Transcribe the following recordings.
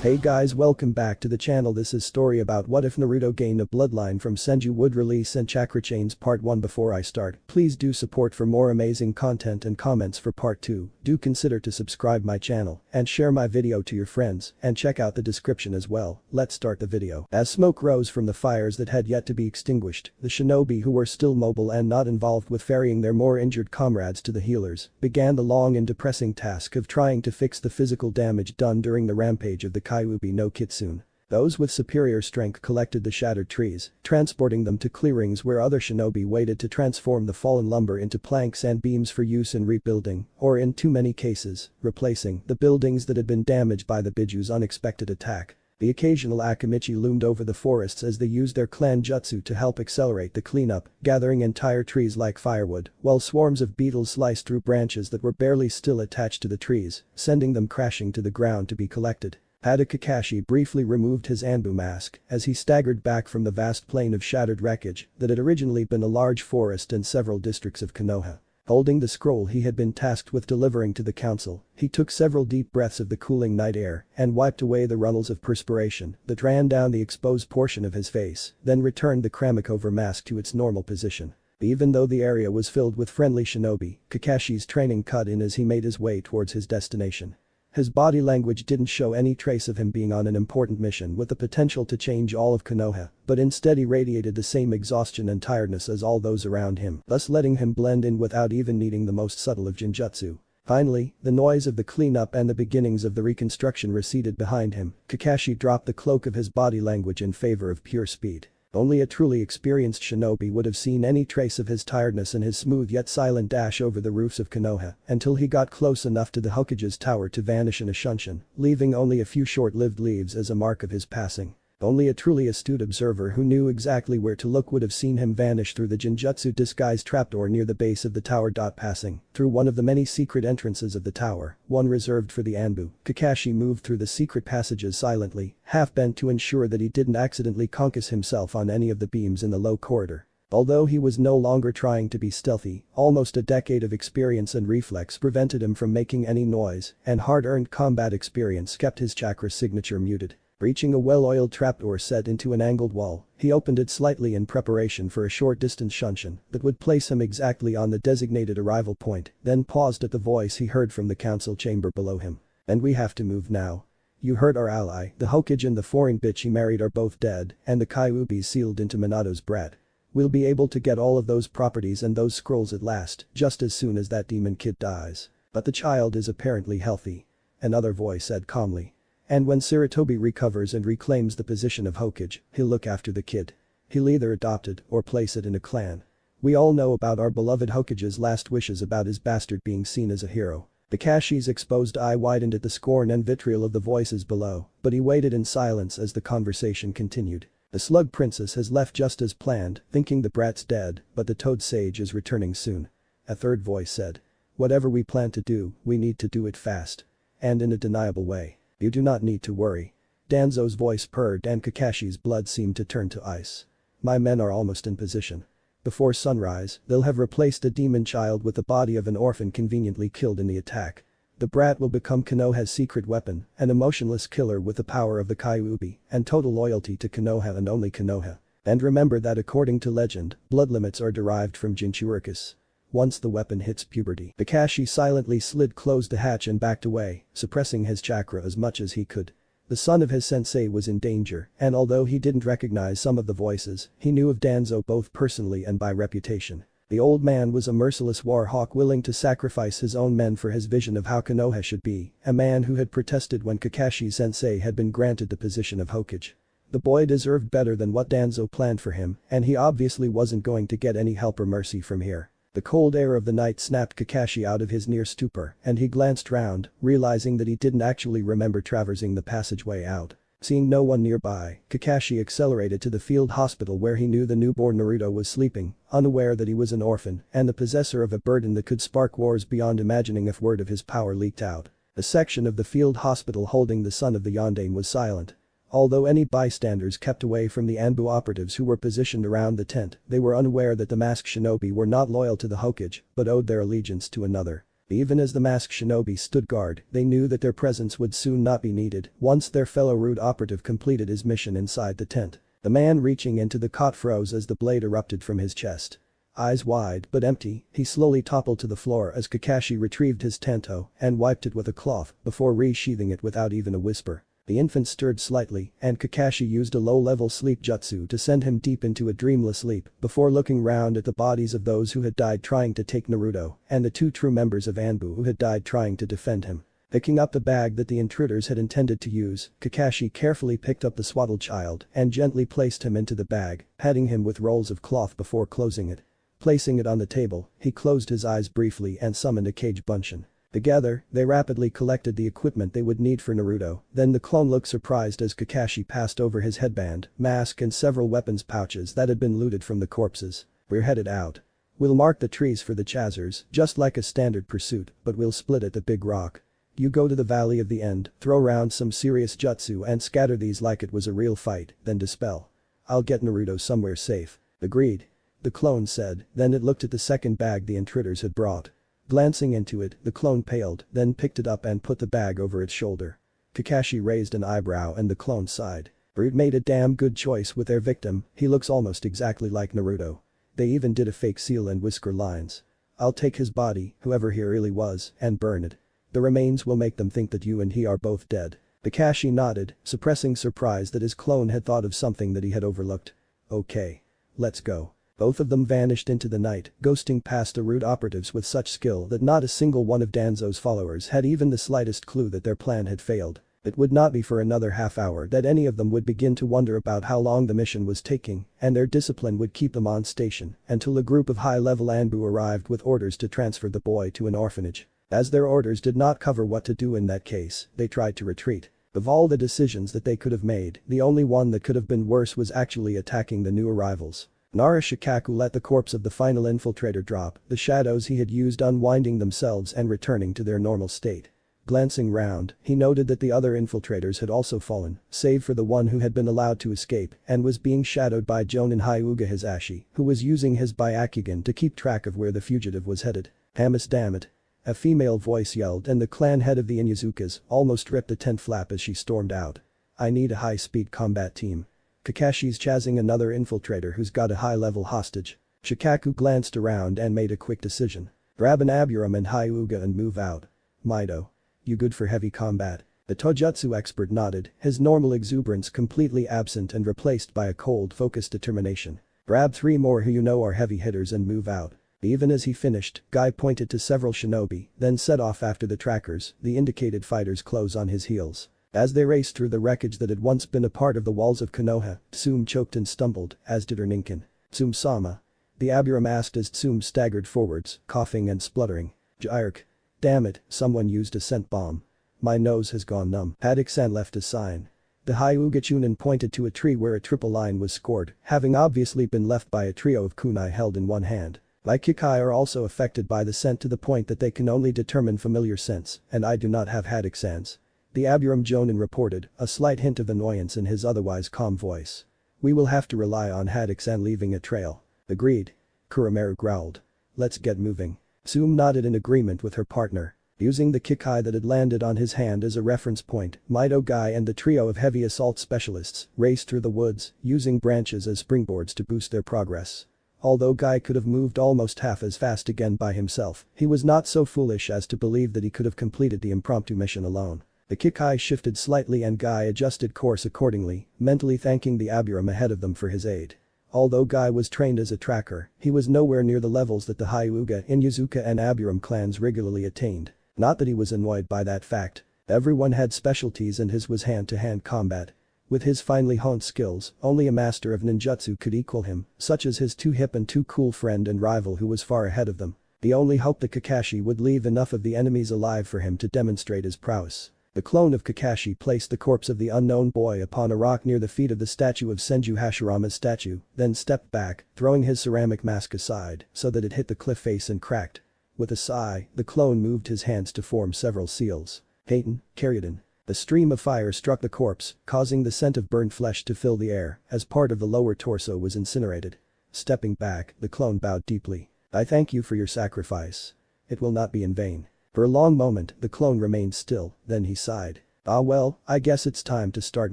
Hey guys, welcome back to the channel. This is story about what if Naruto gained a bloodline from Senju would release and Chakra Chains part 1. Before I start, please do support for more amazing content and comments for part 2. Do consider to subscribe my channel and share my video to your friends and check out the description as well. Let's start the video. As smoke rose from the fires that had yet to be extinguished, the shinobi who were still mobile and not involved with ferrying their more injured comrades to the healers began the long and depressing task of trying to fix the physical damage done during the rampage of the Kyuubi no Kitsune. Those with superior strength collected the shattered trees, transporting them to clearings where other shinobi waited to transform the fallen lumber into planks and beams for use in rebuilding, or in too many cases, replacing the buildings that had been damaged by the Biju's unexpected attack. The occasional Akamichi loomed over the forests as they used their clan jutsu to help accelerate the cleanup, gathering entire trees like firewood, while swarms of beetles sliced through branches that were barely still attached to the trees, sending them crashing to the ground to be collected. Kakashi briefly removed his Anbu mask as he staggered back from the vast plain of shattered wreckage that had originally been a large forest and several districts of Konoha. Holding the scroll he had been tasked with delivering to the council, he took several deep breaths of the cooling night air and wiped away the runnels of perspiration that ran down the exposed portion of his face, then returned the Kramikover mask to its normal position. Even though the area was filled with friendly shinobi, Kakashi's training cut in as he made his way towards his destination. His body language didn't show any trace of him being on an important mission with the potential to change all of Konoha, but instead he radiated the same exhaustion and tiredness as all those around him, thus letting him blend in without even needing the most subtle of genjutsu. Finally, the noise of the cleanup and the beginnings of the reconstruction receded behind him. Kakashi dropped the cloak of his body language in favor of pure speed. Only a truly experienced shinobi would have seen any trace of his tiredness in his smooth yet silent dash over the roofs of Konoha until he got close enough to the Hokage's tower to vanish in a shunshin, leaving only a few short-lived leaves as a mark of his passing. Only a truly astute observer who knew exactly where to look would have seen him vanish through the genjutsu disguised trapdoor near the base of the tower. Passing through one of the many secret entrances of the tower, one reserved for the Anbu, Kakashi moved through the secret passages silently, half-bent to ensure that he didn't accidentally concuss himself on any of the beams in the low corridor. Although he was no longer trying to be stealthy, almost a decade of experience and reflex prevented him from making any noise, and hard-earned combat experience kept his chakra signature muted. Reaching a well-oiled trapdoor set into an angled wall, he opened it slightly in preparation for a short-distance shunshin that would place him exactly on the designated arrival point, then paused at the voice he heard from the council chamber below him. "And we have to move now. You heard our ally, the Hokage and the foreign bitch he married are both dead, and the Kyuubi sealed into Minato's brat. We'll be able to get all of those properties and those scrolls at last, just as soon as that demon kid dies. But the child is apparently healthy," another voice said calmly. "And when Sarutobi recovers and reclaims the position of Hokage, he'll look after the kid. He'll either adopt it or place it in a clan. We all know about our beloved Hokage's last wishes about his bastard being seen as a hero." Kakashi's exposed eye widened at the scorn and vitriol of the voices below, but he waited in silence as the conversation continued. "The Slug Princess has left just as planned, thinking the brat's dead, but the Toad Sage is returning soon," a third voice said. "Whatever we plan to do, we need to do it fast. And in a deniable way. You do not need to worry." Danzo's voice purred and Kakashi's blood seemed to turn to ice. "My men are almost in position. Before sunrise, they'll have replaced the demon child with the body of an orphan conveniently killed in the attack. The brat will become Konoha's secret weapon, an emotionless killer with the power of the Kyuubi and total loyalty to Konoha and only Konoha. And remember that according to legend, blood limits are derived from Jinchuricus. Once the weapon hits puberty." Kakashi silently slid closed the hatch and backed away, suppressing his chakra as much as he could. The son of his sensei was in danger, and although he didn't recognize some of the voices, he knew of Danzo both personally and by reputation. The old man was a merciless war hawk willing to sacrifice his own men for his vision of how Konoha should be, a man who had protested when Kakashi's sensei had been granted the position of Hokage. The boy deserved better than what Danzo planned for him, and he obviously wasn't going to get any help or mercy from here. The cold air of the night snapped Kakashi out of his near stupor, and he glanced round, realizing that he didn't actually remember traversing the passageway out. Seeing no one nearby, Kakashi accelerated to the field hospital where he knew the newborn Naruto was sleeping, unaware that he was an orphan and the possessor of a burden that could spark wars beyond imagining if word of his power leaked out. A section of the field hospital holding the son of the Yondaime was silent. Although any bystanders kept away from the Anbu operatives who were positioned around the tent, they were unaware that the masked shinobi were not loyal to the Hokage, but owed their allegiance to another. Even as the masked shinobi stood guard, they knew that their presence would soon not be needed once their fellow root operative completed his mission inside the tent. The man reaching into the cot froze as the blade erupted from his chest. Eyes wide but empty, he slowly toppled to the floor as Kakashi retrieved his tanto and wiped it with a cloth before re-sheathing it without even a whisper. The infant stirred slightly and Kakashi used a low-level sleep jutsu to send him deep into a dreamless sleep before looking round at the bodies of those who had died trying to take Naruto and the two true members of Anbu who had died trying to defend him. Picking up the bag that the intruders had intended to use, Kakashi carefully picked up the swaddled child and gently placed him into the bag, patting him with rolls of cloth before closing it. Placing it on the table, he closed his eyes briefly and summoned a Kage Bunshin. Together, they rapidly collected the equipment they would need for Naruto, then the clone looked surprised as Kakashi passed over his headband, mask and several weapons pouches that had been looted from the corpses. "We're headed out. We'll mark the trees for the chasers, just like a standard pursuit, but we'll split at the big rock. You go to the valley of the end, throw around some serious jutsu and scatter these like it was a real fight, then dispel. I'll get Naruto somewhere safe." "Agreed," the clone said, then it looked at the second bag the intruders had brought. Glancing into it, the clone paled, then picked it up and put the bag over its shoulder. Kakashi raised an eyebrow and the clone sighed. "Brute made a damn good choice with their victim, he looks almost exactly like Naruto. They even did a fake seal and whisker lines. I'll take his body, whoever he really was, and burn it. The remains will make them think that you and he are both dead." Kakashi nodded, suppressing surprise that his clone had thought of something that he had overlooked. "Okay. Let's go." Both of them vanished into the night, ghosting past the root operatives with such skill that not a single one of Danzo's followers had even the slightest clue that their plan had failed. It would not be for another half hour that any of them would begin to wonder about how long the mission was taking, and their discipline would keep them on station until a group of high-level Anbu arrived with orders to transfer the boy to an orphanage. As their orders did not cover what to do in that case, they tried to retreat. Of all the decisions that they could have made, the only one that could have been worse was actually attacking the new arrivals. Shikaku let the corpse of the final infiltrator drop, the shadows he had used unwinding themselves and returning to their normal state. Glancing round, he noted that the other infiltrators had also fallen, save for the one who had been allowed to escape and was being shadowed by Jonin Hyuga Hisashi, who was using his Byakugan to keep track of where the fugitive was headed. "Hamas, damn it." A female voice yelled and the clan head of the Inuzukas almost ripped the tent flap as she stormed out. "I need a high-speed combat team. Kakashi's chasing another infiltrator who's got a high-level hostage." Shikaku glanced around and made a quick decision. "Grab an Aburam and Hyuga and move out. Mido. You good for heavy combat?" The Tojutsu expert nodded, his normal exuberance completely absent and replaced by a cold, focused determination. "Grab 3 more who you know are heavy hitters and move out." Even as he finished, Guy pointed to several shinobi, then set off after the trackers, the indicated fighters close on his heels. As they raced through the wreckage that had once been a part of the walls of Konoha, Tsume choked and stumbled, as did her Ninken. "Tsume-sama." The Aburam asked as Tsume staggered forwards, coughing and spluttering. "Jirk. Damn it, someone used a scent bomb. My nose has gone numb." Haddock-san left a sign. The Hyuga Chunin pointed to a tree where a triple line was scored, having obviously been left by a trio of kunai held in one hand. My Kikai are also affected by the scent to the point that they can only determine familiar scents, and I do not have Haddock-sans. The Aburam Jonin reported, a slight hint of annoyance in his otherwise calm voice. "We will have to rely on Haddock-san leaving a trail." "Agreed." Kuromeru growled. "Let's get moving." Tsume nodded in agreement with her partner. Using the Kikai that had landed on his hand as a reference point, Mido Guy and the trio of heavy assault specialists raced through the woods, using branches as springboards to boost their progress. Although Guy could have moved almost half as fast again by himself, he was not so foolish as to believe that he could have completed the impromptu mission alone. The Kikai shifted slightly and Guy adjusted course accordingly, mentally thanking the Aburam ahead of them for his aid. Although Guy was trained as a tracker, he was nowhere near the levels that the Hyuga, Inuzuka and Aburam clans regularly attained. Not that he was annoyed by that fact. Everyone had specialties and his was hand-to-hand combat. With his finely honed skills, only a master of ninjutsu could equal him, such as his too hip and too cool friend and rival who was far ahead of them. The only hope that Kakashi would leave enough of the enemies alive for him to demonstrate his prowess. The clone of Kakashi placed the corpse of the unknown boy upon a rock near the feet of the statue of Senju Hashirama's statue, then stepped back, throwing his ceramic mask aside so that it hit the cliff face and cracked. With a sigh, the clone moved his hands to form several seals. Peyton, Caryodin. The stream of fire struck the corpse, causing the scent of burned flesh to fill the air as part of the lower torso was incinerated. Stepping back, the clone bowed deeply. "I thank you for your sacrifice. It will not be in vain." For a long moment, the clone remained still, then he sighed. "Ah well, I guess it's time to start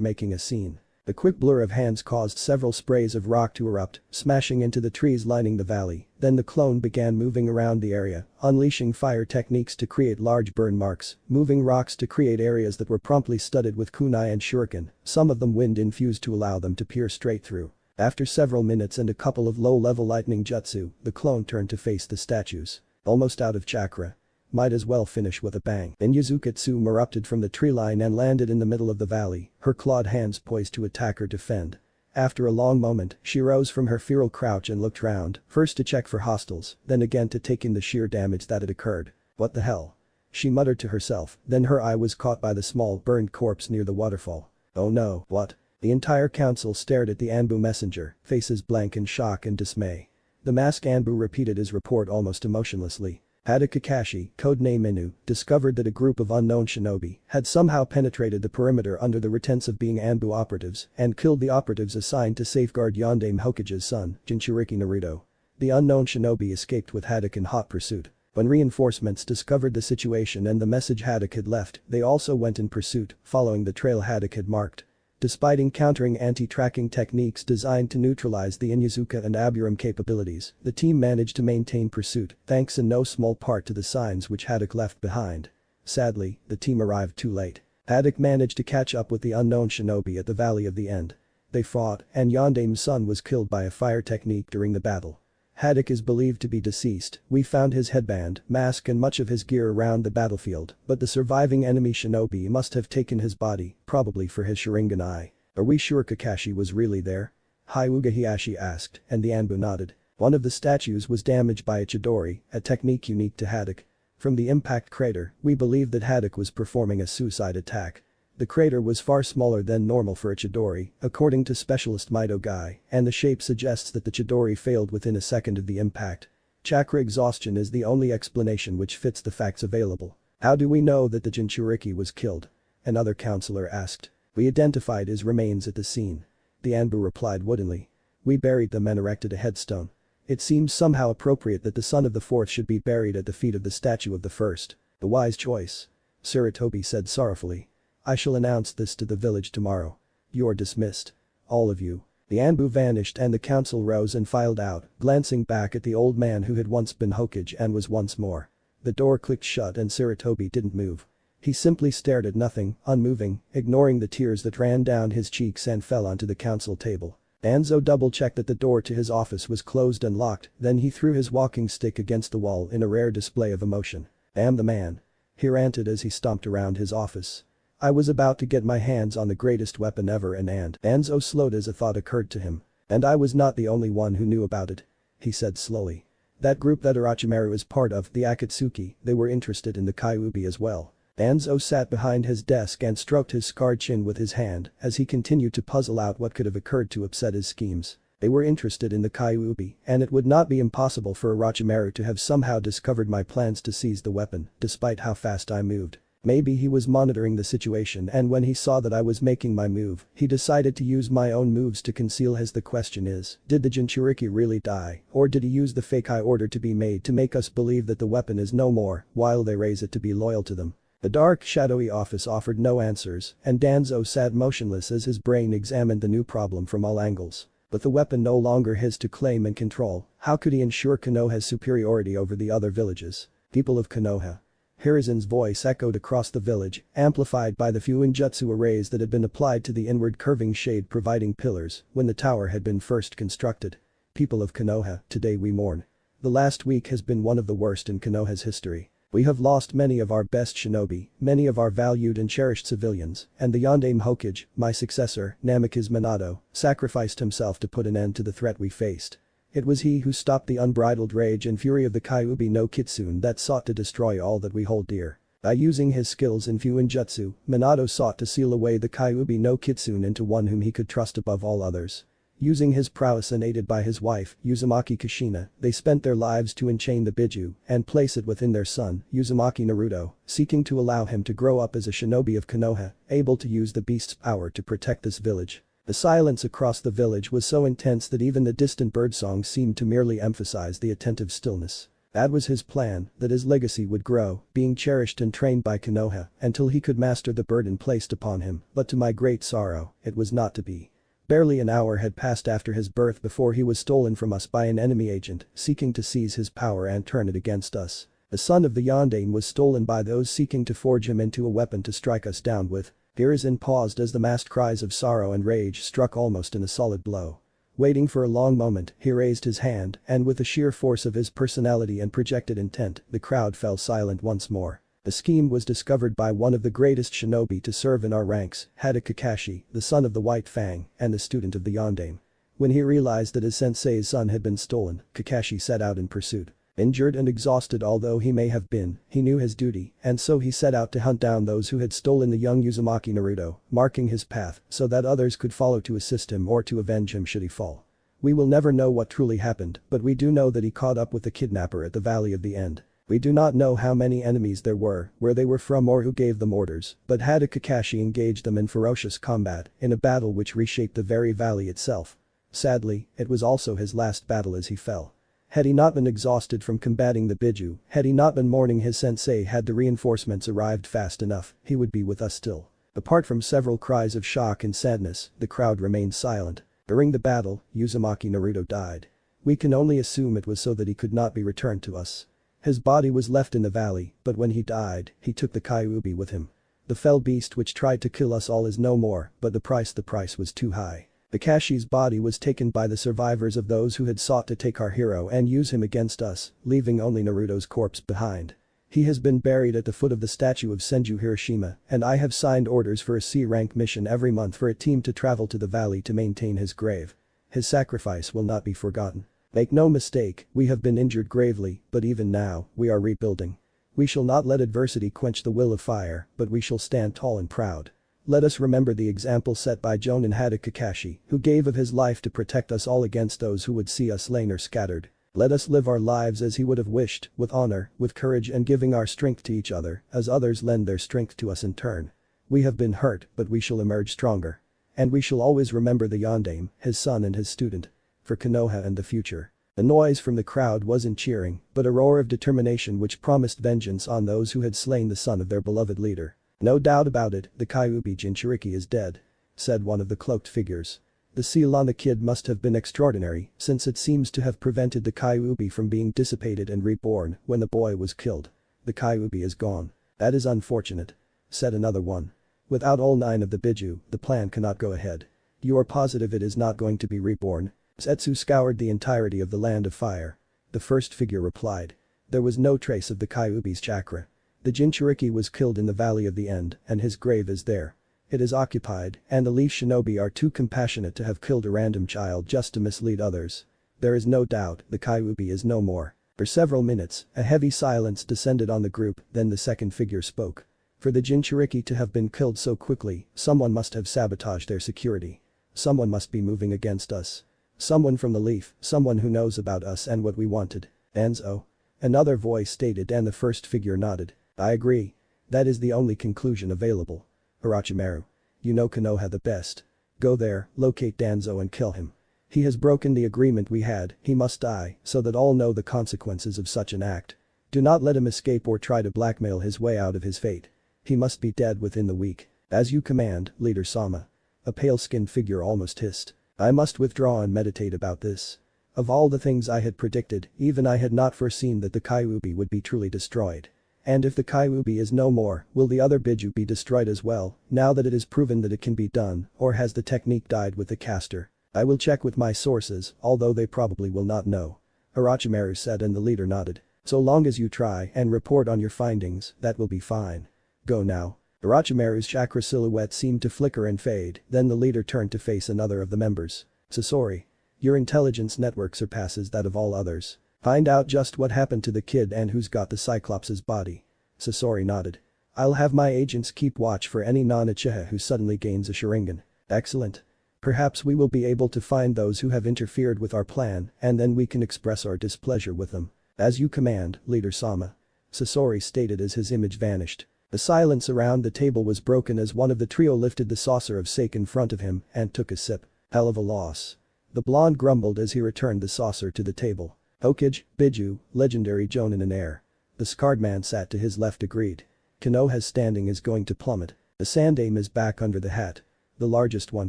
making a scene." The quick blur of hands caused several sprays of rock to erupt, smashing into the trees lining the valley. Then the clone began moving around the area, unleashing fire techniques to create large burn marks, moving rocks to create areas that were promptly studded with kunai and shuriken, some of them wind-infused to allow them to pierce straight through. After several minutes and a couple of low-level lightning jutsu, the clone turned to face the statues. Almost out of chakra. Might as well finish with a bang. Then Yuzukatsu erupted from the tree line and landed in the middle of the valley, her clawed hands poised to attack or defend. After a long moment, she rose from her feral crouch and looked round, first to check for hostiles, then again to take in the sheer damage that had occurred. What the hell? She muttered to herself, then her eye was caught by the small, burned corpse near the waterfall. Oh no, what? The entire council stared at the Anbu messenger, faces blank in shock and dismay. The masked Anbu repeated his report almost emotionlessly. Hada Kakashi, codename Inu, discovered that a group of unknown shinobi had somehow penetrated the perimeter under the pretense of being Anbu operatives and killed the operatives assigned to safeguard Yondaime Hokage's son, Jinchuriki Naruto. The unknown shinobi escaped with Haddock in hot pursuit. When reinforcements discovered the situation and the message Haddock had left, they also went in pursuit, following the trail Haddock had marked. Despite encountering anti-tracking techniques designed to neutralize the Inuzuka and Aburam capabilities, the team managed to maintain pursuit, thanks in no small part to the signs which Haddock left behind. Sadly, the team arrived too late. Haddock managed to catch up with the unknown shinobi at the Valley of the End. They fought, and Yondaime's son was killed by a fire technique during the battle. Haddock is believed to be deceased. We found his headband, mask and much of his gear around the battlefield, but the surviving enemy shinobi must have taken his body, probably for his Sharingan eye. Are we sure Kakashi was really there? Hyuga Hiyashi asked, and the Anbu nodded. One of the statues was damaged by a Chidori, a technique unique to Haddock. From the impact crater, we believe that Haddock was performing a suicide attack. The crater was far smaller than normal for a Chidori, according to specialist Mito Guy, and the shape suggests that the Chidori failed within a second of the impact. Chakra exhaustion is the only explanation which fits the facts available. How do we know that the Jinchuriki was killed? Another counselor asked. We identified his remains at the scene. The Anbu replied woodenly. We buried them and erected a headstone. It seems somehow appropriate that the son of the fourth should be buried at the feet of the statue of the first. A wise choice. Sarutobi said sorrowfully. I shall announce this to the village tomorrow. You're dismissed. All of you. The Anbu vanished and the council rose and filed out, glancing back at the old man who had once been Hokage and was once more. The door clicked shut and Sarutobi didn't move. He simply stared at nothing, unmoving, ignoring the tears that ran down his cheeks and fell onto the council table. Danzo double-checked that the door to his office was closed and locked, then he threw his walking stick against the wall in a rare display of emotion. Am the man. He ranted as he stomped around his office. I was about to get my hands on the greatest weapon ever and Danzo slowed as a thought occurred to him. And I was not the only one who knew about it. He said slowly. That group that Orochimaru is part of, the Akatsuki, they were interested in the Kyuubi as well. Danzo sat behind his desk and stroked his scarred chin with his hand as he continued to puzzle out what could have occurred to upset his schemes. They were interested in the Kyuubi, and it would not be impossible for Orochimaru to have somehow discovered my plans to seize the weapon, despite how fast I moved. Maybe he was monitoring the situation and when he saw that I was making my move, he decided to use my own moves to conceal his. The question is, did the Jinchuriki really die, or did he use the fake high order to be made to make us believe that the weapon is no more, while they raise it to be loyal to them? The dark, shadowy office offered no answers, and Danzo sat motionless as his brain examined the new problem from all angles. But the weapon no longer his to claim and control, how could he ensure Konoha's superiority over the other villages? People of Konoha. Hiruzen's voice echoed across the village, amplified by the few ninjutsu arrays that had been applied to the inward curving shade providing pillars when the tower had been first constructed. People of Konoha, today we mourn. The last week has been one of the worst in Konoha's history. We have lost many of our best shinobi, many of our valued and cherished civilians, and the Yondaime Hokage, my successor, Namikaze Minato, sacrificed himself to put an end to the threat we faced. It was he who stopped the unbridled rage and fury of the Kyuubi no Kitsune that sought to destroy all that we hold dear. By using his skills in Fuinjutsu, Minato sought to seal away the Kyuubi no Kitsune into one whom he could trust above all others. Using his prowess and aided by his wife, Uzumaki Kushina, they spent their lives to enchain the Biju and place it within their son, Uzumaki Naruto, seeking to allow him to grow up as a shinobi of Konoha, able to use the beast's power to protect this village. The silence across the village was so intense that even the distant birdsong seemed to merely emphasize the attentive stillness. That was his plan, that his legacy would grow, being cherished and trained by Konoha, until he could master the burden placed upon him, but to my great sorrow, it was not to be. Barely an hour had passed after his birth before he was stolen from us by an enemy agent, seeking to seize his power and turn it against us. The son of the Yondaime was stolen by those seeking to forge him into a weapon to strike us down with. Hiruzen paused as the massed cries of sorrow and rage struck almost in a solid blow. Waiting for a long moment, he raised his hand, and with the sheer force of his personality and projected intent, the crowd fell silent once more. The scheme was discovered by one of the greatest shinobi to serve in our ranks, Hada Kakashi, the son of the White Fang, and the student of the Yondaime. When he realized that his sensei's son had been stolen, Kakashi set out in pursuit. Injured and exhausted although he may have been, he knew his duty, and so he set out to hunt down those who had stolen the young Uzumaki Naruto, marking his path so that others could follow to assist him or to avenge him should he fall. We will never know what truly happened, but we do know that he caught up with the kidnapper at the Valley of the End. We do not know how many enemies there were, where they were from or who gave them orders, but Hada Kakashi engaged them in ferocious combat, in a battle which reshaped the very valley itself. Sadly, it was also his last battle as he fell. Had he not been exhausted from combating the Biju, had he not been mourning his sensei, had the reinforcements arrived fast enough, he would be with us still. Apart from several cries of shock and sadness, the crowd remained silent. During the battle, Uzumaki Naruto died. We can only assume it was so that he could not be returned to us. His body was left in the valley, but when he died, he took the Kyuubi with him. The fell beast which tried to kill us all is no more, but the price was too high. Kakashi's body was taken by the survivors of those who had sought to take our hero and use him against us, leaving only Naruto's corpse behind. He has been buried at the foot of the statue of Senju Hiroshima, and I have signed orders for a C-rank mission every month for a team to travel to the valley to maintain his grave. His sacrifice will not be forgotten. Make no mistake, we have been injured gravely, but even now, we are rebuilding. We shall not let adversity quench the will of fire, but we shall stand tall and proud. Let us remember the example set by Jonin Hada Kakashi, who gave of his life to protect us all against those who would see us slain or scattered. Let us live our lives as he would have wished, with honor, with courage and giving our strength to each other, as others lend their strength to us in turn. We have been hurt, but we shall emerge stronger. And we shall always remember the Yondaime, his son and his student. For Konoha and the future. The noise from the crowd wasn't cheering, but a roar of determination which promised vengeance on those who had slain the son of their beloved leader. No doubt about it, the Kyuubi Jinchuriki is dead, said one of the cloaked figures. The seal on the kid must have been extraordinary, since it seems to have prevented the Kyuubi from being dissipated and reborn when the boy was killed. The Kyuubi is gone. That is unfortunate, said another one. Without all 9 of the Biju, the plan cannot go ahead. You are positive it is not going to be reborn? Setsu scoured the entirety of the Land of Fire. The first figure replied. There was no trace of the Kyuubi's chakra. The Jinchuriki was killed in the Valley of the End, and his grave is there. It is occupied, and the Leaf Shinobi are too compassionate to have killed a random child just to mislead others. There is no doubt, the Kyuubi is no more. For several minutes, a heavy silence descended on the group, then the second figure spoke. For the Jinchuriki to have been killed so quickly, someone must have sabotaged their security. Someone must be moving against us. Someone from the Leaf, someone who knows about us and what we wanted. Danzo. Another voice stated and the first figure nodded. I agree. That is the only conclusion available. Orochimaru. You know Konoha the best. Go there, locate Danzo and kill him. He has broken the agreement we had, he must die, so that all know the consequences of such an act. Do not let him escape or try to blackmail his way out of his fate. He must be dead within the week. As you command, Leader Sama. A pale-skinned figure almost hissed. I must withdraw and meditate about this. Of all the things I had predicted, even I had not foreseen that the Kyuubi would be truly destroyed. And if the Kyuubi is no more, will the other Biju be destroyed as well, now that it is proven that it can be done, or has the technique died with the caster? I will check with my sources, although they probably will not know. Orochimaru said and the leader nodded. So long as you try and report on your findings, that will be fine. Go now. Orochimaru's chakra silhouette seemed to flicker and fade, then the leader turned to face another of the members. Sasori. Your intelligence network surpasses that of all others. Find out just what happened to the kid and who's got the Cyclops' body. Sasori nodded. I'll have my agents keep watch for any non-Uchiha who suddenly gains a Sharingan. Excellent. Perhaps we will be able to find those who have interfered with our plan, and then we can express our displeasure with them. As you command, Leader Sama. Sasori stated as his image vanished. The silence around the table was broken as one of the trio lifted the saucer of sake in front of him and took a sip. Hell of a loss. The blonde grumbled as he returned the saucer to the table. Okage, Biju, legendary Jonin and air. The scarred man sat to his left agreed. Konoha's standing is going to plummet. The sand aim is back under the hat. The largest one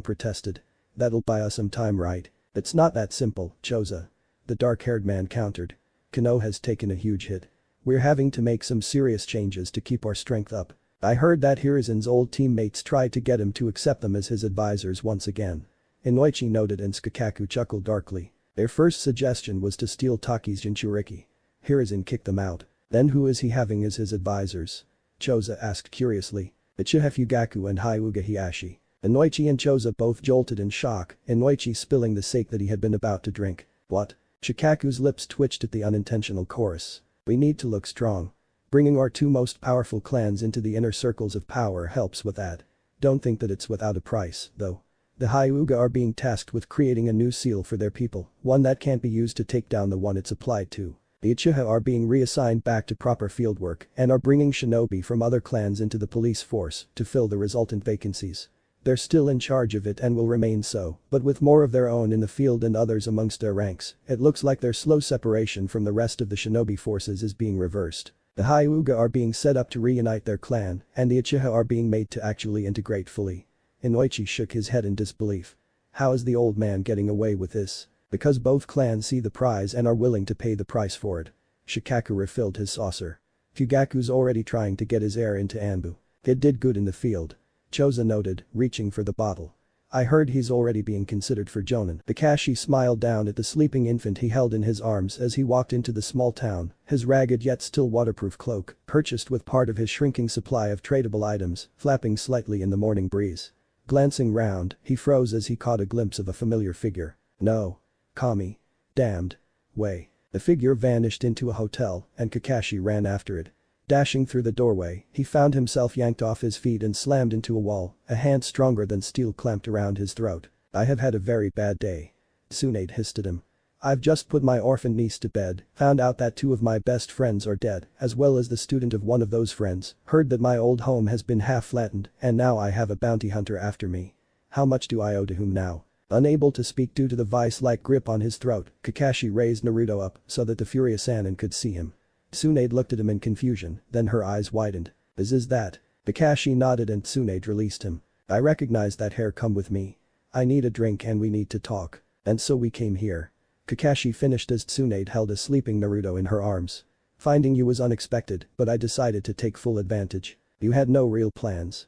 protested. That'll buy us some time, right? It's not that simple, Choza. The dark-haired man countered. Konoha's taken a huge hit. We're having to make some serious changes to keep our strength up. I heard that Hirizen's old teammates tried to get him to accept them as his advisors once again. Inoichi noted and Skakaku chuckled darkly. Their first suggestion was to steal Taki's Jinchuriki. Hirizen kicked them out. Then who is he having as his advisors? Choza asked curiously. Uchiha Fugaku and Hyuga Hiashi. Inoichi and Choza both jolted in shock, Inoichi spilling the sake that he had been about to drink. What? Shikaku's lips twitched at the unintentional chorus. We need to look strong. Bringing our two most powerful clans into the inner circles of power helps with that. Don't think that it's without a price, though. The Hyuga are being tasked with creating a new seal for their people, one that can't be used to take down the one it's applied to. The Uchiha are being reassigned back to proper fieldwork and are bringing shinobi from other clans into the police force to fill the resultant vacancies. They're still in charge of it and will remain so, but with more of their own in the field and others amongst their ranks, it looks like their slow separation from the rest of the shinobi forces is being reversed. The Hyuga are being set up to reunite their clan, and the Uchiha are being made to actually integrate fully. Inoichi shook his head in disbelief. How is the old man getting away with this? Because both clans see the prize and are willing to pay the price for it. Shikaku refilled his saucer. Fugaku's already trying to get his heir into Anbu. It did good in the field. Choza noted, reaching for the bottle. I heard he's already being considered for Jonin. Kakashi smiled down at the sleeping infant he held in his arms as he walked into the small town, his ragged yet still waterproof cloak, purchased with part of his shrinking supply of tradable items, flapping slightly in the morning breeze. Glancing round, he froze as he caught a glimpse of a familiar figure. No. Kami. Damned. Way. The figure vanished into a hotel, and Kakashi ran after it. Dashing through the doorway, he found himself yanked off his feet and slammed into a wall, a hand stronger than steel clamped around his throat. I have had a very bad day. Tsunade hissed at him. I've just put my orphan niece to bed, found out that two of my best friends are dead, as well as the student of one of those friends, heard that my old home has been half flattened, and now I have a bounty hunter after me. How much do I owe to whom now? Unable to speak due to the vice-like grip on his throat, Kakashi raised Naruto up so that the furious Anin could see him. Tsunade looked at him in confusion, then her eyes widened. Is that? Kakashi nodded and Tsunade released him. I recognize that hair, come with me. I need a drink and we need to talk. And so we came here. Kakashi finished as Tsunade held a sleeping Naruto in her arms. Finding you was unexpected, but I decided to take full advantage. You had no real plans,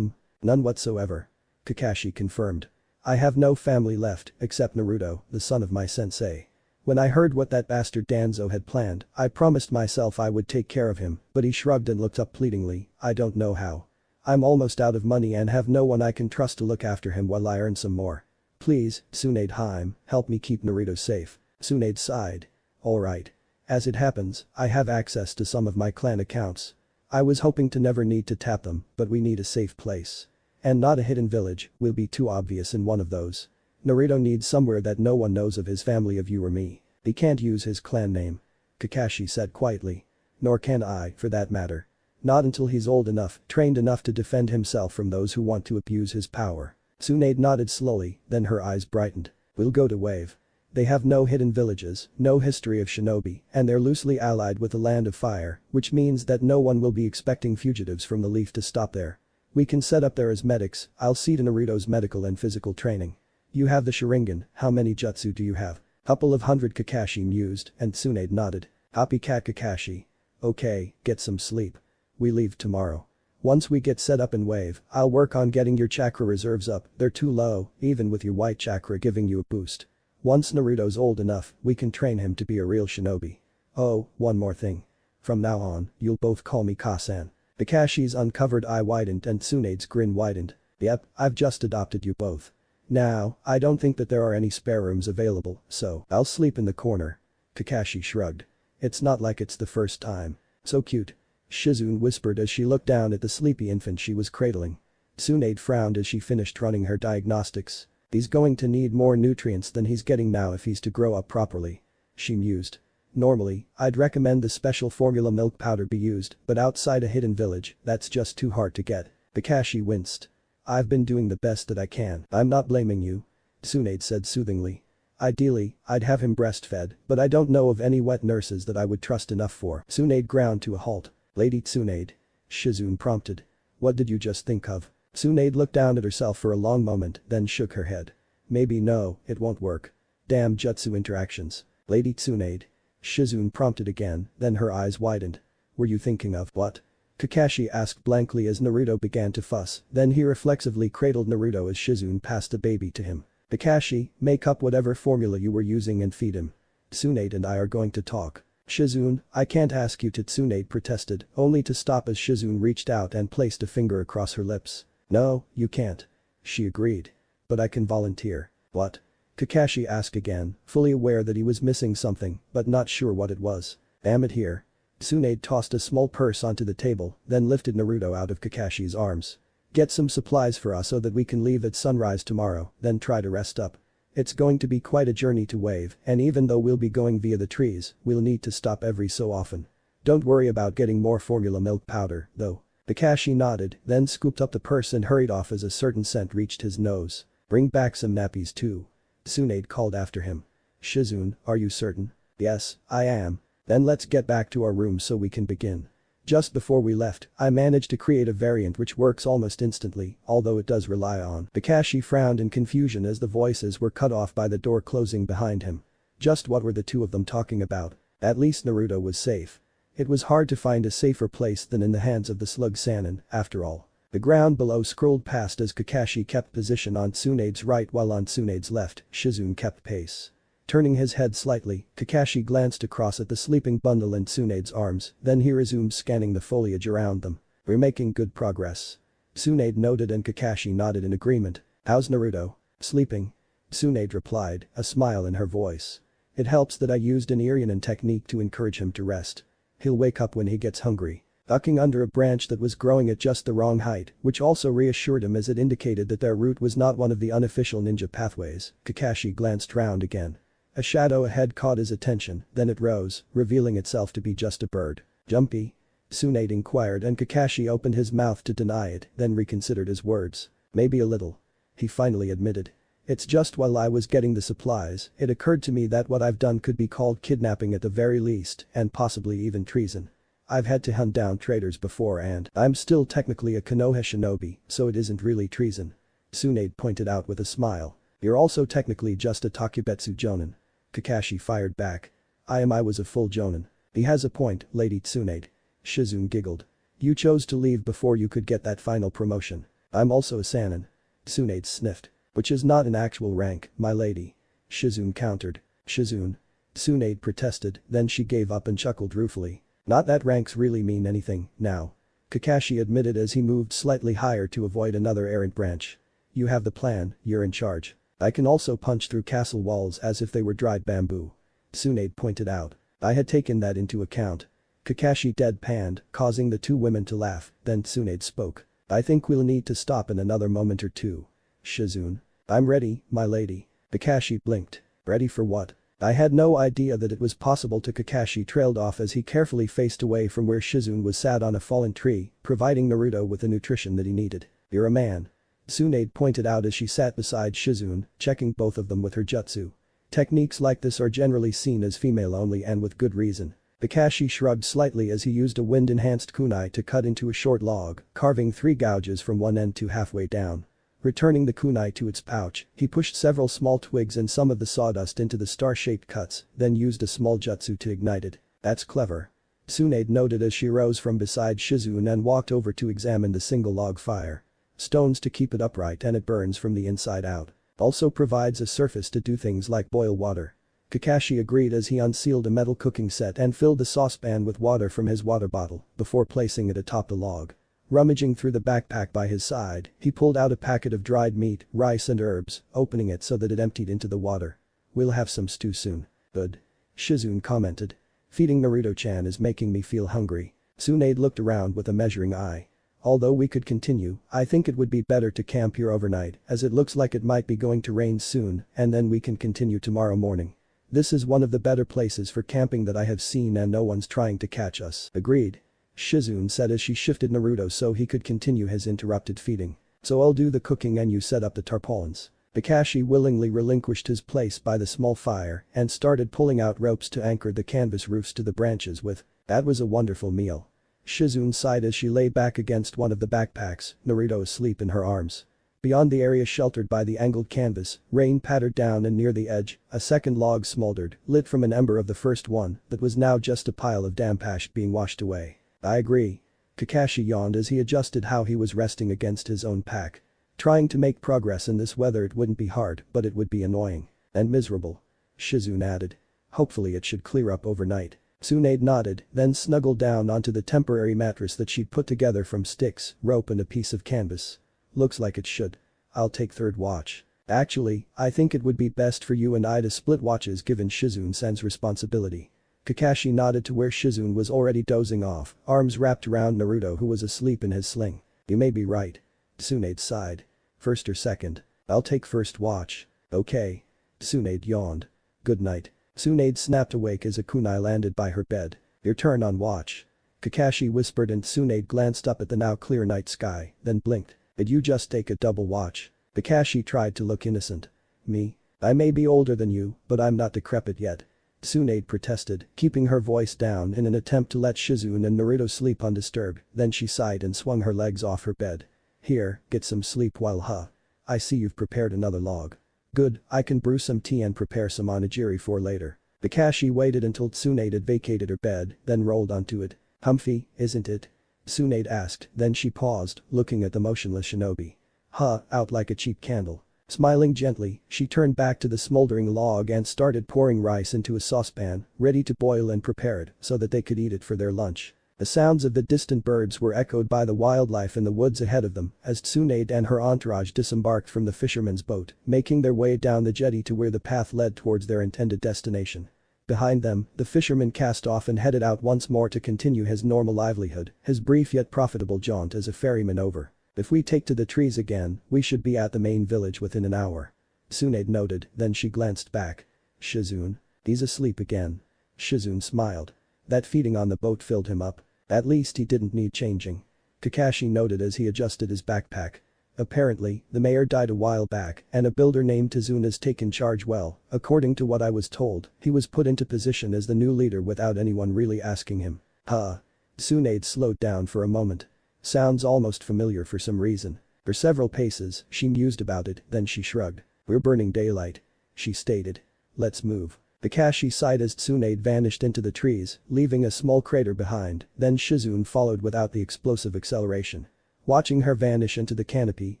None whatsoever. Kakashi confirmed. I have no family left, except Naruto, the son of my sensei. When I heard what that bastard Danzo had planned, I promised myself I would take care of him, but he shrugged and looked up pleadingly, I don't know how. I'm almost out of money and have no one I can trust to look after him while I earn some more. Please, Tsunade, help me keep Naruto safe. Tsunade sighed. Alright. As it happens, I have access to some of my clan accounts. I was hoping to never need to tap them, but we need a safe place. And not a hidden village, will be too obvious in one of those. Naruto needs somewhere that no one knows of his family of you or me. He can't use his clan name. Kakashi said quietly. Nor can I, for that matter. Not until he's old enough, trained enough to defend himself from those who want to abuse his power. Tsunade nodded slowly, then her eyes brightened. We'll go to Wave. They have no hidden villages, no history of shinobi, and they're loosely allied with the Land of Fire, which means that no one will be expecting fugitives from the Leaf to stop there. We can set up there as medics, I'll see to Naruto's medical and physical training. You have the Sharingan, how many jutsu do you have? Couple of hundred, Kakashi mused, and Tsunade nodded. Copycat Kakashi. Okay, get some sleep. We leave tomorrow. Once we get set up in Wave, I'll work on getting your chakra reserves up, they're too low, even with your white chakra giving you a boost. Once Naruto's old enough, we can train him to be a real shinobi. Oh, one more thing. From now on, you'll both call me Kasan. Kakashi's uncovered eye widened and Tsunade's grin widened. Yep, I've just adopted you both. Now, I don't think that there are any spare rooms available, so I'll sleep in the corner. Kakashi shrugged. It's not like it's the first time. So cute. Shizune whispered as she looked down at the sleepy infant she was cradling. Tsunade frowned as she finished running her diagnostics. He's going to need more nutrients than he's getting now if he's to grow up properly. She mused. Normally, I'd recommend the special formula milk powder be used, but outside a hidden village, that's just too hard to get. Kakashi winced. I've been doing the best that I can. I'm not blaming you. Tsunade said soothingly. Ideally, I'd have him breastfed, but I don't know of any wet nurses that I would trust enough for. Tsunade ground to a halt. Lady Tsunade. Shizune prompted. What did you just think of? Tsunade looked down at herself for a long moment, then shook her head. Maybe no, it won't work. Damn jutsu interactions. Lady Tsunade. Shizune prompted again, then her eyes widened. Were you thinking of what? Kakashi asked blankly as Naruto began to fuss, then he reflexively cradled Naruto as Shizune passed the baby to him. Kakashi, make up whatever formula you were using and feed him. Tsunade and I are going to talk. Shizune, I can't ask you to, Tsunade protested, only to stop as Shizune reached out and placed a finger across her lips. No, you can't. She agreed. But I can volunteer. What? Kakashi asked again, fully aware that he was missing something, but not sure what it was. Damn it here. Tsunade tossed a small purse onto the table, then lifted Naruto out of Kakashi's arms. Get some supplies for us so that we can leave at sunrise tomorrow, then try to rest up. It's going to be quite a journey to Wave, and even though we'll be going via the trees, we'll need to stop every so often. Don't worry about getting more formula milk powder, though. Kakashi nodded, then scooped up the purse and hurried off as a certain scent reached his nose. Bring back some nappies too. Tsunade called after him. Shizune, are you certain? Yes, I am. Then let's get back to our room so we can begin. Just before we left, I managed to create a variant which works almost instantly, although it does rely on. Kakashi frowned in confusion as the voices were cut off by the door closing behind him. Just what were the two of them talking about? At least Naruto was safe. It was hard to find a safer place than in the hands of the slug Sannin, after all. The ground below scrolled past as Kakashi kept position on Tsunade's right while on Tsunade's left, Shizune kept pace. Turning his head slightly, Kakashi glanced across at the sleeping bundle in Tsunade's arms, then he resumed scanning the foliage around them. We're making good progress. Tsunade noted and Kakashi nodded in agreement. How's Naruto? Sleeping? Tsunade replied, a smile in her voice. It helps that I used an Irionen technique to encourage him to rest. He'll wake up when he gets hungry. Ducking under a branch that was growing at just the wrong height, which also reassured him as it indicated that their route was not one of the unofficial ninja pathways, Kakashi glanced round again. A shadow ahead caught his attention, then it rose, revealing itself to be just a bird. Jumpy? Tsunade inquired and Kakashi opened his mouth to deny it, then reconsidered his words. Maybe a little. He finally admitted. It's just while I was getting the supplies, it occurred to me that what I've done could be called kidnapping at the very least, and possibly even treason. I've had to hunt down traitors before and I'm still technically a Konoha shinobi, so it isn't really treason. Tsunade pointed out with a smile. You're also technically just a Takubetsu Jonin. Kakashi fired back. I was a full Jonin. He has a point, Lady Tsunade. Shizune giggled. You chose to leave before you could get that final promotion. I'm also a Sannin. Tsunade sniffed. Which is not an actual rank, my lady. Shizune countered. Shizune. Tsunade protested, then she gave up and chuckled ruefully. Not that ranks really mean anything, now. Kakashi admitted as he moved slightly higher to avoid another errant branch. You have the plan, you're in charge. I can also punch through castle walls as if they were dried bamboo. Tsunade pointed out. I had taken that into account. Kakashi deadpanned, causing the two women to laugh, then Tsunade spoke. I think we'll need to stop in another moment or two. Shizune. I'm ready, my lady. Kakashi blinked. Ready for what? I had no idea that it was possible to. Kakashi trailed off as he carefully faced away from where Shizune was sat on a fallen tree, providing Naruto with the nutrition that he needed. You're a man. Tsunade pointed out as she sat beside Shizune, checking both of them with her jutsu. Techniques like this are generally seen as female only and with good reason. Kakashi shrugged slightly as he used a wind-enhanced kunai to cut into a short log, carving 3 gouges from one end to halfway down. Returning the kunai to its pouch, he pushed several small twigs and some of the sawdust into the star-shaped cuts, then used a small jutsu to ignite it. That's clever. Tsunade noted as she rose from beside Shizune and walked over to examine the single log fire. Stones to keep it upright and it burns from the inside out. Also provides a surface to do things like boil water. Kakashi agreed as he unsealed a metal cooking set and filled the saucepan with water from his water bottle before placing it atop the log. Rummaging through the backpack by his side, he pulled out a packet of dried meat, rice and herbs, opening it so that it emptied into the water. We'll have some stew soon. Good. Shizune commented. Feeding Naruto-chan is making me feel hungry. Tsunade looked around with a measuring eye. Although we could continue, I think it would be better to camp here overnight as it looks like it might be going to rain soon and then we can continue tomorrow morning. This is one of the better places for camping that I have seen and no one's trying to catch us. Agreed. Shizune said as she shifted Naruto so he could continue his interrupted feeding. So I'll do the cooking and you set up the tarpaulins. Kakashi willingly relinquished his place by the small fire and started pulling out ropes to anchor the canvas roofs to the branches with. That was a wonderful meal. Shizune sighed as she lay back against one of the backpacks, Naruto asleep in her arms. Beyond the area sheltered by the angled canvas, rain pattered down and near the edge, a second log smoldered, lit from an ember of the first one that was now just a pile of damp ash being washed away. I agree. Kakashi yawned as he adjusted how he was resting against his own pack. Trying to make progress in this weather it wouldn't be hard, but it would be annoying. And miserable. Shizune added. Hopefully it should clear up overnight. Tsunade nodded, then snuggled down onto the temporary mattress that she'd put together from sticks, rope and a piece of canvas. Looks like it should. I'll take third watch. Actually, I think it would be best for you and I to split watches given Shizune-san's responsibility. Kakashi nodded to where Shizune was already dozing off, arms wrapped around Naruto who was asleep in his sling. You may be right. Tsunade sighed. First or second? I'll take first watch. Okay. Tsunade yawned. Good night. Tsunade snapped awake as a kunai landed by her bed. Your turn on watch. Kakashi whispered and Tsunade glanced up at the now clear night sky, then blinked. Did you just take a double watch? Kakashi tried to look innocent. Me? I may be older than you, but I'm not decrepit yet. Tsunade protested, keeping her voice down in an attempt to let Shizune and Naruto sleep undisturbed, then she sighed and swung her legs off her bed. Here, get some sleep while I see you've prepared another log. Good, I can brew some tea and prepare some onigiri for later. Kakashi waited until Tsunade had vacated her bed, then rolled onto it. Humphy, isn't it? Tsunade asked, then she paused, looking at the motionless shinobi. Out like a cheap candle. Smiling gently, she turned back to the smoldering log and started pouring rice into a saucepan, ready to boil and prepare it so that they could eat it for their lunch. The sounds of the distant birds were echoed by the wildlife in the woods ahead of them as Tsunade and her entourage disembarked from the fisherman's boat, making their way down the jetty to where the path led towards their intended destination. Behind them, the fisherman cast off and headed out once more to continue his normal livelihood, his brief yet profitable jaunt as a ferryman over. If we take to the trees again, we should be at the main village within an hour. Tsunade noted, then she glanced back. Shizune? He's asleep again. Shizune smiled. That feeding on the boat filled him up. At least he didn't need changing. Kakashi noted as he adjusted his backpack. Apparently, the mayor died a while back and a builder named Tizuna's taken charge well, according to what I was told, he was put into position as the new leader without anyone really asking him. Tsunade slowed down for a moment. Sounds almost familiar for some reason. For several paces, she mused about it, then she shrugged. We're burning daylight. She stated. Let's move. Kakashi sighed as Tsunade vanished into the trees, leaving a small crater behind, then Shizune followed without the explosive acceleration. Watching her vanish into the canopy,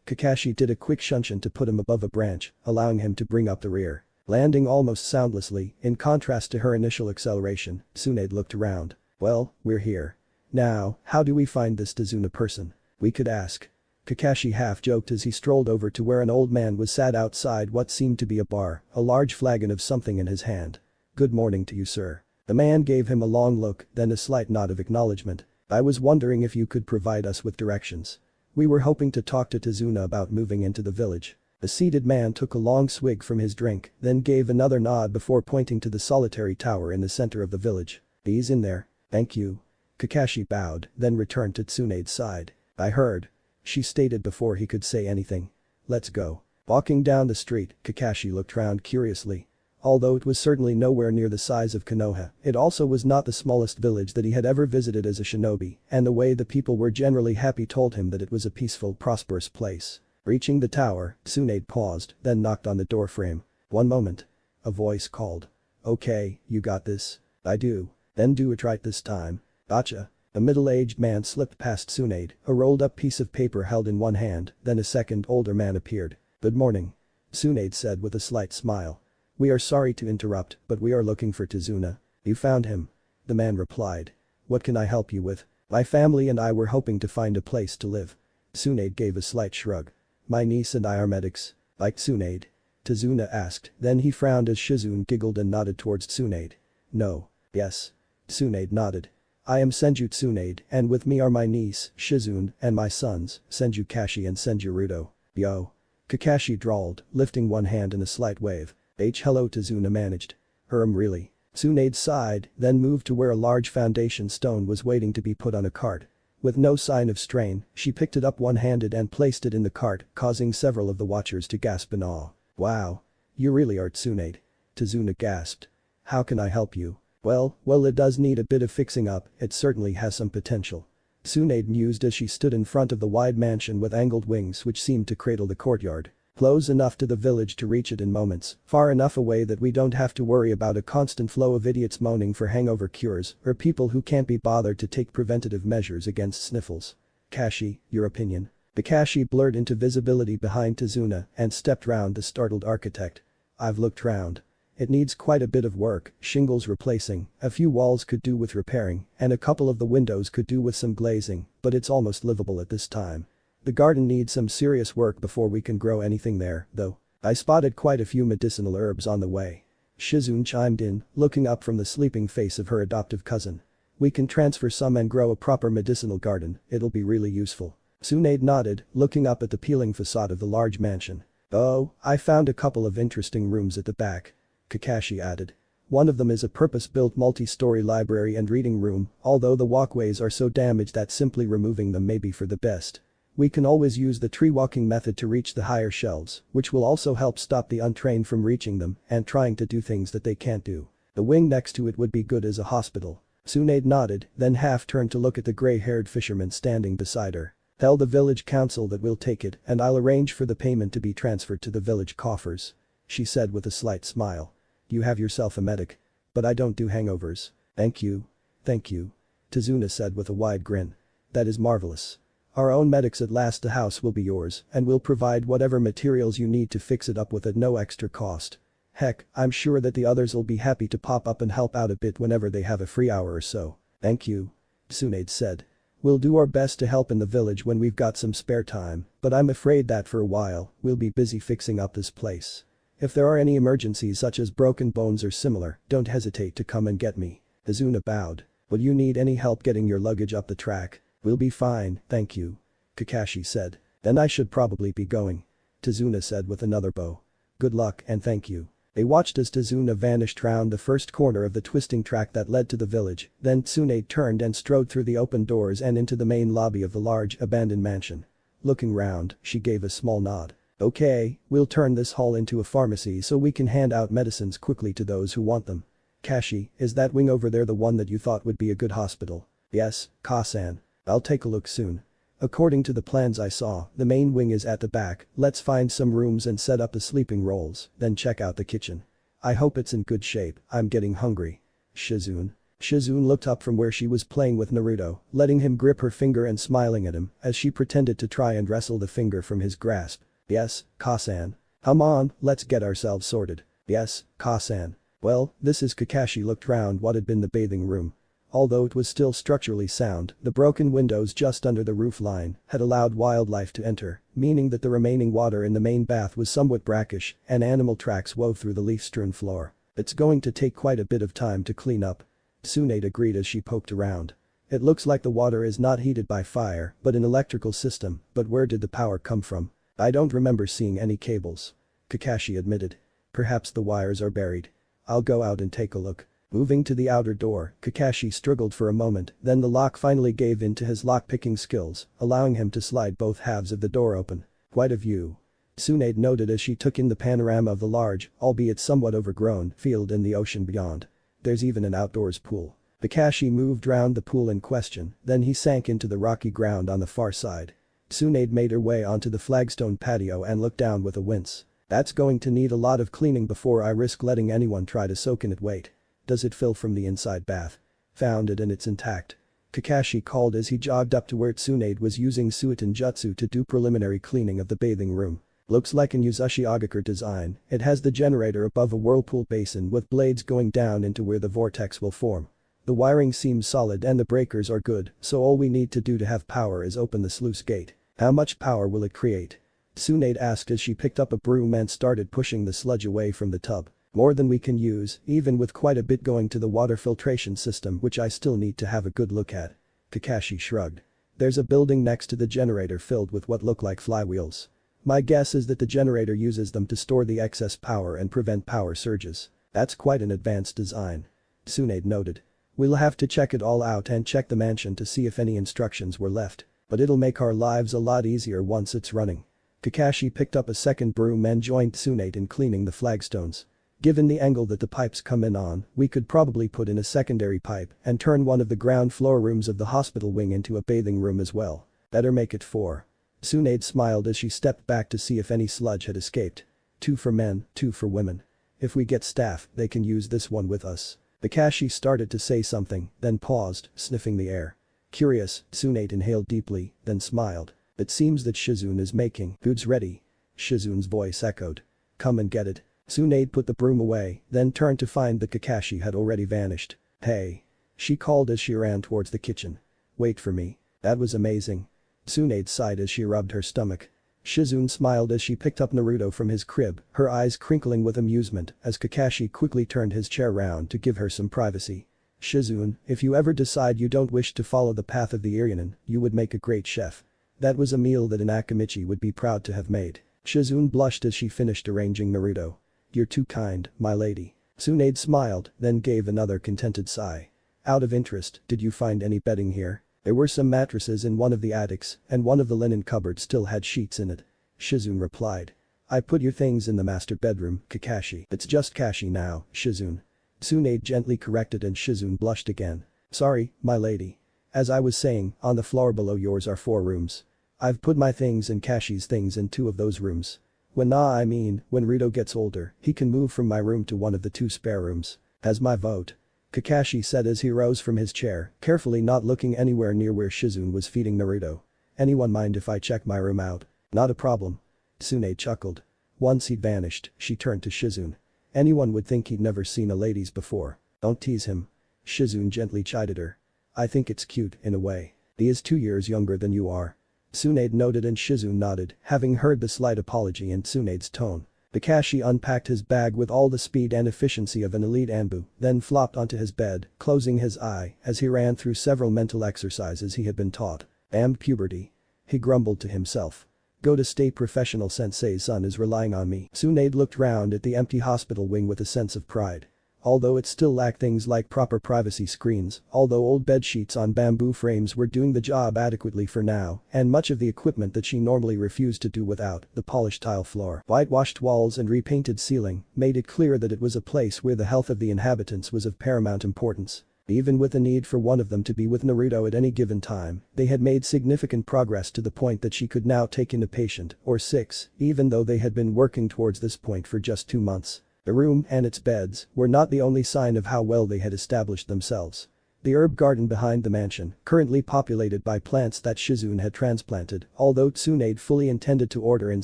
Kakashi did a quick shunshin to put him above a branch, allowing him to bring up the rear. Landing almost soundlessly, in contrast to her initial acceleration, Tsunade looked around. Well, we're here. Now, how do we find this Tizuna person? We could ask. Kakashi half-joked as he strolled over to where an old man was sat outside what seemed to be a bar, a large flagon of something in his hand. Good morning to you, sir. The man gave him a long look, then a slight nod of acknowledgement. I was wondering if you could provide us with directions. We were hoping to talk to Tizuna about moving into the village. The seated man took a long swig from his drink, then gave another nod before pointing to the solitary tower in the center of the village. He's in there. Thank you. Kakashi bowed, then returned to Tsunade's side. I heard. She stated before he could say anything. Let's go. Walking down the street, Kakashi looked round curiously. Although it was certainly nowhere near the size of Konoha, it also was not the smallest village that he had ever visited as a shinobi, and the way the people were generally happy told him that it was a peaceful, prosperous place. Reaching the tower, Tsunade paused, then knocked on the doorframe. One moment. A voice called. Okay, you got this. I do. Then do it right this time. Gotcha. A middle-aged man slipped past Tsunade, a rolled-up piece of paper held in one hand, then a second, older man appeared. Good morning. Tsunade said with a slight smile. We are sorry to interrupt, but we are looking for Tizuna. You found him? The man replied. What can I help you with? My family and I were hoping to find a place to live. Tsunade gave a slight shrug. My niece and I are medics. Like Tsunade? Tizuna asked, then he frowned as Shizune giggled and nodded towards Tsunade. No. Yes. Tsunade nodded. I am Senju Tsunade, and with me are my niece, Shizune, and my sons, Senju Kashi and Senju Ruto. Yo. Kakashi drawled, lifting one hand in a slight wave. Hello Tizuna managed. Really? Tsunade sighed, then moved to where a large foundation stone was waiting to be put on a cart. With no sign of strain, she picked it up one-handed and placed it in the cart, causing several of the watchers to gasp in awe. Wow. You really are Tsunade. Tazuna gasped. How can I help you? Well it does need a bit of fixing up, it certainly has some potential. Tsunade mused as she stood in front of the wide mansion with angled wings which seemed to cradle the courtyard. Close enough to the village to reach it in moments, far enough away that we don't have to worry about a constant flow of idiots moaning for hangover cures or people who can't be bothered to take preventative measures against sniffles. Kashi, your opinion? Bakashi blurred into visibility behind Tazuna and stepped round the startled architect. I've looked round. It needs quite a bit of work, shingles replacing, a few walls could do with repairing, and a couple of the windows could do with some glazing, but it's almost livable at this time. The garden needs some serious work before we can grow anything there, though. I spotted quite a few medicinal herbs on the way. Shizune chimed in, looking up from the sleeping face of her adoptive cousin. We can transfer some and grow a proper medicinal garden, it'll be really useful. Tsunade nodded, looking up at the peeling facade of the large mansion. Oh, I found a couple of interesting rooms at the back. Kakashi added. One of them is a purpose-built multi-story library and reading room, although the walkways are so damaged that simply removing them may be for the best. We can always use the tree-walking method to reach the higher shelves, which will also help stop the untrained from reaching them and trying to do things that they can't do. The wing next to it would be good as a hospital. Tsunade nodded, then half turned to look at the gray-haired fisherman standing beside her. Tell the village council that we'll take it and I'll arrange for the payment to be transferred to the village coffers. She said with a slight smile. You have yourself a medic. But I don't do hangovers. Thank you. Thank you. Tazuna said with a wide grin. That is marvelous. Our own medics at last, the house will be yours and we'll provide whatever materials you need to fix it up with at no extra cost. Heck, I'm sure that the others will be happy to pop up and help out a bit whenever they have a free hour or so. Thank you. Tsunade said. We'll do our best to help in the village when we've got some spare time, but I'm afraid that for a while, we'll be busy fixing up this place. If there are any emergencies such as broken bones or similar, don't hesitate to come and get me. Tazuna bowed. Will you need any help getting your luggage up the track? We'll be fine, thank you. Kakashi said. Then I should probably be going. Tazuna said with another bow. Good luck and thank you. They watched as Tazuna vanished round the first corner of the twisting track that led to the village, then Tsunade turned and strode through the open doors and into the main lobby of the large, abandoned mansion. Looking round, she gave a small nod. Okay, we'll turn this hall into a pharmacy so we can hand out medicines quickly to those who want them. Kashi, is that wing over there the one that you thought would be a good hospital? Yes, Ka-san. I'll take a look soon. According to the plans I saw, the main wing is at the back, let's find some rooms and set up the sleeping rolls, then check out the kitchen. I hope it's in good shape, I'm getting hungry. Shizune. Shizune looked up from where she was playing with Naruto, letting him grip her finger and smiling at him as she pretended to try and wrestle the finger from his grasp. Yes, Ka-san. Come on, let's get ourselves sorted. Yes, Ka-san. Well, this is Kakashi looked round what had been the bathing room. Although it was still structurally sound, the broken windows just under the roof line had allowed wildlife to enter, meaning that the remaining water in the main bath was somewhat brackish and animal tracks wove through the leaf-strewn floor. It's going to take quite a bit of time to clean up. Tsunade agreed as she poked around. It looks like the water is not heated by fire but an electrical system, but where did the power come from? I don't remember seeing any cables. Kakashi admitted. Perhaps the wires are buried. I'll go out and take a look. Moving to the outer door, Kakashi struggled for a moment, then the lock finally gave in to his lock-picking skills, allowing him to slide both halves of the door open. Quite a view. Tsunade noted as she took in the panorama of the large, albeit somewhat overgrown, field and the ocean beyond. There's even an outdoors pool. Kakashi moved round the pool in question, then he sank into the rocky ground on the far side. Tsunade made her way onto the flagstone patio and looked down with a wince. That's going to need a lot of cleaning before I risk letting anyone try to soak in it. Wait. Does it fill from the inside bath? Found it and it's intact. Kakashi called as he jogged up to where Tsunade was using Suiton Jutsu to do preliminary cleaning of the bathing room. Looks like an Uzushi Agakure design, it has the generator above a whirlpool basin with blades going down into where the vortex will form. The wiring seems solid and the breakers are good, so all we need to do to have power is open the sluice gate. How much power will it create? Tsunade asked as she picked up a broom and started pushing the sludge away from the tub. More than we can use, even with quite a bit going to the water filtration system which I still need to have a good look at. Kakashi shrugged. There's a building next to the generator filled with what look like flywheels. My guess is that the generator uses them to store the excess power and prevent power surges. That's quite an advanced design. Tsunade noted. We'll have to check it all out and check the mansion to see if any instructions were left. But it'll make our lives a lot easier once it's running. Kakashi picked up a second broom and joined Tsunade in cleaning the flagstones. Given the angle that the pipes come in on, we could probably put in a secondary pipe and turn one of the ground floor rooms of the hospital wing into a bathing room as well. Better make it 4. Tsunade smiled as she stepped back to see if any sludge had escaped. 2 for men, 2 for women. If we get staff, they can use this one with us. Kakashi started to say something, then paused, sniffing the air. Curious, Tsunade inhaled deeply, then smiled. It seems that Shizune is making food's ready. Shizune's voice echoed. Come and get it. Tsunade put the broom away, then turned to find that Kakashi had already vanished. Hey. She called as she ran towards the kitchen. Wait for me. That was amazing. Tsunade sighed as she rubbed her stomach. Shizune smiled as she picked up Naruto from his crib, her eyes crinkling with amusement as Kakashi quickly turned his chair round to give her some privacy. Shizune, if you ever decide you don't wish to follow the path of the Iryonin, you would make a great chef. That was a meal that an Akamichi would be proud to have made. Shizune blushed as she finished arranging Naruto. You're too kind, my lady. Tsunade smiled, then gave another contented sigh. Out of interest, did you find any bedding here? There were some mattresses in one of the attics, and one of the linen cupboards still had sheets in it. Shizune replied. I put your things in the master bedroom, Kakashi. It's just Kashi now, Shizune. Tsunade gently corrected and Shizune blushed again. Sorry, my lady. As I was saying, on the floor below yours are 4 rooms. I've put my things and Kashi's things in 2 of those rooms. When Naruto gets older, he can move from my room to one of the 2 spare rooms. As my vote. Kakashi said as he rose from his chair, carefully not looking anywhere near where Shizune was feeding Naruto. Anyone mind if I check my room out? Not a problem. Tsunade chuckled. Once he'd vanished, she turned to Shizune. Anyone would think he'd never seen a ladies before. Don't tease him. Shizune gently chided her. I think it's cute, in a way. He is 2 years younger than you are. Tsunade noted and Shizune nodded, having heard the slight apology in Tsunade's tone. Kakashi unpacked his bag with all the speed and efficiency of an elite Anbu, then flopped onto his bed, closing his eye as he ran through several mental exercises he had been taught. Damn puberty. He grumbled to himself. Go to state professional sensei's son is relying on me. Tsunade looked round at the empty hospital wing with a sense of pride. Although it still lacked things like proper privacy screens, although old bedsheets on bamboo frames were doing the job adequately for now, and much of the equipment that she normally refused to do without, the polished tile floor, whitewashed walls and repainted ceiling, made it clear that it was a place where the health of the inhabitants was of paramount importance. Even with the need for one of them to be with Naruto at any given time, they had made significant progress to the point that she could now take in a patient, or 6, even though they had been working towards this point for just 2 months. The room and its beds were not the only sign of how well they had established themselves. The herb garden behind the mansion, currently populated by plants that Shizune had transplanted, although Tsunade fully intended to order in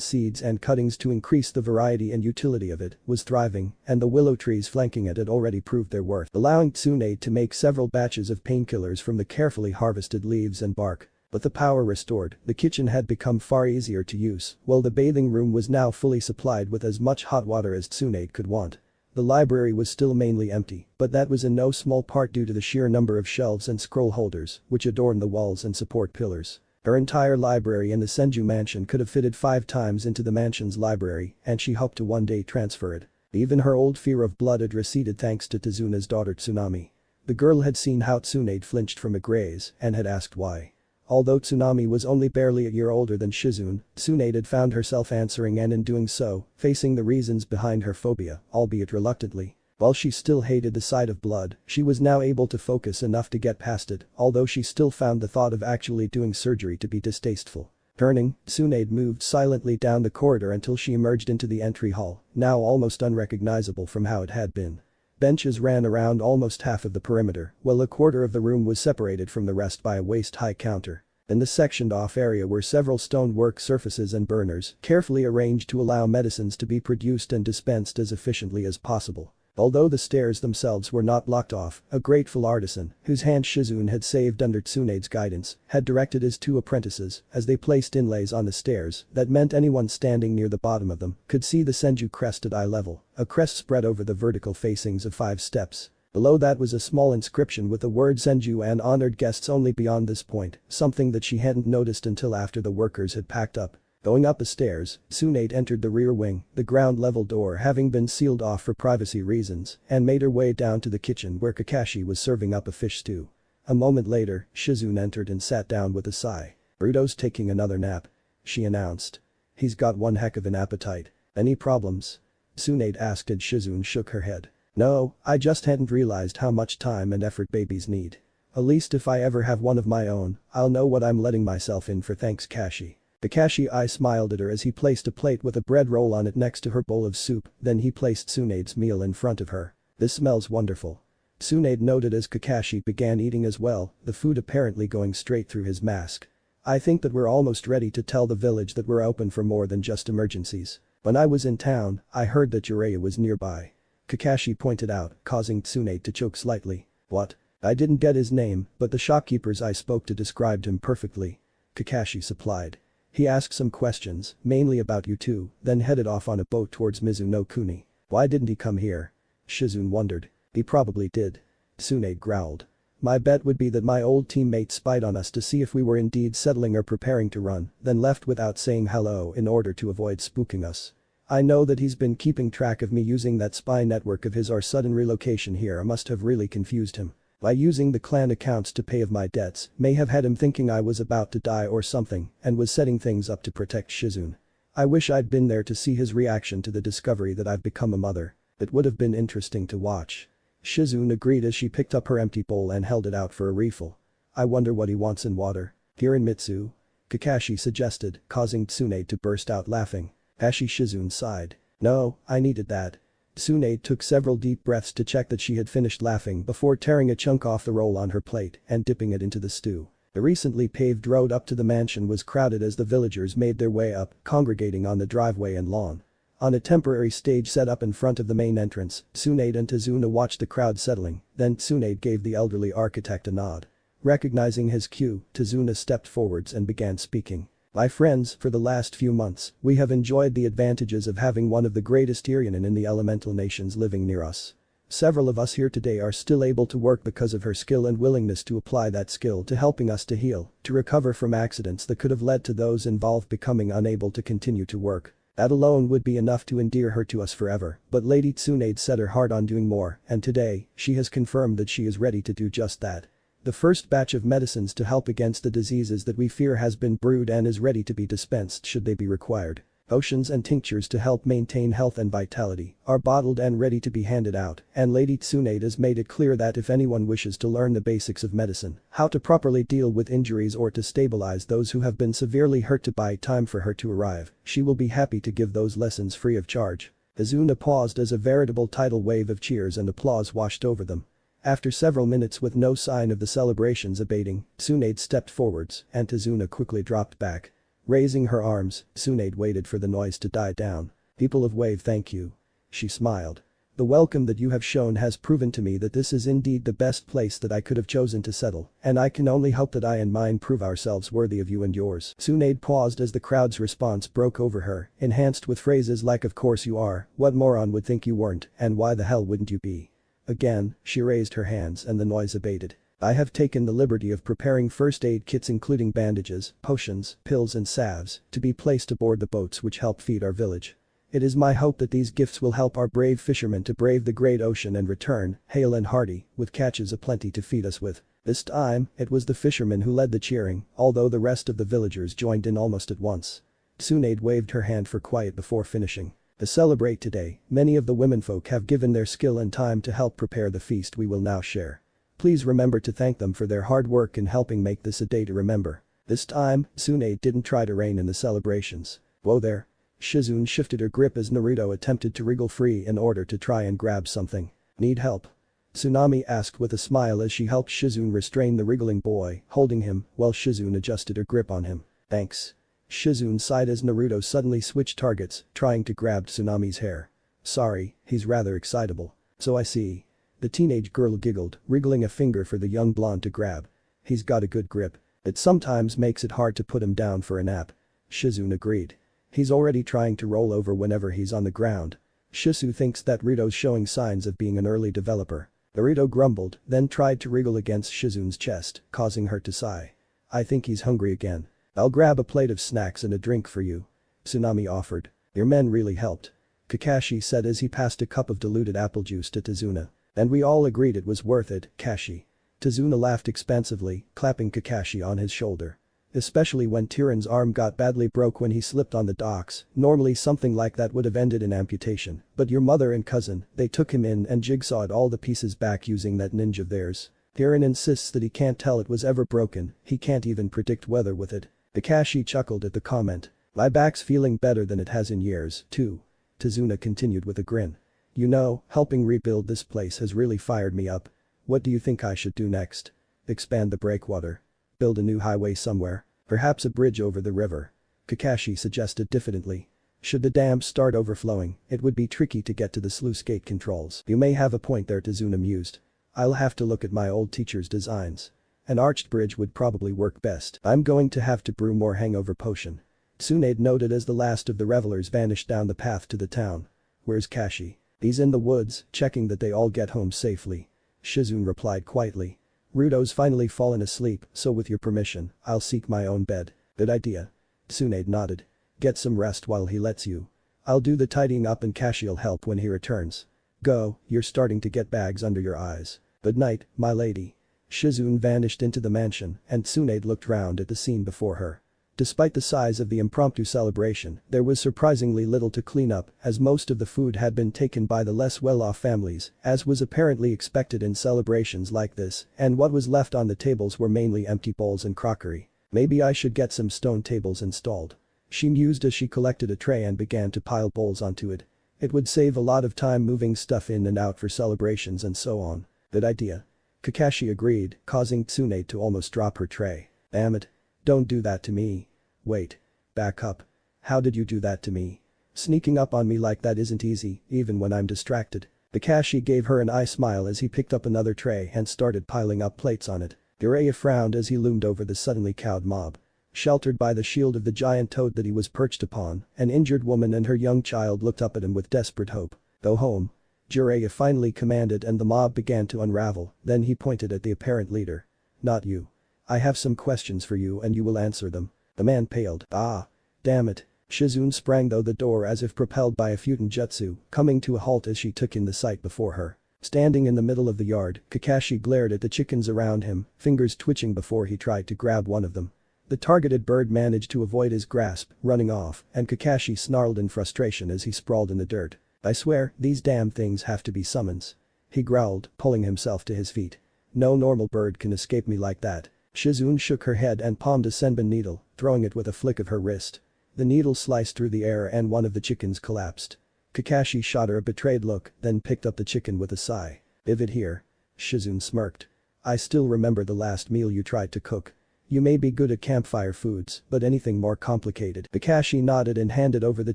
seeds and cuttings to increase the variety and utility of it, was thriving, and the willow trees flanking it had already proved their worth, allowing Tsunade to make several batches of painkillers from the carefully harvested leaves and bark. With the power restored, the kitchen had become far easier to use, while the bathing room was now fully supplied with as much hot water as Tsunade could want. The library was still mainly empty, but that was in no small part due to the sheer number of shelves and scroll holders, which adorned the walls and support pillars. Her entire library in the Senju mansion could have fitted 5 times into the mansion's library, and she hoped to one day transfer it. Even her old fear of blood had receded thanks to Tezuna's daughter Tsunami. The girl had seen how Tsunade flinched from a graze and had asked why. Although Tsunami was only barely a year older than Shizune, Tsunade had found herself answering and in doing so, facing the reasons behind her phobia, albeit reluctantly. While she still hated the sight of blood, she was now able to focus enough to get past it, although she still found the thought of actually doing surgery to be distasteful. Turning, Tsunade moved silently down the corridor until she emerged into the entry hall, now almost unrecognizable from how it had been. Benches ran around almost half of the perimeter, while a quarter of the room was separated from the rest by a waist-high counter. In the sectioned-off area were several stonework surfaces and burners, carefully arranged to allow medicines to be produced and dispensed as efficiently as possible. Although the stairs themselves were not blocked off, a grateful artisan, whose hand Shizune had saved under Tsunade's guidance, had directed his 2 apprentices, as they placed inlays on the stairs, that meant anyone standing near the bottom of them could see the Senju crest at eye level, a crest spread over the vertical facings of 5 steps. Below that was a small inscription with the word Senju and honored guests only beyond this point, something that she hadn't noticed until after the workers had packed up. Going up the stairs, Tsunade entered the rear wing, the ground-level door having been sealed off for privacy reasons, and made her way down to the kitchen where Kakashi was serving up a fish stew. A moment later, Shizune entered and sat down with a sigh. "Naruto's taking another nap," she announced. He's got one heck of an appetite. Any problems? Tsunade asked and Shizune shook her head. No, I just hadn't realized how much time and effort babies need. At least if I ever have one of my own, I'll know what I'm letting myself in for, thanks Kashi. Kakashi I smiled at her as he placed a plate with a bread roll on it next to her bowl of soup, then he placed Tsunade's meal in front of her. This smells wonderful. Tsunade noted as Kakashi began eating as well, the food apparently going straight through his mask. I think that we're almost ready to tell the village that we're open for more than just emergencies. When I was in town, I heard that Jiraiya was nearby. Kakashi pointed out, causing Tsunade to choke slightly. What? I didn't get his name, but the shopkeepers I spoke to described him perfectly. Kakashi supplied. He asked some questions, mainly about you two, then headed off on a boat towards Mizuno Kuni. Why didn't he come here? Shizune wondered. He probably did. Tsunade growled. My bet would be that my old teammate spied on us to see if we were indeed settling or preparing to run, then left without saying hello in order to avoid spooking us. I know that he's been keeping track of me using that spy network of his. Our sudden relocation here must have really confused him. By using the clan accounts to pay of my debts, may have had him thinking I was about to die or something and was setting things up to protect Shizune. I wish I'd been there to see his reaction to the discovery that I've become a mother. It would have been interesting to watch. Shizune agreed as she picked up her empty bowl and held it out for a refill. I wonder what he wants in water. Kirin-Mitsu? Kakashi suggested, causing Tsunade to burst out laughing. Shizune sighed. No, I needed that. Tsunade took several deep breaths to check that she had finished laughing before tearing a chunk off the roll on her plate and dipping it into the stew. The recently paved road up to the mansion was crowded as the villagers made their way up, congregating on the driveway and lawn. On a temporary stage set up in front of the main entrance, Tsunade and Tazuna watched the crowd settling, then Tsunade gave the elderly architect a nod. Recognizing his cue, Tazuna stepped forwards and began speaking. My friends, for the last few months, we have enjoyed the advantages of having one of the greatest Irionen in the elemental nations living near us. Several of us here today are still able to work because of her skill and willingness to apply that skill to helping us to heal, to recover from accidents that could have led to those involved becoming unable to continue to work. That alone would be enough to endear her to us forever, but Lady Tsunade set her heart on doing more, and today, she has confirmed that she is ready to do just that. The first batch of medicines to help against the diseases that we fear has been brewed and is ready to be dispensed should they be required. Potions and tinctures to help maintain health and vitality are bottled and ready to be handed out, and Lady Tsunade has made it clear that if anyone wishes to learn the basics of medicine, how to properly deal with injuries or to stabilize those who have been severely hurt to buy time for her to arrive, she will be happy to give those lessons free of charge. Azuna paused as a veritable tidal wave of cheers and applause washed over them. After several minutes with no sign of the celebrations abating, Tsunade stepped forwards and Tazuna quickly dropped back. Raising her arms, Tsunade waited for the noise to die down. People of Wave, thank you. She smiled. The welcome that you have shown has proven to me that this is indeed the best place that I could have chosen to settle, and I can only hope that I and mine prove ourselves worthy of you and yours. Tsunade paused as the crowd's response broke over her, enhanced with phrases like of course you are, what moron would think you weren't, and why the hell wouldn't you be? Again, she raised her hands and the noise abated. I have taken the liberty of preparing first aid kits including bandages, potions, pills and salves to be placed aboard the boats which help feed our village. It is my hope that these gifts will help our brave fishermen to brave the great ocean and return, hale and hearty, with catches aplenty to feed us with. This time, it was the fishermen who led the cheering, although the rest of the villagers joined in almost at once. Tsunade waved her hand for quiet before finishing. To celebrate today, many of the womenfolk have given their skill and time to help prepare the feast we will now share. Please remember to thank them for their hard work in helping make this a day to remember. This time, Tsunade didn't try to rein in the celebrations. Whoa there. Shizune shifted her grip as Naruto attempted to wriggle free in order to try and grab something. Need help? Tsunami asked with a smile as she helped Shizune restrain the wriggling boy, holding him, while Shizune adjusted her grip on him. Thanks. Shizune sighed as Naruto suddenly switched targets, trying to grab Tsunami's hair. Sorry, he's rather excitable. So I see. The teenage girl giggled, wriggling a finger for the young blonde to grab. He's got a good grip. It sometimes makes it hard to put him down for a nap. Shizune agreed. He's already trying to roll over whenever he's on the ground. Shizu thinks that Rito's showing signs of being an early developer. Naruto grumbled, then tried to wriggle against Shizune's chest, causing her to sigh. I think he's hungry again. I'll grab a plate of snacks and a drink for you. Tsunami offered. Your men really helped. Kakashi said as he passed a cup of diluted apple juice to Tazuna. And we all agreed it was worth it, Kashi. Tazuna laughed expansively, clapping Kakashi on his shoulder. Especially when Tyran's arm got badly broke when he slipped on the docks, normally something like that would have ended in amputation, but your mother and cousin, they took him in and jigsawed all the pieces back using that ninja of theirs. Tyran insists that he can't tell it was ever broken, he can't even predict weather with it. Kakashi chuckled at the comment. My back's feeling better than it has in years, too. Tazuna continued with a grin. You know, helping rebuild this place has really fired me up. What do you think I should do next? Expand the breakwater. Build a new highway somewhere. Perhaps a bridge over the river. Kakashi suggested diffidently. Should the dams start overflowing, it would be tricky to get to the sluice gate controls. You may have a point there, Tazuna mused. I'll have to look at my old teacher's designs. An arched bridge would probably work best. I'm going to have to brew more hangover potion. Tsunade noted as the last of the revelers vanished down the path to the town. Where's Kashi? He's in the woods, checking that they all get home safely. Shizune replied quietly. Rudo's finally fallen asleep, so with your permission, I'll seek my own bed. Good idea. Tsunade nodded. Get some rest while he lets you. I'll do the tidying up and Kashi'll help when he returns. Go, you're starting to get bags under your eyes. Good night, my lady. Shizune vanished into the mansion and Tsunade looked round at the scene before her. Despite the size of the impromptu celebration, there was surprisingly little to clean up as most of the food had been taken by the less well-off families, as was apparently expected in celebrations like this, and what was left on the tables were mainly empty bowls and crockery. Maybe I should get some stone tables installed. She mused as she collected a tray and began to pile bowls onto it. It would save a lot of time moving stuff in and out for celebrations and so on. Good idea. Kakashi agreed, causing Tsunade to almost drop her tray. Damn it. Don't do that to me. Wait. Back up. How did you do that to me? Sneaking up on me like that isn't easy, even when I'm distracted. Kakashi gave her an eye smile as he picked up another tray and started piling up plates on it. Jiraiya frowned as he loomed over the suddenly cowed mob. Sheltered by the shield of the giant toad that he was perched upon, an injured woman and her young child looked up at him with desperate hope. Go home. Jiraiya finally commanded and the mob began to unravel, then he pointed at the apparent leader. Not you. I have some questions for you and you will answer them. The man paled. Ah. Damn it. Shizune sprang though the door as if propelled by a futon-jutsu, coming to a halt as she took in the sight before her. Standing in the middle of the yard, Kakashi glared at the chickens around him, fingers twitching before he tried to grab one of them. The targeted bird managed to avoid his grasp, running off, and Kakashi snarled in frustration as he sprawled in the dirt. I swear, these damn things have to be summons. He growled, pulling himself to his feet. No normal bird can escape me like that. Shizune shook her head and palmed a senbon needle, throwing it with a flick of her wrist. The needle sliced through the air and one of the chickens collapsed. Kakashi shot her a betrayed look, then picked up the chicken with a sigh. Leave it here. Shizune smirked. I still remember the last meal you tried to cook. You may be good at campfire foods, but anything more complicated. Kakashi nodded and handed over the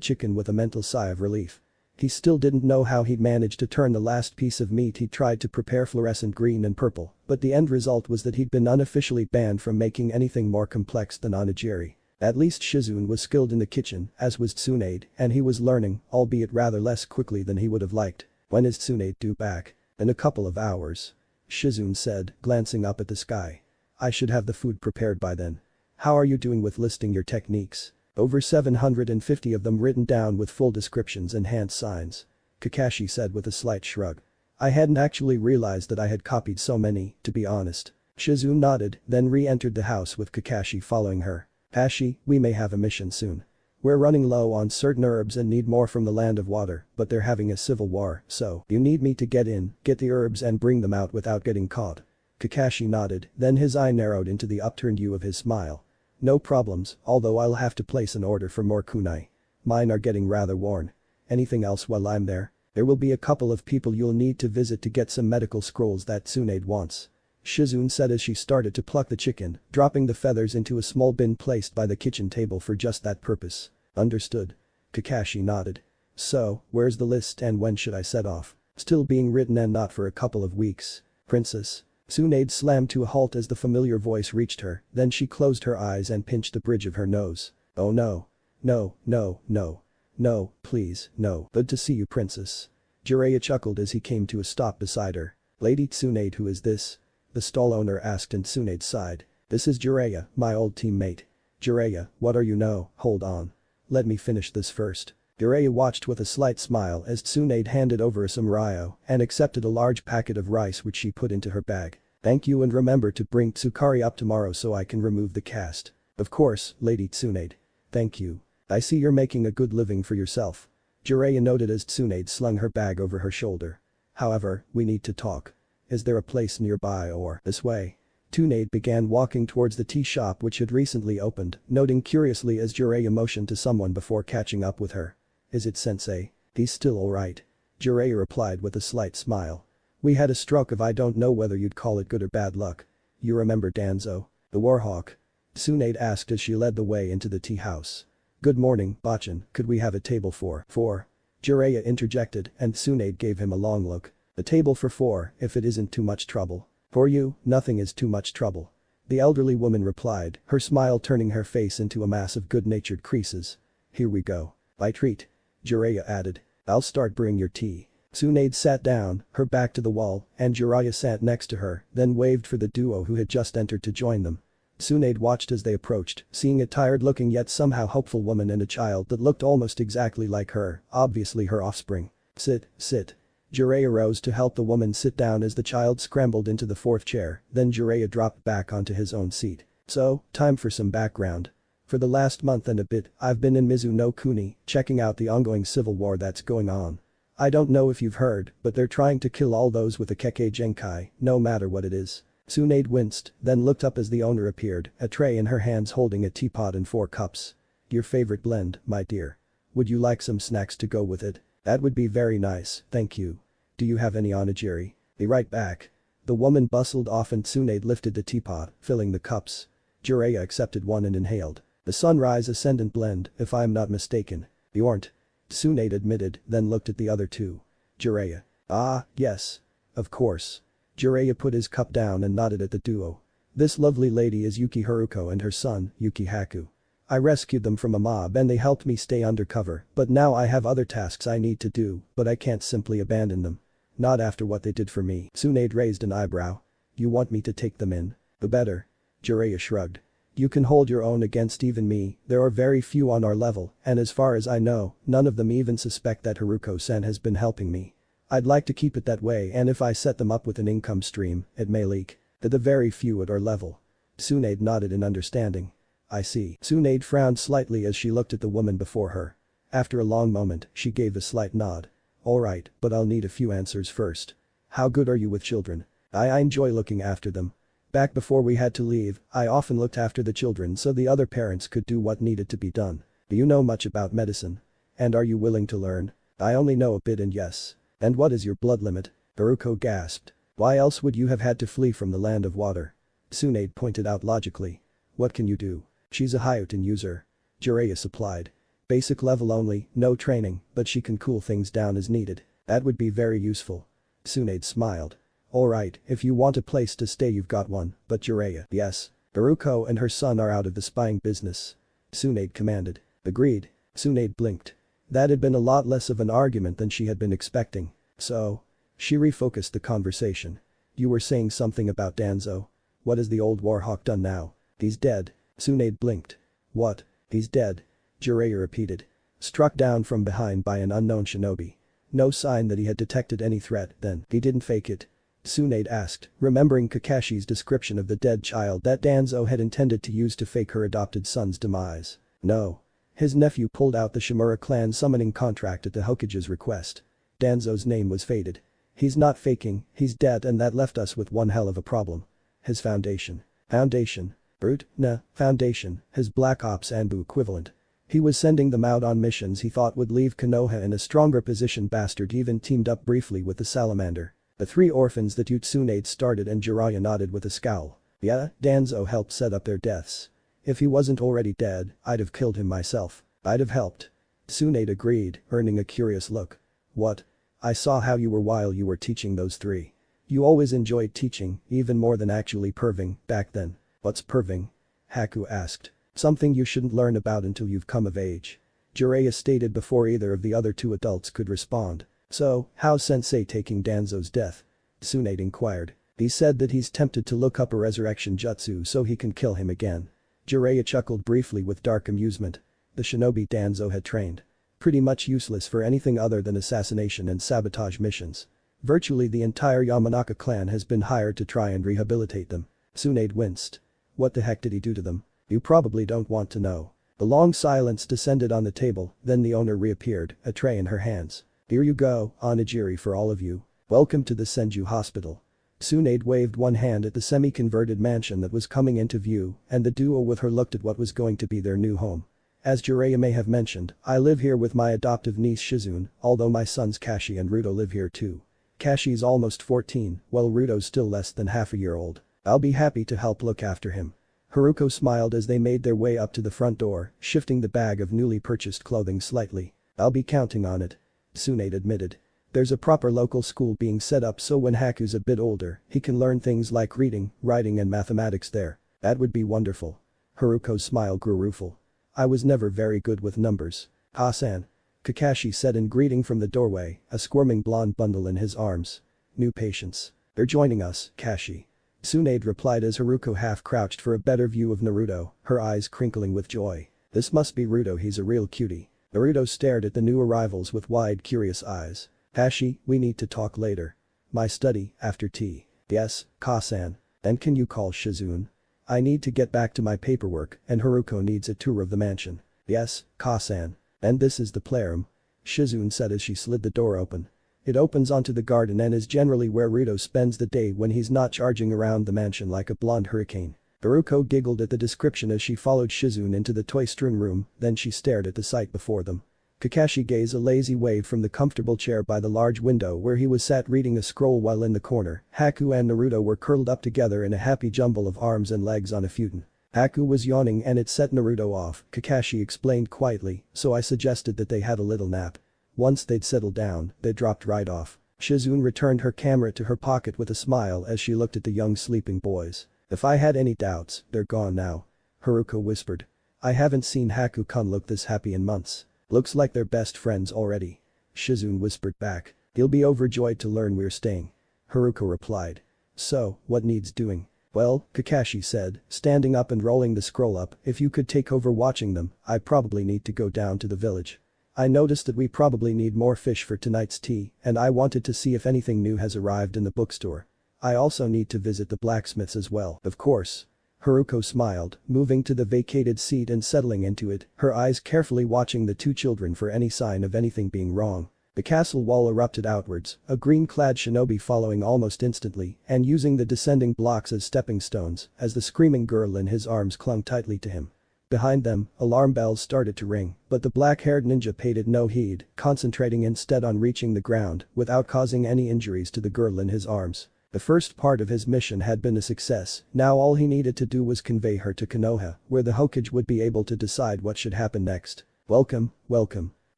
chicken with a mental sigh of relief. He still didn't know how he'd managed to turn the last piece of meat he tried to prepare fluorescent green and purple, but the end result was that he'd been unofficially banned from making anything more complex than onigiri. At least Shizune was skilled in the kitchen, as was Tsunade, and he was learning, albeit rather less quickly than he would have liked. When is Tsunade due back? In a couple of hours. Shizune said, glancing up at the sky. I should have the food prepared by then. How are you doing with listing your techniques? Over 750 of them written down with full descriptions and hand signs. Kakashi said with a slight shrug. I hadn't actually realized that I had copied so many, to be honest. Shizune nodded, then re-entered the house with Kakashi following her. Kashi, we may have a mission soon. We're running low on certain herbs and need more from the land of water, but they're having a civil war, so you need me to get in, get the herbs and bring them out without getting caught. Kakashi nodded, then his eye narrowed into the upturned U of his smile. No problems, although I'll have to place an order for more kunai. Mine are getting rather worn. Anything else while I'm there? There will be a couple of people you'll need to visit to get some medical scrolls that Tsunade wants. Shizune said as she started to pluck the chicken, dropping the feathers into a small bin placed by the kitchen table for just that purpose. Understood. Kakashi nodded. So, where's the list and when should I set off? Still being written and not for a couple of weeks. Princess. Tsunade slammed to a halt as the familiar voice reached her, then she closed her eyes and pinched the bridge of her nose. Oh no. No, no, no. No, please, no. Good to see you, princess. Jiraiya chuckled as he came to a stop beside her. Lady Tsunade, who is this? The stall owner asked and Tsunade sighed. This is Jiraiya, my old teammate. Jiraiya, what are you? No, hold on. Let me finish this first. Jiraiya watched with a slight smile as Tsunade handed over some ryo and accepted a large packet of rice which she put into her bag. Thank you and remember to bring Tsukari up tomorrow so I can remove the cast. Of course, Lady Tsunade. Thank you. I see you're making a good living for yourself. Jiraiya noted as Tsunade slung her bag over her shoulder. However, we need to talk. Is there a place nearby or this way? Tsunade began walking towards the tea shop which had recently opened, noting curiously as Jiraiya motioned to someone before catching up with her. Is it sensei? He's still alright. Jiraiya replied with a slight smile. We had a stroke of I don't know whether you'd call it good or bad luck. You remember Danzo? The Warhawk? Tsunade asked as she led the way into the tea house. Good morning, Bachan, could we have a table for four? Jiraiya interjected and Tsunade gave him a long look. A table for four, if it isn't too much trouble. For you, nothing is too much trouble. The elderly woman replied, her smile turning her face into a mass of good-natured creases. Here we go. I treat. Jiraiya added. I'll start brewing your tea. Tsunade sat down, her back to the wall, and Jiraiya sat next to her, then waved for the duo who had just entered to join them. Tsunade watched as they approached, seeing a tired-looking yet somehow hopeful woman and a child that looked almost exactly like her, obviously her offspring. Sit, sit. Jiraiya rose to help the woman sit down as the child scrambled into the fourth chair, then Jiraiya dropped back onto his own seat. So, time for some background. For the last month and a bit, I've been in Mizu no Kuni, checking out the ongoing civil war that's going on. I don't know if you've heard, but they're trying to kill all those with a Kekkei Genkai, no matter what it is. Tsunade winced, then looked up as the owner appeared, a tray in her hands holding a teapot and 4 cups. Your favorite blend, my dear. Would you like some snacks to go with it? That would be very nice, thank you. Do you have any onigiri? Be right back. The woman bustled off and Tsunade lifted the teapot, filling the cups. Jiraiya accepted one and inhaled. The sunrise ascendant blend, if I'm not mistaken. You aren't. Tsunade admitted, then looked at the other two. Jiraiya. Ah, yes. Of course. Jiraiya put his cup down and nodded at the duo. This lovely lady is Yuki Haruko and her son, Yuki Haku. I rescued them from a mob and they helped me stay undercover, but now I have other tasks I need to do, but I can't simply abandon them. Not after what they did for me. Tsunade raised an eyebrow. You want me to take them in? The better. Jiraiya shrugged. You can hold your own against even me, there are very few on our level, and as far as I know, none of them even suspect that Haruko-sen has been helping me. I'd like to keep it that way and if I set them up with an income stream, it may leak. To the very few at our level. Tsunade nodded in understanding. I see. Tsunade frowned slightly as she looked at the woman before her. After a long moment, she gave a slight nod. Alright, but I'll need a few answers first. How good are you with children? I enjoy looking after them. Back before we had to leave, I often looked after the children so the other parents could do what needed to be done. Do you know much about medicine? And are you willing to learn? I only know a bit and yes. And what is your blood limit? Haruko gasped. Why else would you have had to flee from the land of water? Tsunade pointed out logically. What can you do? She's a Hyoten user. Jiraiya supplied. Basic level only, no training, but she can cool things down as needed. That would be very useful. Tsunade smiled. Alright, if you want a place to stay you've got one, but Jiraiya, yes. Haruko and her son are out of the spying business. Tsunade commanded. Agreed. Tsunade blinked. That had been a lot less of an argument than she had been expecting. So? She refocused the conversation. You were saying something about Danzo. What has the old Warhawk done now? He's dead. Tsunade blinked. What? He's dead. Jiraiya repeated. Struck down from behind by an unknown shinobi. No sign that he had detected any threat, then he didn't fake it. Tsunade asked, remembering Kakashi's description of the dead child that Danzo had intended to use to fake her adopted son's demise. No. His nephew pulled out the Shimura clan summoning contract at the Hokage's request. Danzo's name was faded. He's not faking, he's dead and that left us with one hell of a problem. His foundation. Foundation. Brute? Nah, foundation, his Black Ops Anbu equivalent. He was sending them out on missions he thought would leave Konoha in a stronger position. Bastard even teamed up briefly with the Salamander. The 3 orphans that Tsunade started and Jiraiya nodded with a scowl. Yeah, Danzo helped set up their deaths. If he wasn't already dead, I'd have killed him myself. I'd have helped. Tsunade agreed, earning a curious look. What? I saw how you were while you were teaching those 3. You always enjoyed teaching, even more than actually perving, back then. What's perving? Haku asked. Something you shouldn't learn about until you've come of age. Jiraiya stated before either of the other 2 adults could respond. So, how's Sensei taking Danzo's death? Tsunade inquired. He said that he's tempted to look up a resurrection jutsu so he can kill him again. Jiraiya chuckled briefly with dark amusement. The shinobi Danzo had trained. Pretty much useless for anything other than assassination and sabotage missions. Virtually the entire Yamanaka clan has been hired to try and rehabilitate them. Tsunade winced. What the heck did he do to them? You probably don't want to know. A long silence descended on the table, then the owner reappeared, a tray in her hands. Here you go, onigiri for all of you. Welcome to the Senju hospital. Tsunade waved one hand at the semi-converted mansion that was coming into view, and the duo with her looked at what was going to be their new home. As Jiraiya may have mentioned, I live here with my adoptive niece Shizune, although my sons Kashi and Ruto live here too. Kashi's almost 14, while Ruto's still less than half a year old. I'll be happy to help look after him. Haruko smiled as they made their way up to the front door, shifting the bag of newly purchased clothing slightly. I'll be counting on it. Tsunade admitted. There's a proper local school being set up so when Haku's a bit older, he can learn things like reading, writing and mathematics there. That would be wonderful. Haruko's smile grew rueful. I was never very good with numbers. Ah-san. Kakashi said in greeting from the doorway, a squirming blonde bundle in his arms. New patients. They're joining us, Kashi. Tsunade replied as Haruko half-crouched for a better view of Naruto, her eyes crinkling with joy. This must be Ruto, he's a real cutie. Naruto stared at the new arrivals with wide curious eyes. Kashi, we need to talk later. My study, after tea. Yes, Ka-san. Then can you call Shizune? I need to get back to my paperwork and Haruko needs a tour of the mansion. Yes, Ka-san. And this is the playroom. Shizune said as she slid the door open. It opens onto the garden and is generally where Ruto spends the day when he's not charging around the mansion like a blonde hurricane. Haruko giggled at the description as she followed Shizune into the toy-strewn room, then she stared at the sight before them. Kakashi gave a lazy wave from the comfortable chair by the large window where he was sat reading a scroll while in the corner, Haku and Naruto were curled up together in a happy jumble of arms and legs on a futon. Haku was yawning and it set Naruto off, Kakashi explained quietly, so I suggested that they had a little nap. Once they'd settled down, they dropped right off. Shizune returned her camera to her pocket with a smile as she looked at the young sleeping boys. If I had any doubts, they're gone now. Haruko whispered. I haven't seen Haku-kun look this happy in months. Looks like they're best friends already. Shizune whispered back. He'll be overjoyed to learn we're staying. Haruko replied. So, what needs doing? Well, Kakashi said, standing up and rolling the scroll up, if you could take over watching them, I probably need to go down to the village. I noticed that we probably need more fish for tonight's tea, and I wanted to see if anything new has arrived in the bookstore. I also need to visit the blacksmiths as well. Of course. Haruko smiled, moving to the vacated seat and settling into it, her eyes carefully watching the two children for any sign of anything being wrong. The castle wall erupted outwards, a green-clad shinobi following almost instantly and using the descending blocks as stepping stones as the screaming girl in his arms clung tightly to him. Behind them, alarm bells started to ring, but the black-haired ninja paid it no heed, concentrating instead on reaching the ground without causing any injuries to the girl in his arms. The first part of his mission had been a success, now all he needed to do was convey her to Konoha, where the Hokage would be able to decide what should happen next. Welcome, welcome.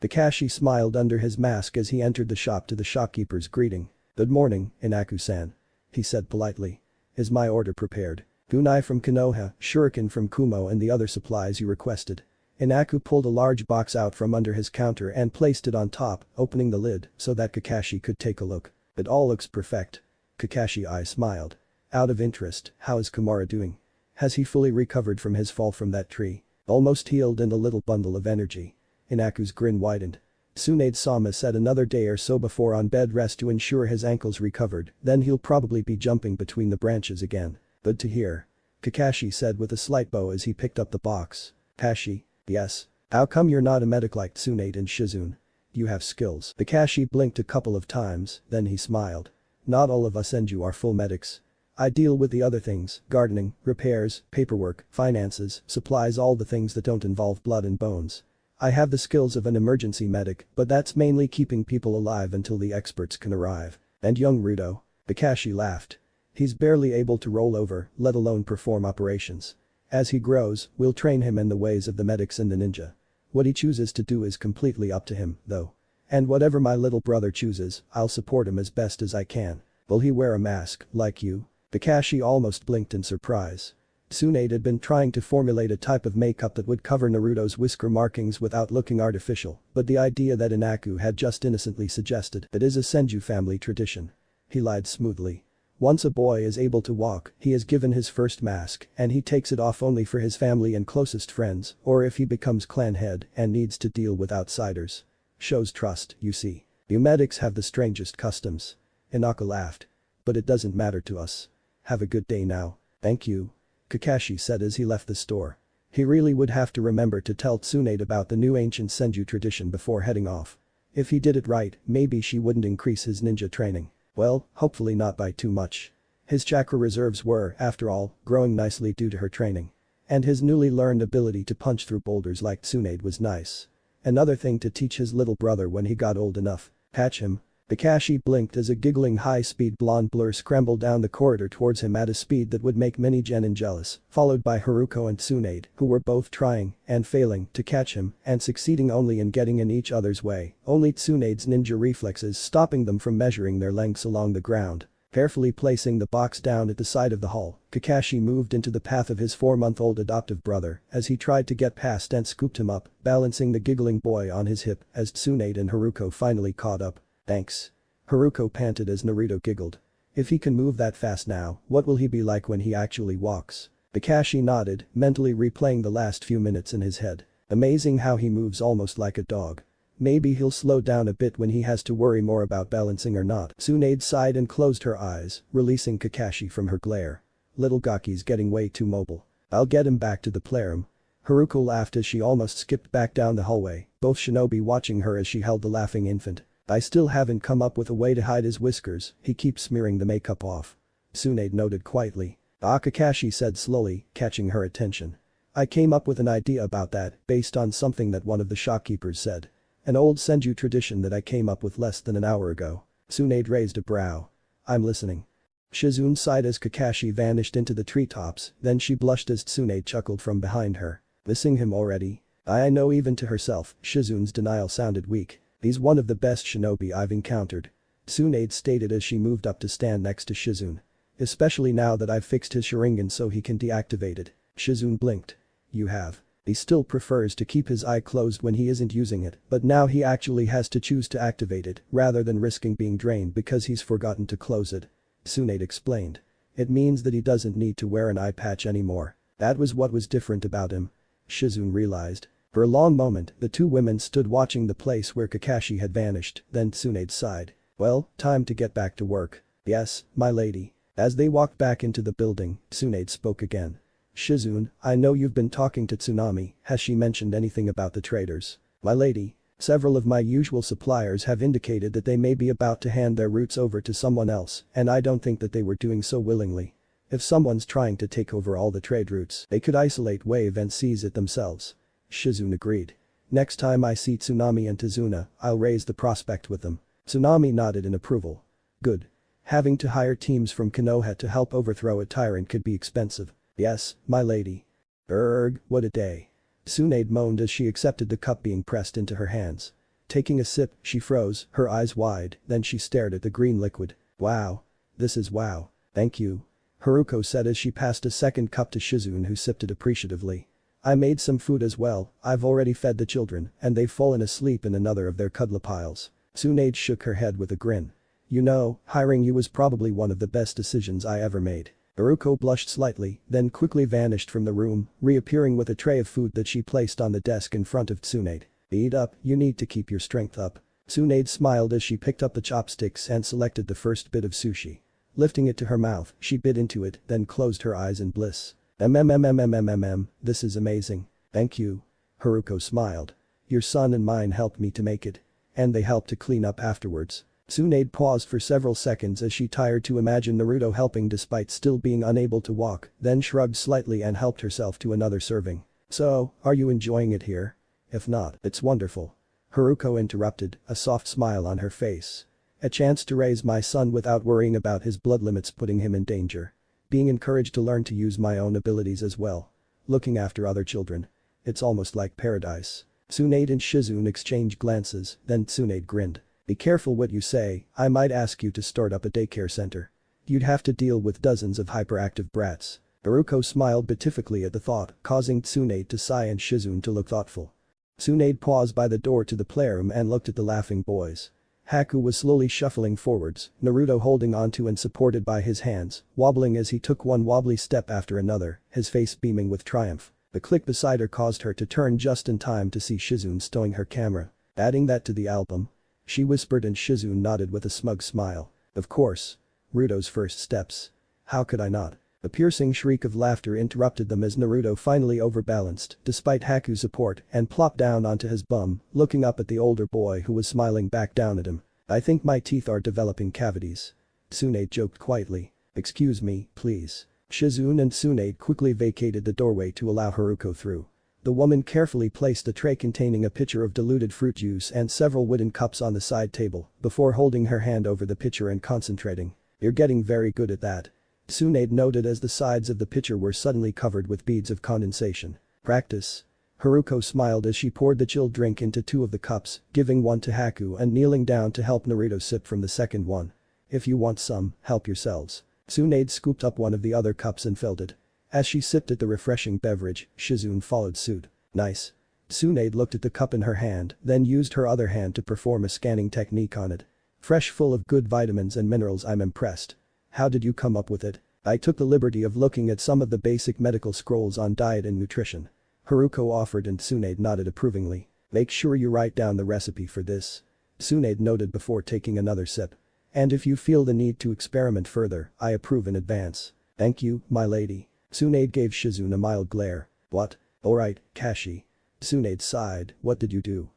Kakashi smiled under his mask as he entered the shop to the shopkeeper's greeting. Good morning, Inaku-san. He said politely. Is my order prepared? Kunai from Konoha, shuriken from Kumo and the other supplies you requested. Inaku pulled a large box out from under his counter and placed it on top, opening the lid so that Kakashi could take a look. It all looks perfect. Kakashi I smiled. Out of interest, how is Kumara doing? Has he fully recovered from his fall from that tree? Almost healed and a little bundle of energy. Inaku's grin widened. Tsunade-sama said another day or so before on bed rest to ensure his ankles recovered, then he'll probably be jumping between the branches again. Good to hear. Kakashi said with a slight bow as he picked up the box. Kashi? Yes. How come you're not a medic like Tsunade and Shizune? You have skills. Kakashi blinked a couple of times, then he smiled. Not all of us Senju are full medics. I deal with the other things, gardening, repairs, paperwork, finances, supplies, all the things that don't involve blood and bones. I have the skills of an emergency medic, but that's mainly keeping people alive until the experts can arrive. And young Ruto? Kakashi laughed. He's barely able to roll over, let alone perform operations. As he grows, we'll train him in the ways of the medics and the ninja. What he chooses to do is completely up to him, though. And whatever my little brother chooses, I'll support him as best as I can. Will he wear a mask, like you? Kakashi almost blinked in surprise. Tsunade had been trying to formulate a type of makeup that would cover Naruto's whisker markings without looking artificial, but the idea that Inaku had just innocently suggested it is a Senju family tradition. He lied smoothly. Once a boy is able to walk, he is given his first mask and he takes it off only for his family and closest friends or if he becomes clan head and needs to deal with outsiders. Shows trust, you see. You medics have the strangest customs. Inaka laughed. But it doesn't matter to us. Have a good day now. Thank you. Kakashi said as he left the store. He really would have to remember to tell Tsunade about the new ancient Senju tradition before heading off. If he did it right, maybe she wouldn't increase his ninja training. Well, hopefully not by too much. His chakra reserves were, after all, growing nicely due to her training. And his newly learned ability to punch through boulders like Tsunade was nice. Another thing to teach his little brother when he got old enough. Catch him. Kakashi blinked as a giggling high-speed blonde blur scrambled down the corridor towards him at a speed that would make many genin jealous, followed by Haruko and Tsunade, who were both trying, and failing, to catch him, and succeeding only in getting in each other's way, only Tsunade's ninja reflexes stopping them from measuring their lengths along the ground. Carefully placing the box down at the side of the hall, Kakashi moved into the path of his 4-month-old adoptive brother as he tried to get past and scooped him up, balancing the giggling boy on his hip as Tsunade and Haruko finally caught up. Thanks. Haruko panted as Naruto giggled. If he can move that fast now, what will he be like when he actually walks? Kakashi nodded, mentally replaying the last few minutes in his head. Amazing how he moves almost like a dog. Maybe he'll slow down a bit when he has to worry more about balancing or not. Tsunade sighed and closed her eyes, releasing Kakashi from her glare. Little Gaki's getting way too mobile. I'll get him back to the playroom. Haruko laughed as she almost skipped back down the hallway, both shinobi watching her as she held the laughing infant. I still haven't come up with a way to hide his whiskers, he keeps smearing the makeup off. Tsunade noted quietly. Kakashi said slowly, catching her attention. I came up with an idea about that, based on something that one of the shopkeepers said. An old Senju tradition that I came up with less than an hour ago. Tsunade raised a brow. I'm listening. Shizune sighed as Kakashi vanished into the treetops, then she blushed as Tsunade chuckled from behind her. Missing him already? I know even to herself, Shizune's denial sounded weak. He's one of the best shinobi I've encountered. Tsunade stated as she moved up to stand next to Shizune. Especially now that I've fixed his Sharingan so he can deactivate it. Shizune blinked. You have. He still prefers to keep his eye closed when he isn't using it, but now he actually has to choose to activate it rather than risking being drained because he's forgotten to close it. Tsunade explained. It means that he doesn't need to wear an eye patch anymore. That was what was different about him. Shizune realized. For a long moment, the two women stood watching the place where Kakashi had vanished, then Tsunade sighed. Well, time to get back to work. Yes, my lady. As they walked back into the building, Tsunade spoke again. Shizune, I know you've been talking to Tsunami, has she mentioned anything about the traders? My lady. Several of my usual suppliers have indicated that they may be about to hand their routes over to someone else, and I don't think that they were doing so willingly. If someone's trying to take over all the trade routes, they could isolate Wave and seize it themselves. Shizune agreed. Next time I see Tsunami and Tazuna, I'll raise the prospect with them. Tsunami nodded in approval. Good. Having to hire teams from Konoha to help overthrow a tyrant could be expensive. Yes, my lady. What a day. Tsunade moaned as she accepted the cup being pressed into her hands. Taking a sip, she froze, her eyes wide, then she stared at the green liquid. Wow. This is wow. Thank you. Haruko said as she passed a second cup to Shizune who sipped it appreciatively. I made some food as well, I've already fed the children, and they've fallen asleep in another of their cuddle piles. Tsunade shook her head with a grin. You know, hiring you was probably one of the best decisions I ever made. Haruko blushed slightly, then quickly vanished from the room, reappearing with a tray of food that she placed on the desk in front of Tsunade. Eat up, you need to keep your strength up. Tsunade smiled as she picked up the chopsticks and selected the first bit of sushi. Lifting it to her mouth, she bit into it, then closed her eyes in bliss. This is amazing. Thank you. Haruko smiled. Your son and mine helped me to make it. And they helped to clean up afterwards. Tsunade paused for several seconds as she tired to imagine Naruto helping despite still being unable to walk, then shrugged slightly and helped herself to another serving. So, are you enjoying it here? If not, it's wonderful. Haruko interrupted, a soft smile on her face. A chance to raise my son without worrying about his blood limits putting him in danger. Being encouraged to learn to use my own abilities as well. Looking after other children. It's almost like paradise. Tsunade and Shizune exchanged glances, then Tsunade grinned. Be careful what you say, I might ask you to start up a daycare center. You'd have to deal with dozens of hyperactive brats. Haruko smiled beatifically at the thought, causing Tsunade to sigh and Shizune to look thoughtful. Tsunade paused by the door to the playroom and looked at the laughing boys. Haku was slowly shuffling forwards, Naruto holding onto and supported by his hands, wobbling as he took one wobbly step after another, his face beaming with triumph. The click beside her caused her to turn just in time to see Shizune stowing her camera. Adding that to the album. She whispered and Shizune nodded with a smug smile. Of course. Ruto's first steps. How could I not? A piercing shriek of laughter interrupted them as Naruto finally overbalanced, despite Haku's support, and plopped down onto his bum, looking up at the older boy who was smiling back down at him. "I think my teeth are developing cavities." Tsunade joked quietly. "Excuse me, please." Shizune and Tsunade quickly vacated the doorway to allow Haruko through. The woman carefully placed a tray containing a pitcher of diluted fruit juice and several wooden cups on the side table before holding her hand over the pitcher and concentrating. "You're getting very good at that." Tsunade noted as the sides of the pitcher were suddenly covered with beads of condensation. "Practice." Haruko smiled as she poured the chilled drink into two of the cups, giving one to Haku and kneeling down to help Naruto sip from the second one. "If you want some, help yourselves." Tsunade scooped up one of the other cups and filled it. As she sipped at the refreshing beverage, Shizune followed suit. "Nice." Tsunade looked at the cup in her hand, then used her other hand to perform a scanning technique on it. "Fresh, full of good vitamins and minerals. I'm impressed." "How did you come up with it?" "I took the liberty of looking at some of the basic medical scrolls on diet and nutrition." Haruko offered and Tsunade nodded approvingly. "Make sure you write down the recipe for this." Tsunade noted before taking another sip. "And if you feel the need to experiment further, I approve in advance." "Thank you, my lady." Tsunade gave Shizune a mild glare. "What? Alright, Kakashi." Tsunade sighed. "What did you do?"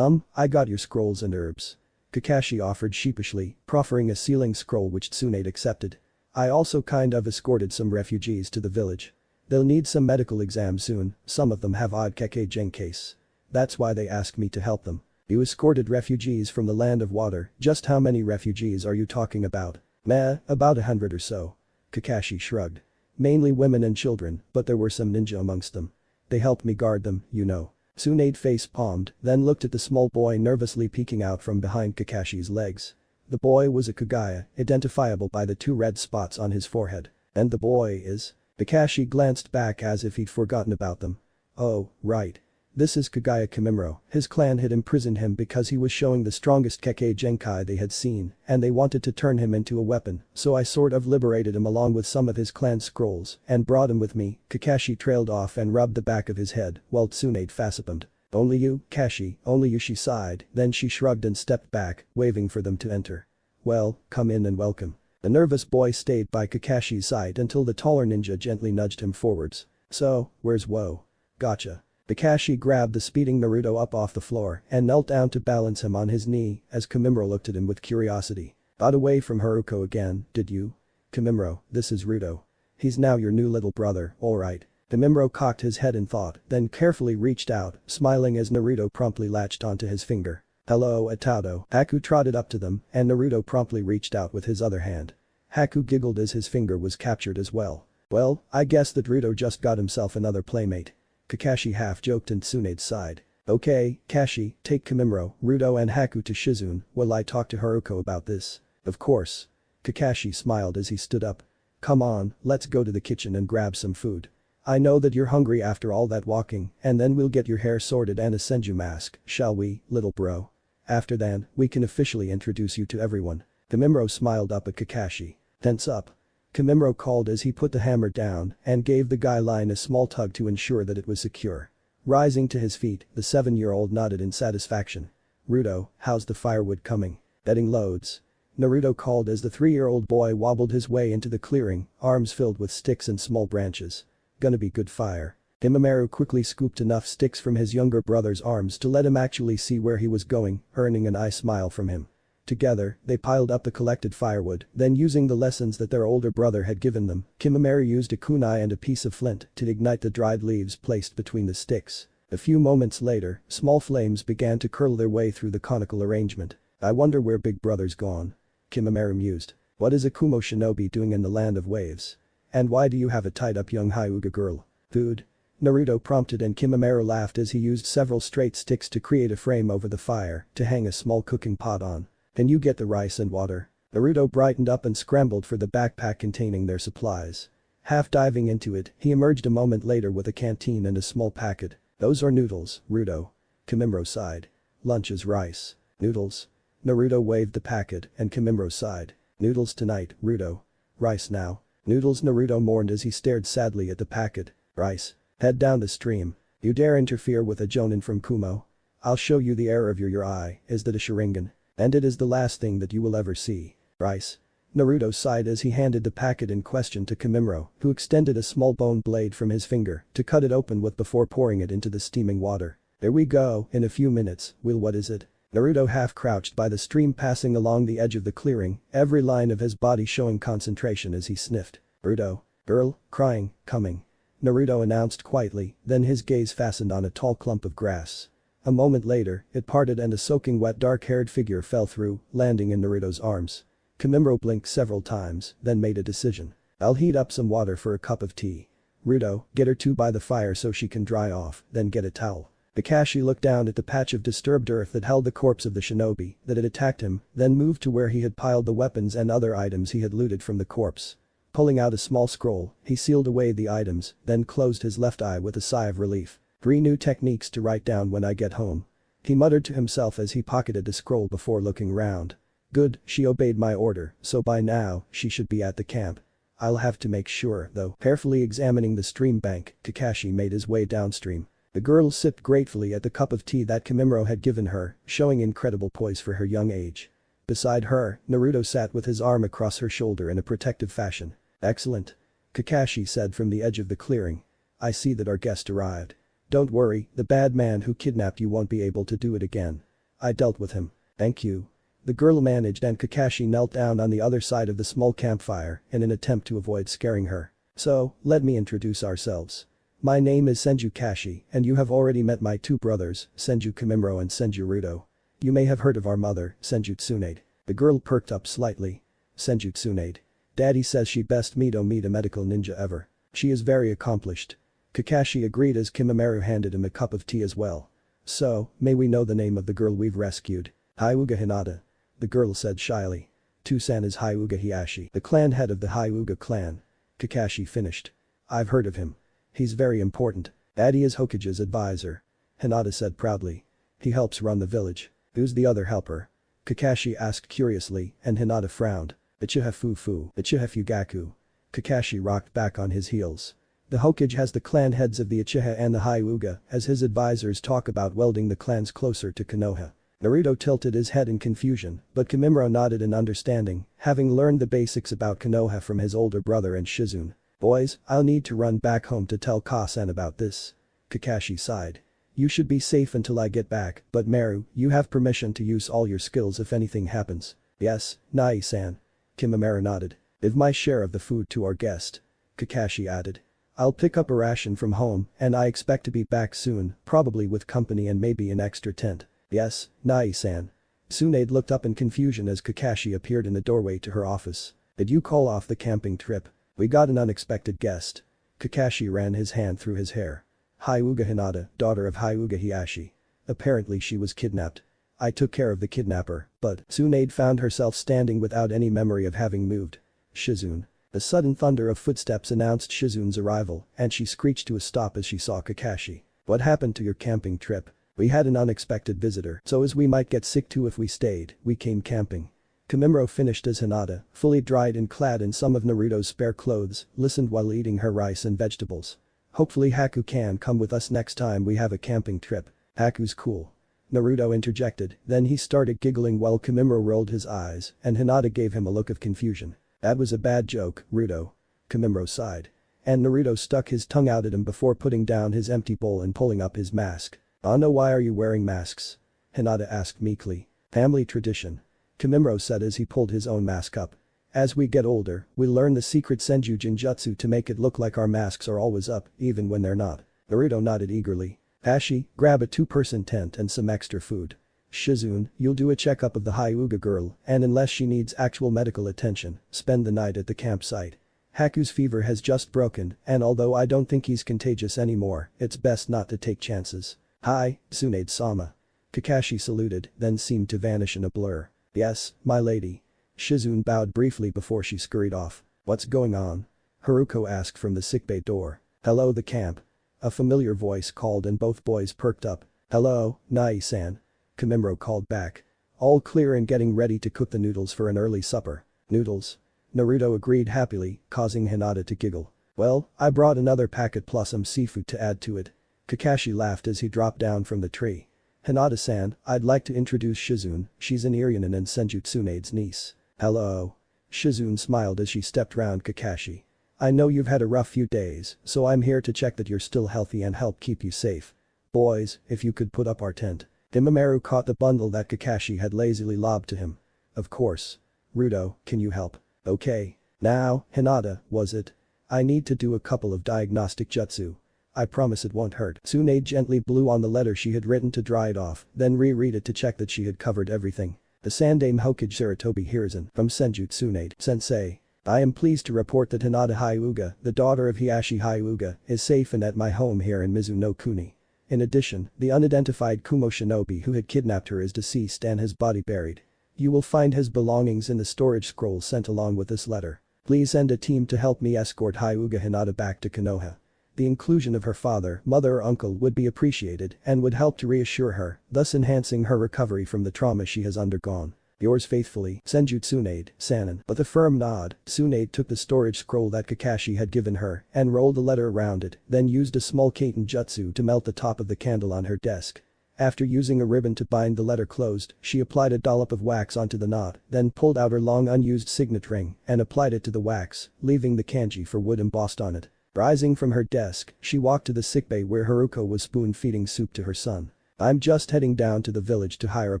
I got your scrolls and herbs." Kakashi offered sheepishly, proffering a sealing scroll which Tsunade accepted. "I also kind of escorted some refugees to the village. They'll need some medical exams soon, some of them have odd Kakagen case. That's why they asked me to help them." "You escorted refugees from the land of water. Just how many refugees are you talking about?" "Meh, about 100 or so." Kakashi shrugged. "Mainly women and children, but there were some ninja amongst them. They helped me guard them, you know." Tsunade face-palmed, then looked at the small boy nervously peeking out from behind Kakashi's legs. The boy was a Kagaya, identifiable by the 2 red spots on his forehead. "And the boy is?" Kakashi glanced back as if he'd forgotten about them. "Oh, right. This is Kagaya Kimimaro. His clan had imprisoned him because he was showing the strongest Kakagenkai they had seen, and they wanted to turn him into a weapon, so I sort of liberated him along with some of his clan's scrolls and brought him with me." Kakashi trailed off and rubbed the back of his head while Tsunade facepalmed. "Only you, Kashi, only you," she sighed, then she shrugged and stepped back, waving for them to enter. "Well, come in and welcome." The nervous boy stayed by Kakashi's side until the taller ninja gently nudged him forwards. "So, where's Woe?" "Gotcha." Kakashi grabbed the speeding Naruto up off the floor and knelt down to balance him on his knee as Kimimaro looked at him with curiosity. "Got away from Haruko again, did you?" "Kimimaro, this is Ruto. He's now your new little brother, alright." Kimimaro cocked his head in thought, then carefully reached out, smiling as Naruto promptly latched onto his finger. "Hello, Atado." Haku trotted up to them and Naruto promptly reached out with his other hand. Haku giggled as his finger was captured as well. "Well, I guess that Ruto just got himself another playmate." Kakashi half-joked and Tsunade sighed. "Okay, Kashi, take Kimimaro, Ruto and Haku to Shizune while I talk to Haruko about this." "Of course." Kakashi smiled as he stood up. "Come on, let's go to the kitchen and grab some food. I know that you're hungry after all that walking, and then we'll get your hair sorted and a Senju mask, shall we, little bro? After that, we can officially introduce you to everyone." Kimimaro smiled up at Kakashi. "Tense up." Kimimaro called as he put the hammer down and gave the guy line a small tug to ensure that it was secure. Rising to his feet, the 7-year-old nodded in satisfaction. "Ruto, how's the firewood coming?" "Getting loads." Naruto called as the 3-year-old boy wobbled his way into the clearing, arms filled with sticks and small branches. "Gonna be good fire." Kimimaro quickly scooped enough sticks from his younger brother's arms to let him actually see where he was going, earning an eye smile from him. Together, they piled up the collected firewood, then using the lessons that their older brother had given them, Kimimaro used a kunai and a piece of flint to ignite the dried leaves placed between the sticks. A few moments later, small flames began to curl their way through the conical arrangement. "I wonder where Big Brother's gone." Kimimaro mused. "What is a Kumo shinobi doing in the land of waves? And why do you have a tied-up young Hyuga girl?" "Food?" Naruto prompted and Kimimaro laughed as he used several straight sticks to create a frame over the fire to hang a small cooking pot on. "Can you get the rice and water?" Naruto brightened up and scrambled for the backpack containing their supplies. Half diving into it, he emerged a moment later with a canteen and a small packet. "Those are noodles, Ruto." Kimimaro sighed. "Lunch is rice. Noodles." Naruto waved the packet and Kimimaro sighed. "Noodles tonight, Ruto. Rice now." "Noodles," Naruto mourned as he stared sadly at the packet. "Rice. Head down the stream. You dare interfere with a jonin from Kumo? I'll show you the error of your eye. Is that a Sharingan? And it is the last thing that you will ever see." "Rice." Naruto sighed as he handed the packet in question to Kimimaro, who extended a small bone blade from his finger to cut it open with before pouring it into the steaming water. There we go, in a few minutes, what is it? Naruto half crouched by the stream passing along the edge of the clearing, every line of his body showing concentration as he sniffed. Naruto. Girl, crying, coming. Naruto announced quietly, then his gaze fastened on a tall clump of grass. A moment later, it parted and a soaking wet dark-haired figure fell through, landing in Naruto's arms. Kimimaro blinked several times, then made a decision. I'll heat up some water for a cup of tea. Naruto, get her two by the fire so she can dry off, then get a towel. Kakashi looked down at the patch of disturbed earth that held the corpse of the shinobi that had attacked him, then moved to where he had piled the weapons and other items he had looted from the corpse. Pulling out a small scroll, he sealed away the items, then closed his left eye with a sigh of relief. 3 new techniques to write down when I get home. He muttered to himself as he pocketed the scroll before looking round. Good, she obeyed my order, so by now, she should be at the camp. I'll have to make sure, though. Carefully examining the stream bank, Kakashi made his way downstream. The girl sipped gratefully at the cup of tea that Kimimaro had given her, showing incredible poise for her young age. Beside her, Naruto sat with his arm across her shoulder in a protective fashion. Excellent. Kakashi said from the edge of the clearing. I see that our guest arrived. Don't worry, the bad man who kidnapped you won't be able to do it again. I dealt with him. Thank you. The girl managed and Kakashi knelt down on the other side of the small campfire in an attempt to avoid scaring her. So, let me introduce ourselves. My name is Senju Kashi and you have already met my 2 brothers, Senju Kimimaro and Senju Naruto. You may have heard of our mother, Senju Tsunade. The girl perked up slightly. Senju Tsunade. Daddy says she best meet a medical ninja ever. She is very accomplished. Kakashi agreed as Kimimaro handed him a cup of tea as well. So, may we know the name of the girl we've rescued? Hyuga Hinata. The girl said shyly. Tusan is Hyuga Hiashi, the clan head of the Hyuga clan. Kakashi finished. I've heard of him. He's very important. Daddy is Hokage's advisor. Hinata said proudly. He helps run the village. Who's the other helper? Kakashi asked curiously, and Hinata frowned. Uchiha Fufu, Uchiha Fugaku. Kakashi rocked back on his heels. The Hokage has the clan heads of the Uchiha and the Hyuga as his advisors talk about welding the clans closer to Konoha. Naruto tilted his head in confusion, but Kimimaro nodded in understanding, having learned the basics about Konoha from his older brother and Shizune. Boys, I'll need to run back home to tell Kasen about this. Kakashi sighed. You should be safe until I get back, but Maru, you have permission to use all your skills if anything happens. Yes, Nai-san. Kimimaro nodded. Give my share of the food to our guest. Kakashi added. I'll pick up a ration from home and I expect to be back soon, probably with company and maybe an extra tent. Yes, Nai-san. Tsunade looked up in confusion as Kakashi appeared in the doorway to her office. Did you call off the camping trip? We got an unexpected guest. Kakashi ran his hand through his hair. Hyuga Hinata, daughter of Hyuga Hiashi. Apparently she was kidnapped. I took care of the kidnapper, but Tsunade found herself standing without any memory of having moved. Shizune. The sudden thunder of footsteps announced Shizune's arrival and she screeched to a stop as she saw Kakashi. What happened to your camping trip? We had an unexpected visitor, so as we might get sick too if we stayed, we came camping. Kimimaro finished as Hinata, fully dried and clad in some of Naruto's spare clothes, listened while eating her rice and vegetables. Hopefully Haku can come with us next time we have a camping trip. Haku's cool. Naruto interjected, then he started giggling while Kimimaro rolled his eyes and Hinata gave him a look of confusion. That was a bad joke, Naruto. Kimimaro sighed. And Naruto stuck his tongue out at him before putting down his empty bowl and pulling up his mask. Oh no, why are you wearing masks? Hinata asked meekly. Family tradition. Kimimaro said as he pulled his own mask up. As we get older, we learn the secret Senju Jinjutsu to make it look like our masks are always up, even when they're not. Naruto nodded eagerly. Ashi, grab a 2-person tent and some extra food. Shizune, you'll do a checkup of the Hyuga girl, and unless she needs actual medical attention, spend the night at the campsite. Haku's fever has just broken, and although I don't think he's contagious anymore, it's best not to take chances. Hi, Tsunade-sama. Kakashi saluted, then seemed to vanish in a blur. Yes, my lady. Shizune bowed briefly before she scurried off. What's going on? Haruko asked from the sickbay door. Hello the camp. A familiar voice called and both boys perked up. Hello, Nai-san. Kimimaro called back. All clear and getting ready to cook the noodles for an early supper. Noodles? Naruto agreed happily, causing Hinata to giggle. Well, I brought another packet plus some seafood to add to it. Kakashi laughed as he dropped down from the tree. Hinata-san, I'd like to introduce Shizune, she's an Irionin and Senju Tsunade's niece. Hello. Shizune smiled as she stepped round Kakashi. I know you've had a rough few days, so I'm here to check that you're still healthy and help keep you safe. Boys, if you could put up our tent. Imamaru caught the bundle that Kakashi had lazily lobbed to him. Of course. Rudo, can you help? Okay. Now, Hinata, was it? I need to do a couple of diagnostic jutsu. I promise it won't hurt. Tsunade gently blew on the letter she had written to dry it off, then reread it to check that she had covered everything. The Sandame Hokage Sarutobi Hiruzen from Senju Tsunade. Sensei. I am pleased to report that Hinata Hyuga, the daughter of Hiashi Hyuga, is safe and at my home here in Mizuno Kuni. In addition, the unidentified Kumo shinobi who had kidnapped her is deceased and his body buried. You will find his belongings in the storage scroll sent along with this letter. Please send a team to help me escort Hyuga Hinata back to Konoha. The inclusion of her father, mother or uncle would be appreciated and would help to reassure her, thus enhancing her recovery from the trauma she has undergone. Yours faithfully, Senju Tsunade, Sanin. With a firm nod, Tsunade took the storage scroll that Kakashi had given her and rolled the letter around it, then used a small Kaiten jutsu to melt the top of the candle on her desk. After using a ribbon to bind the letter closed, she applied a dollop of wax onto the knot, then pulled out her long unused signet ring and applied it to the wax, leaving the kanji for wood embossed on it. Rising from her desk, she walked to the sickbay where Haruko was spoon-feeding soup to her son. I'm just heading down to the village to hire a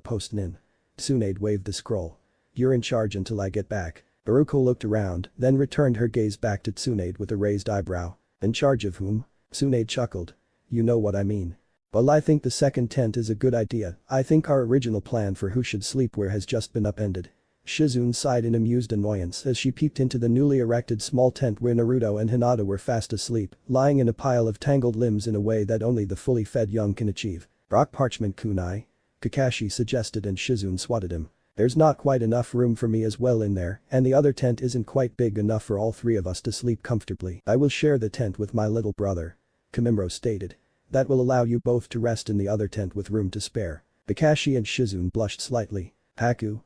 post-nin. Tsunade waved the scroll. You're in charge until I get back. Haruko looked around, then returned her gaze back to Tsunade with a raised eyebrow. In charge of whom? Tsunade chuckled. You know what I mean. Well, I think the second tent is a good idea. I think our original plan for who should sleep where has just been upended. Shizune sighed in amused annoyance as she peeked into the newly erected small tent where Naruto and Hinata were fast asleep, lying in a pile of tangled limbs in a way that only the fully fed young can achieve. Rock parchment kunai? Kakashi suggested and Shizune swatted him. There's not quite enough room for me as well in there, and the other tent isn't quite big enough for all three of us to sleep comfortably. I will share the tent with my little brother. Kamimaro stated. That will allow you both to rest in the other tent with room to spare. Kakashi and Shizune blushed slightly. Haku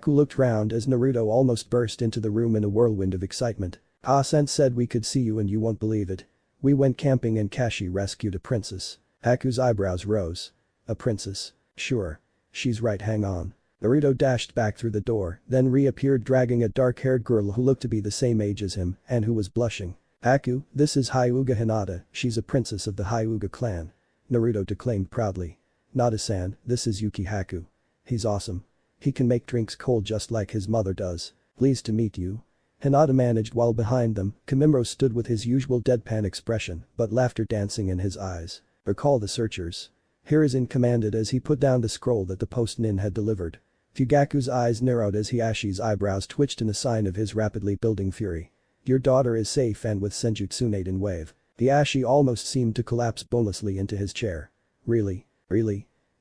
looked round as Naruto almost burst into the room in a whirlwind of excitement. Ah-sen said we could see you and you won't believe it. We went camping and Kashi rescued a princess. Haku's eyebrows rose. A princess? Sure. She's right, hang on. Naruto dashed back through the door, then reappeared dragging a dark-haired girl who looked to be the same age as him and who was blushing. Haku, this is Hyuga Hinata, she's a princess of the Hyuga clan. Naruto declaimed proudly. Nada-san, this is Yuki Haku. He's awesome. He can make drinks cold just like his mother does. Pleased to meet you. Hinata managed while behind them, Kamimaro stood with his usual deadpan expression, but laughter dancing in his eyes. Recall the searchers. Hiruzen commanded as he put down the scroll that the post-nin had delivered. Fugaku's eyes narrowed as Hiashi's eyebrows twitched in a sign of his rapidly building fury. Your daughter is safe and with Senju Tsunade in wave. Hiashi almost seemed to collapse bonelessly into his chair. Really?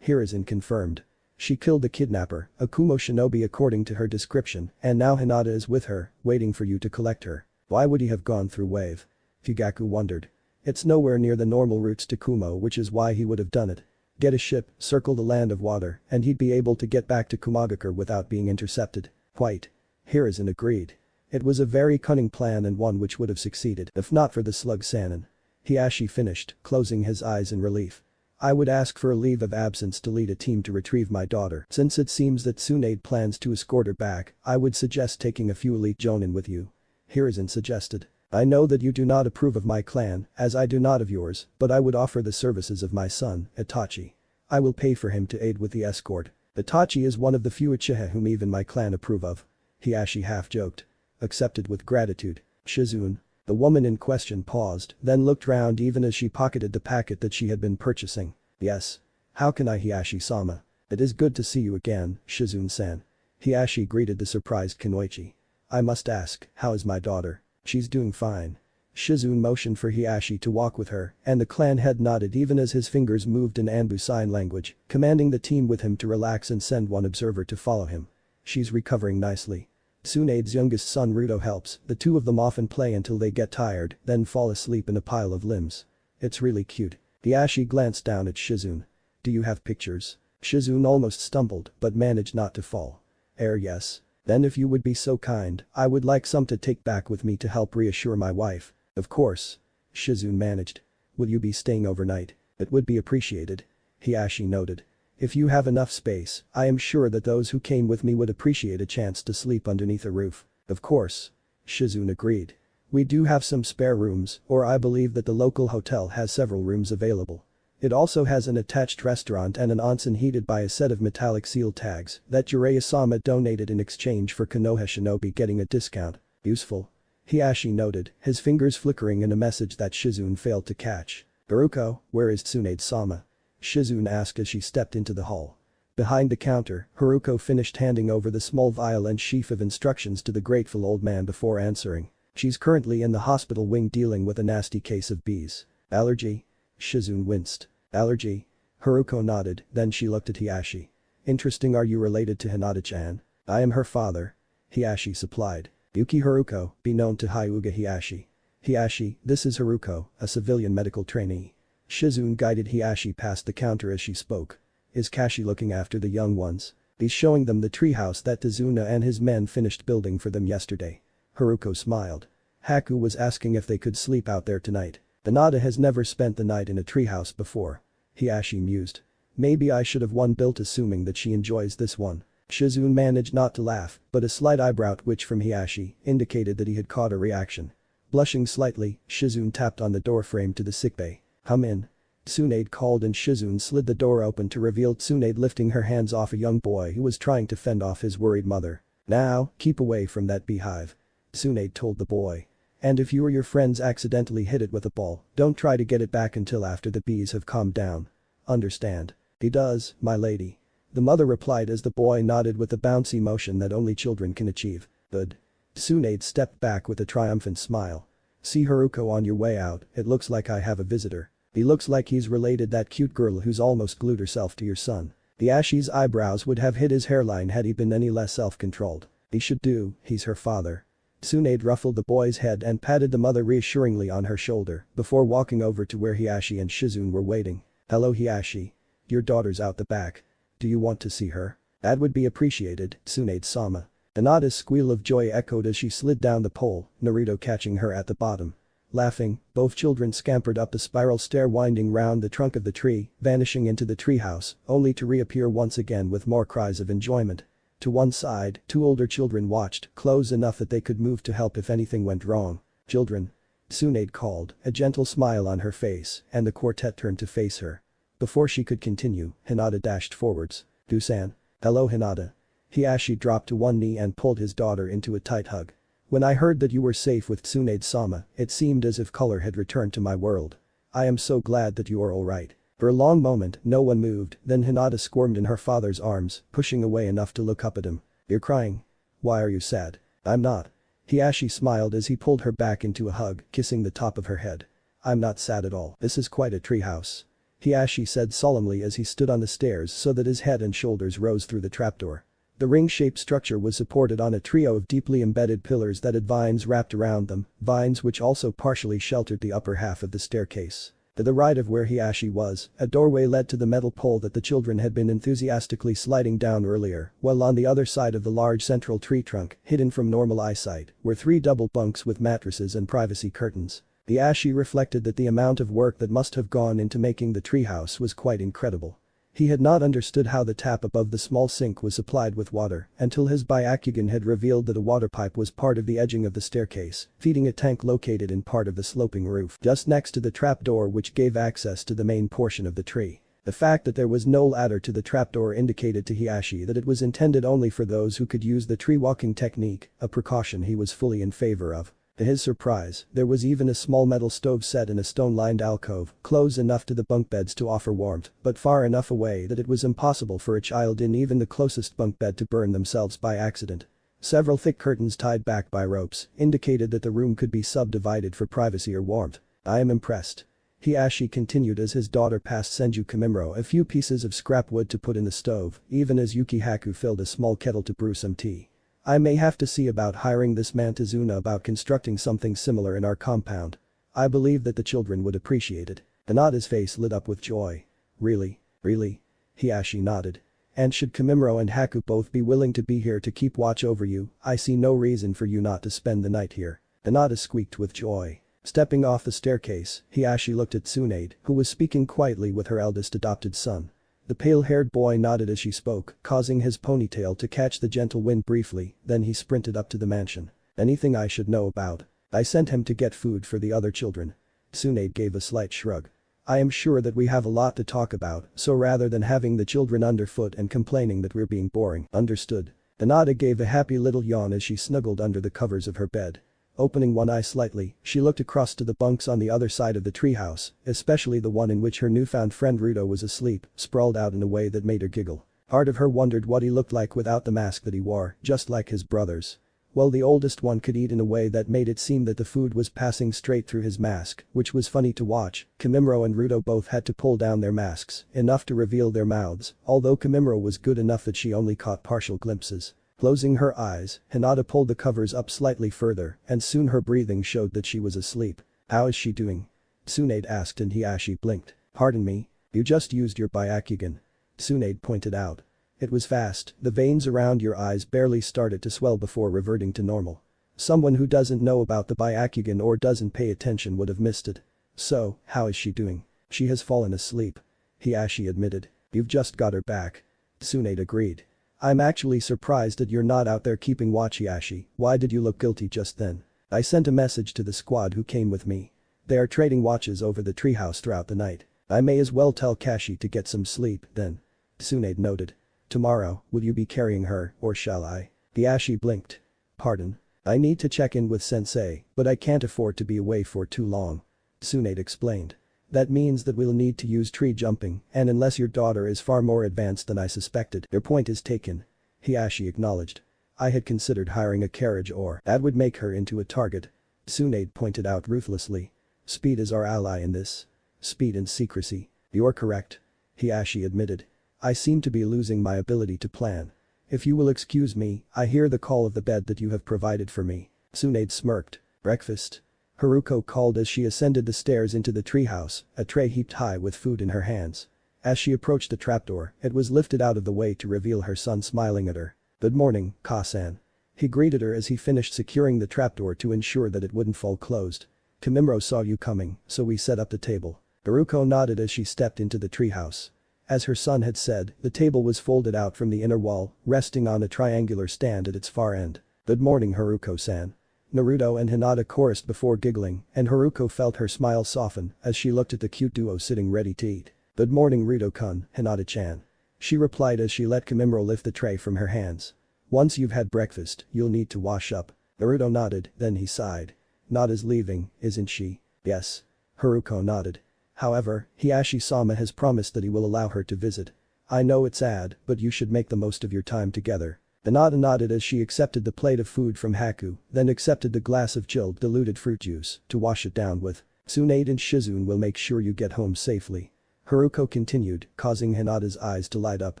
Hiruzen confirmed. She killed the kidnapper, a Kumo shinobi according to her description, and now Hinata is with her, waiting for you to collect her. Why would he have gone through wave? Fugaku wondered. It's nowhere near the normal routes to Kumo, which is why he would have done it. Get a ship, circle the land of water, and he'd be able to get back to Kumagakure without being intercepted. Quite. Hiruzen agreed. It was a very cunning plan and one which would have succeeded if not for the slug Sanin. Hiashi finished, closing his eyes in relief. I would ask for a leave of absence to lead a team to retrieve my daughter. Since it seems that Tsunade plans to escort her back, I would suggest taking a few elite jonin with you. Hiruzen suggested. I know that you do not approve of my clan, as I do not of yours, but I would offer the services of my son, Itachi. I will pay for him to aid with the escort. Itachi is one of the few Uchiha whom even my clan approve of. Hiashi half-joked. Accepted with gratitude. Shizune. The woman in question paused, then looked round even as she pocketed the packet that she had been purchasing. Yes. How can I, Hiashi-sama? It is good to see you again, Shizune-san. Hiashi greeted the surprised Kunoichi. I must ask, how is my daughter? She's doing fine. Shizune motioned for Hiashi to walk with her, and the clan head nodded even as his fingers moved in Anbu sign language, commanding the team with him to relax and send one observer to follow him. She's recovering nicely. Tsunade's youngest son Rudo helps, the two of them often play until they get tired, then fall asleep in a pile of limbs. It's really cute. Hiashi glanced down at Shizune. Do you have pictures? Shizune almost stumbled, but managed not to fall. Yes. Then if you would be so kind, I would like some to take back with me to help reassure my wife. Of course. Shizune managed. Will you be staying overnight? It would be appreciated. Hiashi noted. If you have enough space, I am sure that those who came with me would appreciate a chance to sleep underneath a roof. Of course. Shizune agreed. We do have some spare rooms, or I believe that the local hotel has several rooms available. It also has an attached restaurant and an onsen heated by a set of metallic seal tags that Jiraiya-sama donated in exchange for Konoha Shinobi getting a discount. Useful. Hiashi noted, his fingers flickering in a message that Shizune failed to catch. Haruko, where is Tsunade-sama? Shizune asked as she stepped into the hall. Behind the counter, Haruko finished handing over the small vial and sheaf of instructions to the grateful old man before answering. She's currently in the hospital wing dealing with a nasty case of bees. Allergy? Shizune winced. Allergy? Haruko nodded, then she looked at Hiashi. Interesting, are you related to Hinata-chan? I am her father. Hiashi supplied. Yuki Haruko, be known to Hyuga Hiashi. Hiashi, this is Haruko, a civilian medical trainee. Shizune guided Hiashi past the counter as she spoke. Is Kashi looking after the young ones? He's showing them the treehouse that Tazuna and his men finished building for them yesterday. Haruko smiled. Haku was asking if they could sleep out there tonight. Hinata has never spent the night in a treehouse before. Hiashi mused. Maybe I should have one built assuming that she enjoys this one. Shizune managed not to laugh, but a slight eyebrow twitch from Hiashi indicated that he had caught a reaction. Blushing slightly, Shizune tapped on the doorframe to the sickbay. Come in. Tsunade called and Shizune slid the door open to reveal Tsunade lifting her hands off a young boy who was trying to fend off his worried mother. Now, keep away from that beehive. Tsunade told the boy. And if you or your friends accidentally hit it with a ball, don't try to get it back until after the bees have calmed down. Understand? He does, my lady. The mother replied as the boy nodded with the bouncy motion that only children can achieve. Good. Tsunade stepped back with a triumphant smile. See Haruko on your way out, it looks like I have a visitor. He looks like he's related that cute girl who's almost glued herself to your son. Hiashi's eyebrows would have hit his hairline had he been any less self-controlled. He should do, he's her father. Tsunade ruffled the boy's head and patted the mother reassuringly on her shoulder before walking over to where Hiashi and Shizune were waiting. Hello Hiashi. Your daughter's out the back. Do you want to see her? That would be appreciated, Tsunade-sama. Hinata's squeal of joy echoed as she slid down the pole, Naruto catching her at the bottom. Laughing, both children scampered up the spiral stair winding round the trunk of the tree, vanishing into the treehouse, only to reappear once again with more cries of enjoyment. To one side, two older children watched, close enough that they could move to help if anything went wrong. Children. Tsunade called, a gentle smile on her face, and the quartet turned to face her. Before she could continue, Hinata dashed forwards. Dusan. Hello Hinata. Hiashi dropped to one knee and pulled his daughter into a tight hug. When I heard that you were safe with Tsunade-sama, it seemed as if color had returned to my world. I am so glad that you are alright. For a long moment, no one moved, then Hinata squirmed in her father's arms, pushing away enough to look up at him. You're crying. Why are you sad? I'm not. Hiashi smiled as he pulled her back into a hug, kissing the top of her head. I'm not sad at all. This is quite a treehouse. Hiashi said solemnly as he stood on the stairs so that his head and shoulders rose through the trapdoor. The ring-shaped structure was supported on a trio of deeply embedded pillars that had vines wrapped around them, vines which also partially sheltered the upper half of the staircase. To the right of where Hiashi was, a doorway led to the metal pole that the children had been enthusiastically sliding down earlier, while on the other side of the large central tree trunk, hidden from normal eyesight, were 3 double bunks with mattresses and privacy curtains. Hiashi reflected that the amount of work that must have gone into making the treehouse was quite incredible. He had not understood how the tap above the small sink was supplied with water until his Byakugan had revealed that a water pipe was part of the edging of the staircase, feeding a tank located in part of the sloping roof just next to the trapdoor which gave access to the main portion of the tree. The fact that there was no ladder to the trapdoor indicated to Hiashi that it was intended only for those who could use the tree walking technique, a precaution he was fully in favor of. To his surprise, there was even a small metal stove set in a stone-lined alcove, close enough to the bunk beds to offer warmth, but far enough away that it was impossible for a child in even the closest bunk bed to burn themselves by accident. Several thick curtains tied back by ropes indicated that the room could be subdivided for privacy or warmth. I am impressed. Hiashi continued as his daughter passed Senju Kimimuro a few pieces of scrap wood to put in the stove, even as Yuki Haku filled a small kettle to brew some tea. I may have to see about hiring this man Tazuna about constructing something similar in our compound. I believe that the children would appreciate it. Hinata's face lit up with joy. Really? Really? Hiashi nodded. And should Kimimuro and Haku both be willing to be here to keep watch over you, I see no reason for you not to spend the night here. Hinata squeaked with joy. Stepping off the staircase, Hiashi looked at Tsunade, who was speaking quietly with her eldest adopted son. The pale-haired boy nodded as she spoke, causing his ponytail to catch the gentle wind briefly, then he sprinted up to the mansion. Anything I should know about? I sent him to get food for the other children. Tsunade gave a slight shrug. I am sure that we have a lot to talk about, so rather than having the children underfoot and complaining that we're being boring. Understood. Hinata gave a happy little yawn as she snuggled under the covers of her bed. Opening one eye slightly, she looked across to the bunks on the other side of the treehouse, especially the one in which her newfound friend Ruto was asleep, sprawled out in a way that made her giggle. Part of her wondered what he looked like without the mask that he wore, just like his brothers. Well, the oldest one could eat in a way that made it seem that the food was passing straight through his mask, which was funny to watch. Kimimaro and Ruto both had to pull down their masks, enough to reveal their mouths, although Kimimaro was good enough that she only caught partial glimpses. Closing her eyes, Hinata pulled the covers up slightly further, and soon her breathing showed that she was asleep. How is she doing? Tsunade asked and Hiashi blinked. Pardon me? You just used your Byakugan. Tsunade pointed out. It was fast, the veins around your eyes barely started to swell before reverting to normal. Someone who doesn't know about the Byakugan or doesn't pay attention would have missed it. So, how is she doing? She has fallen asleep. Hiashi admitted. You've just got her back. Tsunade agreed. I'm actually surprised that you're not out there keeping watch, Hiashi. Why did you look guilty just then? I sent a message to the squad who came with me. They are trading watches over the treehouse throughout the night. I may as well tell Kashi to get some sleep then. Tsunade noted. Tomorrow, will you be carrying her, or shall I? Hiashi blinked. Pardon? I need to check in with sensei, but I can't afford to be away for too long. Tsunade explained. That means that we'll need to use tree jumping, and unless your daughter is far more advanced than I suspected, your point is taken. Hiashi acknowledged. I had considered hiring a carriage or that would make her into a target. Tsunade pointed out ruthlessly. Speed is our ally in this. Speed and secrecy. You're correct. Hiashi admitted. I seem to be losing my ability to plan. If you will excuse me, I hear the call of the bed that you have provided for me. Tsunade smirked. Breakfast? Haruko called as she ascended the stairs into the treehouse, a tray heaped high with food in her hands. As she approached the trapdoor, it was lifted out of the way to reveal her son smiling at her. Good morning, Ka-san. He greeted her as he finished securing the trapdoor to ensure that it wouldn't fall closed. Kimimaro saw you coming, so we set up the table. Haruko nodded as she stepped into the treehouse. As her son had said, the table was folded out from the inner wall, resting on a triangular stand at its far end. Good morning, Haruko-san. Naruto and Hinata chorused before giggling, and Haruko felt her smile soften as she looked at the cute duo sitting ready to eat. Good morning, Ruto-kun, Hinata-chan. She replied as she let Kimimaro lift the tray from her hands. Once you've had breakfast, you'll need to wash up. Naruto nodded, then he sighed. Nada's leaving, isn't she? Yes. Haruko nodded. However, Hiashi-sama has promised that he will allow her to visit. I know it's sad, but you should make the most of your time together. Hinata nodded as she accepted the plate of food from Haku, then accepted the glass of chilled diluted fruit juice to wash it down with. Tsunade and Shizune will make sure you get home safely. Haruko continued, causing Hinata's eyes to light up.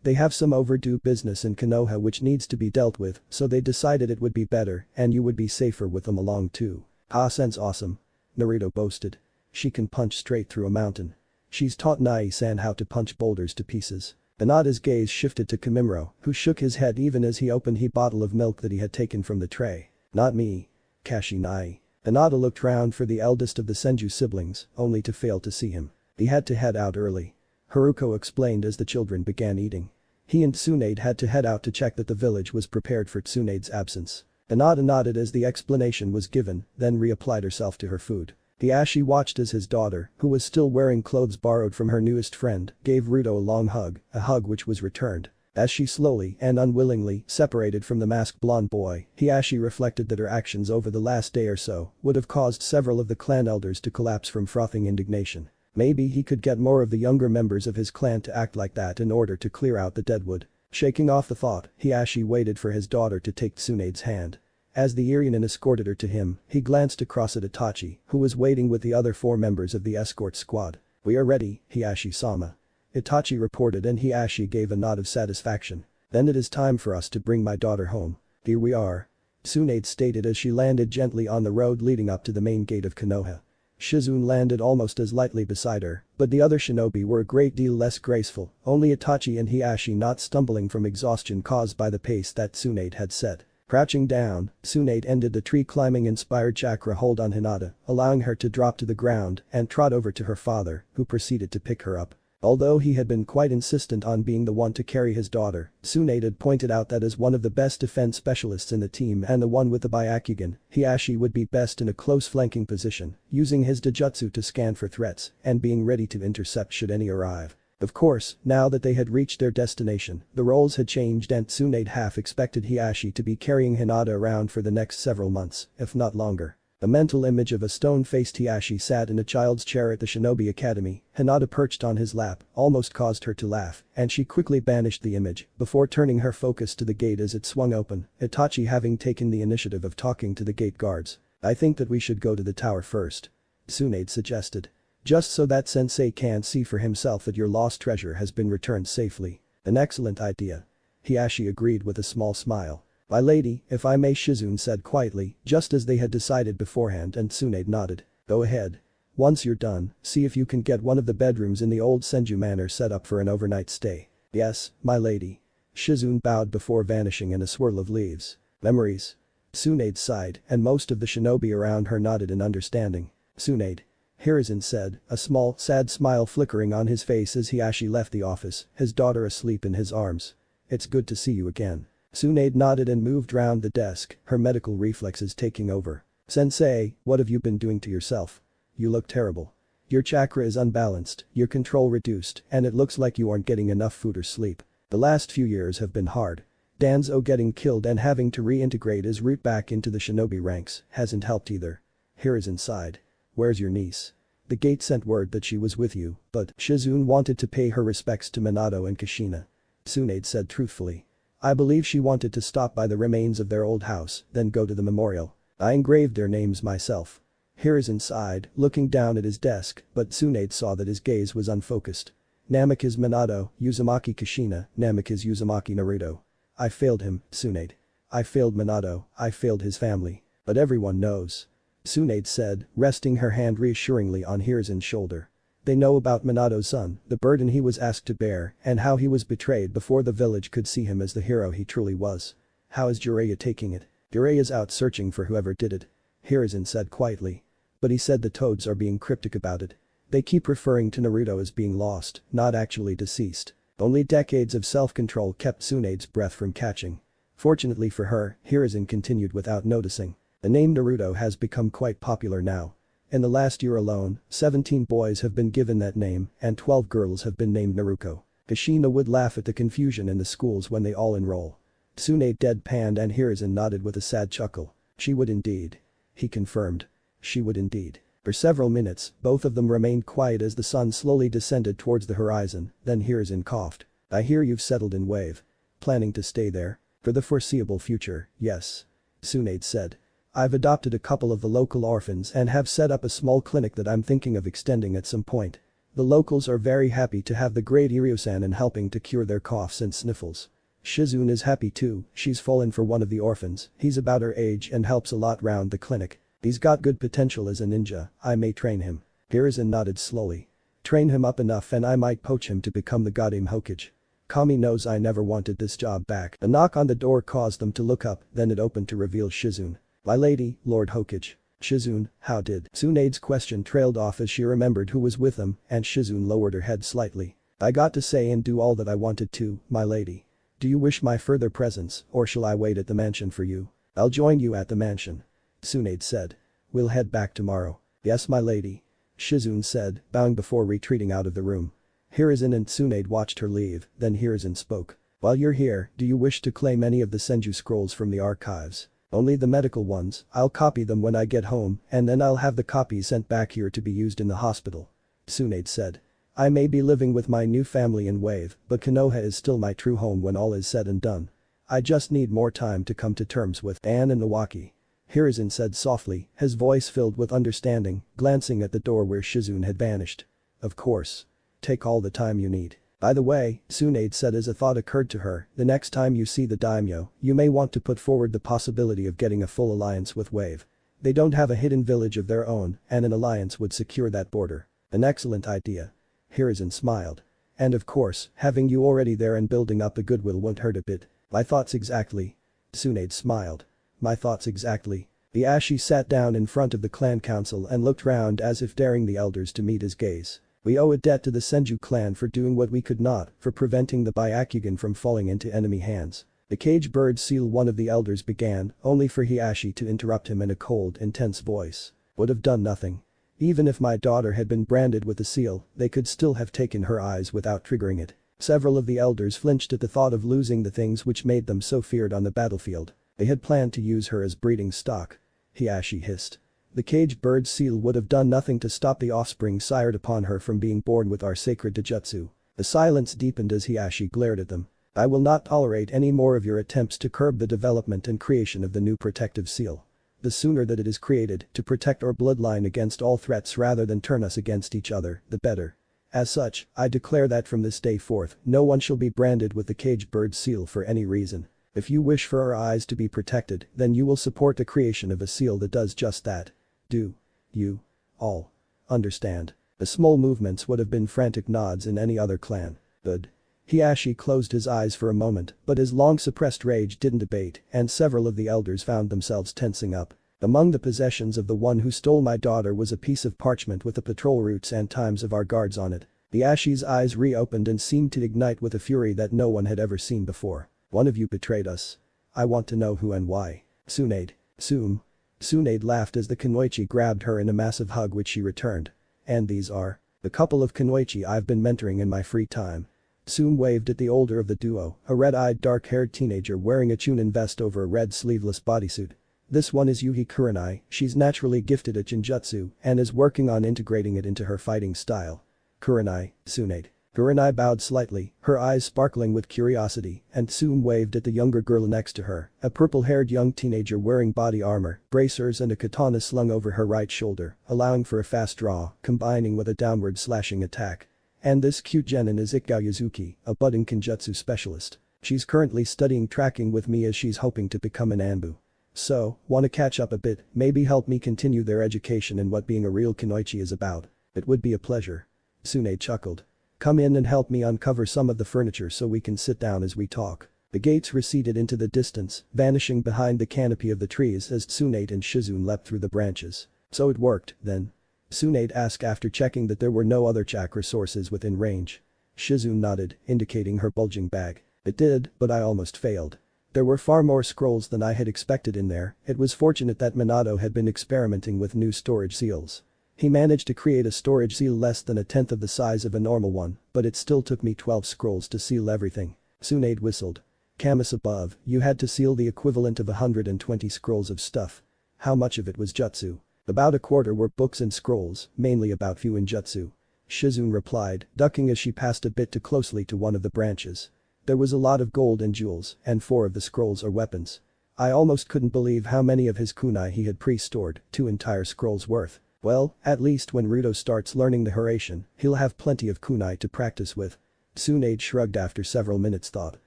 They have some overdue business in Konoha which needs to be dealt with, so they decided it would be better and you would be safer with them along too. Ah-sen's awesome. Naruto boasted. She can punch straight through a mountain. She's taught Nai-san how to punch boulders to pieces. Hinata's gaze shifted to Kimimaro, who shook his head even as he opened the bottle of milk that he had taken from the tray. Not me. Kashi Nai. Hinata looked round for the eldest of the Senju siblings, only to fail to see him. He had to head out early. Haruko explained as the children began eating. He and Tsunade had to head out to check that the village was prepared for Tsunade's absence. Hinata nodded as the explanation was given, then reapplied herself to her food. Hiashi watched as his daughter, who was still wearing clothes borrowed from her newest friend, gave Ruto a long hug, a hug which was returned. As she slowly and unwillingly separated from the masked blonde boy, Hiashi reflected that her actions over the last day or so would have caused several of the clan elders to collapse from frothing indignation. Maybe he could get more of the younger members of his clan to act like that in order to clear out the deadwood. Shaking off the thought, Hiashi waited for his daughter to take Tsunade's hand. As the Irionin escorted her to him, he glanced across at Itachi, who was waiting with the other 4 members of the escort squad. We are ready, Hiashi-sama. Itachi reported and Hiashi gave a nod of satisfaction. Then it is time for us to bring my daughter home. Here we are. Tsunade stated as she landed gently on the road leading up to the main gate of Konoha. Shizune landed almost as lightly beside her, but the other shinobi were a great deal less graceful, only Itachi and Hiashi not stumbling from exhaustion caused by the pace that Tsunade had set. Crouching down, Tsunade ended the tree-climbing inspired chakra hold on Hinata, allowing her to drop to the ground and trot over to her father, who proceeded to pick her up. Although he had been quite insistent on being the one to carry his daughter, Tsunade had pointed out that as one of the best defense specialists in the team and the one with the Byakugan, Hiashi would be best in a close flanking position, using his Dojutsu to scan for threats and being ready to intercept should any arrive. Of course, now that they had reached their destination, the roles had changed and Tsunade half expected Hiashi to be carrying Hinata around for the next several months, if not longer. A mental image of a stone-faced Hiashi sat in a child's chair at the Shinobi Academy, Hinata perched on his lap, almost caused her to laugh, and she quickly banished the image, before turning her focus to the gate as it swung open, Itachi having taken the initiative of talking to the gate guards. "I think that we should go to the tower first," Tsunade suggested. "Just so that sensei can see for himself that your lost treasure has been returned safely." "An excellent idea." Hiashi agreed with a small smile. "My lady, if I may," Shizune said quietly, just as they had decided beforehand, and Tsunade nodded. "Go ahead. Once you're done, see if you can get one of the bedrooms in the old Senju manor set up for an overnight stay." "Yes, my lady." Shizune bowed before vanishing in a swirl of leaves. "Memories." Tsunade sighed, and most of the shinobi around her nodded in understanding. "Tsunade," Hiruzen said, a small, sad smile flickering on his face as Hiashi left the office, his daughter asleep in his arms. "It's good to see you again." Tsunade nodded and moved round the desk, her medical reflexes taking over. "Sensei, what have you been doing to yourself? You look terrible. Your chakra is unbalanced, your control reduced, and it looks like you aren't getting enough food or sleep. The last few years have been hard. Danzo getting killed and having to reintegrate his route back into the shinobi ranks hasn't helped either." Hiruzen sighed. "Where's your niece?" "The gate sent word that she was with you, but Shizune wanted to pay her respects to Minato and Kushina," Tsunade said truthfully. "I believe she wanted to stop by the remains of their old house, then go to the memorial. I engraved their names myself." Hiruzen sighed, looking down at his desk, but Tsunade saw that his gaze was unfocused. "Namikaze Minato, Uzumaki Kushina, Namikaze Uzumaki Naruto. I failed him, Tsunade. I failed Minato, I failed his family. But everyone knows," Tsunade said, resting her hand reassuringly on Hiruzen's shoulder. "They know about Minato's son, the burden he was asked to bear, and how he was betrayed before the village could see him as the hero he truly was." "How is Jiraiya taking it?" "Jiraiya's out searching for whoever did it," Hiruzen said quietly. "But he said the toads are being cryptic about it. They keep referring to Naruto as being lost, not actually deceased." Only decades of self-control kept Tsunade's breath from catching. Fortunately for her, Hiruzen continued without noticing. "The name Naruto has become quite popular now. In the last year alone, 17 boys have been given that name and 12 girls have been named Naruko." Kushina would laugh at the confusion in the schools when they all enroll. Tsunade deadpanned and Hiruzen nodded with a sad chuckle. "She would indeed," he confirmed. "She would indeed." For several minutes, both of them remained quiet as the sun slowly descended towards the horizon, then Hiruzen coughed. "I hear you've settled in Wave. Planning to stay there?" "For the foreseeable future, yes," Tsunade said. "I've adopted a couple of the local orphans and have set up a small clinic that I'm thinking of extending at some point. The locals are very happy to have the great Iryu-san in helping to cure their coughs and sniffles. Shizune is happy too, she's fallen for one of the orphans, he's about her age and helps a lot round the clinic. He's got good potential as a ninja, I may train him." Hiruzen nodded slowly. "Train him up enough and I might poach him to become the Goddamn Hokage. Kami knows I never wanted this job back." A knock on the door caused them to look up, then it opened to reveal Shizune. "My lady, Lord Hokage." "Shizune, how did?" Tsunade's question trailed off as she remembered who was with them, and Shizune lowered her head slightly. "I got to say and do all that I wanted to, my lady. Do you wish my further presence, or shall I wait at the mansion for you?" "I'll join you at the mansion," Tsunade said. "We'll head back tomorrow." "Yes, my lady," Shizune said, bowing before retreating out of the room. Hiruzen and Tsunade watched her leave, then Hiruzen spoke. "While you're here, do you wish to claim any of the Senju scrolls from the archives?" "Only the medical ones, I'll copy them when I get home and then I'll have the copies sent back here to be used in the hospital," Tsunade said. "I may be living with my new family in Wave, but Konoha is still my true home when all is said and done. I just need more time to come to terms with Anne and Iwaki," Hiruzen said softly, his voice filled with understanding, glancing at the door where Shizune had vanished. "Of course. Take all the time you need. By the way," Tsunade said as a thought occurred to her, "the next time you see the daimyo, you may want to put forward the possibility of getting a full alliance with Wave. They don't have a hidden village of their own, and an alliance would secure that border." "An excellent idea." Hiruzen smiled. "And of course, having you already there and building up a goodwill won't hurt a bit." "My thoughts exactly." Tsunade smiled. "My thoughts exactly." The Ashi sat down in front of the clan council and looked round as if daring the elders to meet his gaze. We owe a debt to the Senju clan for doing what we could not, for preventing the Byakugan from falling into enemy hands. The cage bird seal, one of the elders began, only for Hiashi to interrupt him in a cold, intense voice. Would have done nothing. Even if my daughter had been branded with the seal, they could still have taken her eyes without triggering it. Several of the elders flinched at the thought of losing the things which made them so feared on the battlefield. They had planned to use her as breeding stock. Hiashi hissed. The cage bird seal would have done nothing to stop the offspring sired upon her from being born with our sacred Dojutsu. The silence deepened as Hiashi glared at them. I will not tolerate any more of your attempts to curb the development and creation of the new protective seal. The sooner that it is created to protect our bloodline against all threats rather than turn us against each other, the better. As such, I declare that from this day forth, no one shall be branded with the cage bird seal for any reason. If you wish for our eyes to be protected, then you will support the creation of a seal that does just that. Do you all understand? The small movements would have been frantic nods in any other clan. Good. Hiashi closed his eyes for a moment, but his long-suppressed rage didn't abate, and several of the elders found themselves tensing up. Among the possessions of the one who stole my daughter was a piece of parchment with the patrol routes and times of our guards on it. Hiashi's eyes reopened and seemed to ignite with a fury that no one had ever seen before. One of you betrayed us. I want to know who and why. Tsunade. Tsunade laughed as the Kunoichi grabbed her in a massive hug which she returned. And these are the couple of Kunoichi I've been mentoring in my free time. Tsun waved at the older of the duo, a red-eyed dark-haired teenager wearing a chunin vest over a red sleeveless bodysuit. This one is Yuhi Kurenai, she's naturally gifted at Jinjutsu and is working on integrating it into her fighting style. Kurenai, Tsunade. Kurenai bowed slightly, her eyes sparkling with curiosity, and Tsun waved at the younger girl next to her, a purple-haired young teenager wearing body armor, bracers and a katana slung over her right shoulder, allowing for a fast draw, combining with a downward slashing attack. And this cute genin is Ikgao Yuzuki, a budding Kenjutsu specialist. She's currently studying tracking with me as she's hoping to become an Anbu. So, wanna catch up a bit, maybe help me continue their education in what being a real Kunoichi is about. It would be a pleasure. Tsunade chuckled. Come in and help me uncover some of the furniture so we can sit down as we talk. The gates receded into the distance, vanishing behind the canopy of the trees as Tsunade and Shizune leapt through the branches. So it worked, then? Tsunade asked after checking that there were no other chakra sources within range. Shizune nodded, indicating her bulging bag. It did, but I almost failed. There were far more scrolls than I had expected in there. It was fortunate that Minato had been experimenting with new storage seals. He managed to create a storage seal less than a tenth of the size of a normal one, but it still took me 12 scrolls to seal everything. Tsunade whistled. Camus above, you had to seal the equivalent of 120 scrolls of stuff. How much of it was jutsu? About a quarter were books and scrolls, mainly about Fuinjutsu. Shizune replied, ducking as she passed a bit too closely to one of the branches. There was a lot of gold and jewels, and 4 of the scrolls are weapons. I almost couldn't believe how many of his kunai he had pre-stored, 2 entire scrolls worth. Well, at least when Naruto starts learning the Hiraishin, he'll have plenty of kunai to practice with. Tsunade shrugged after several minutes thought.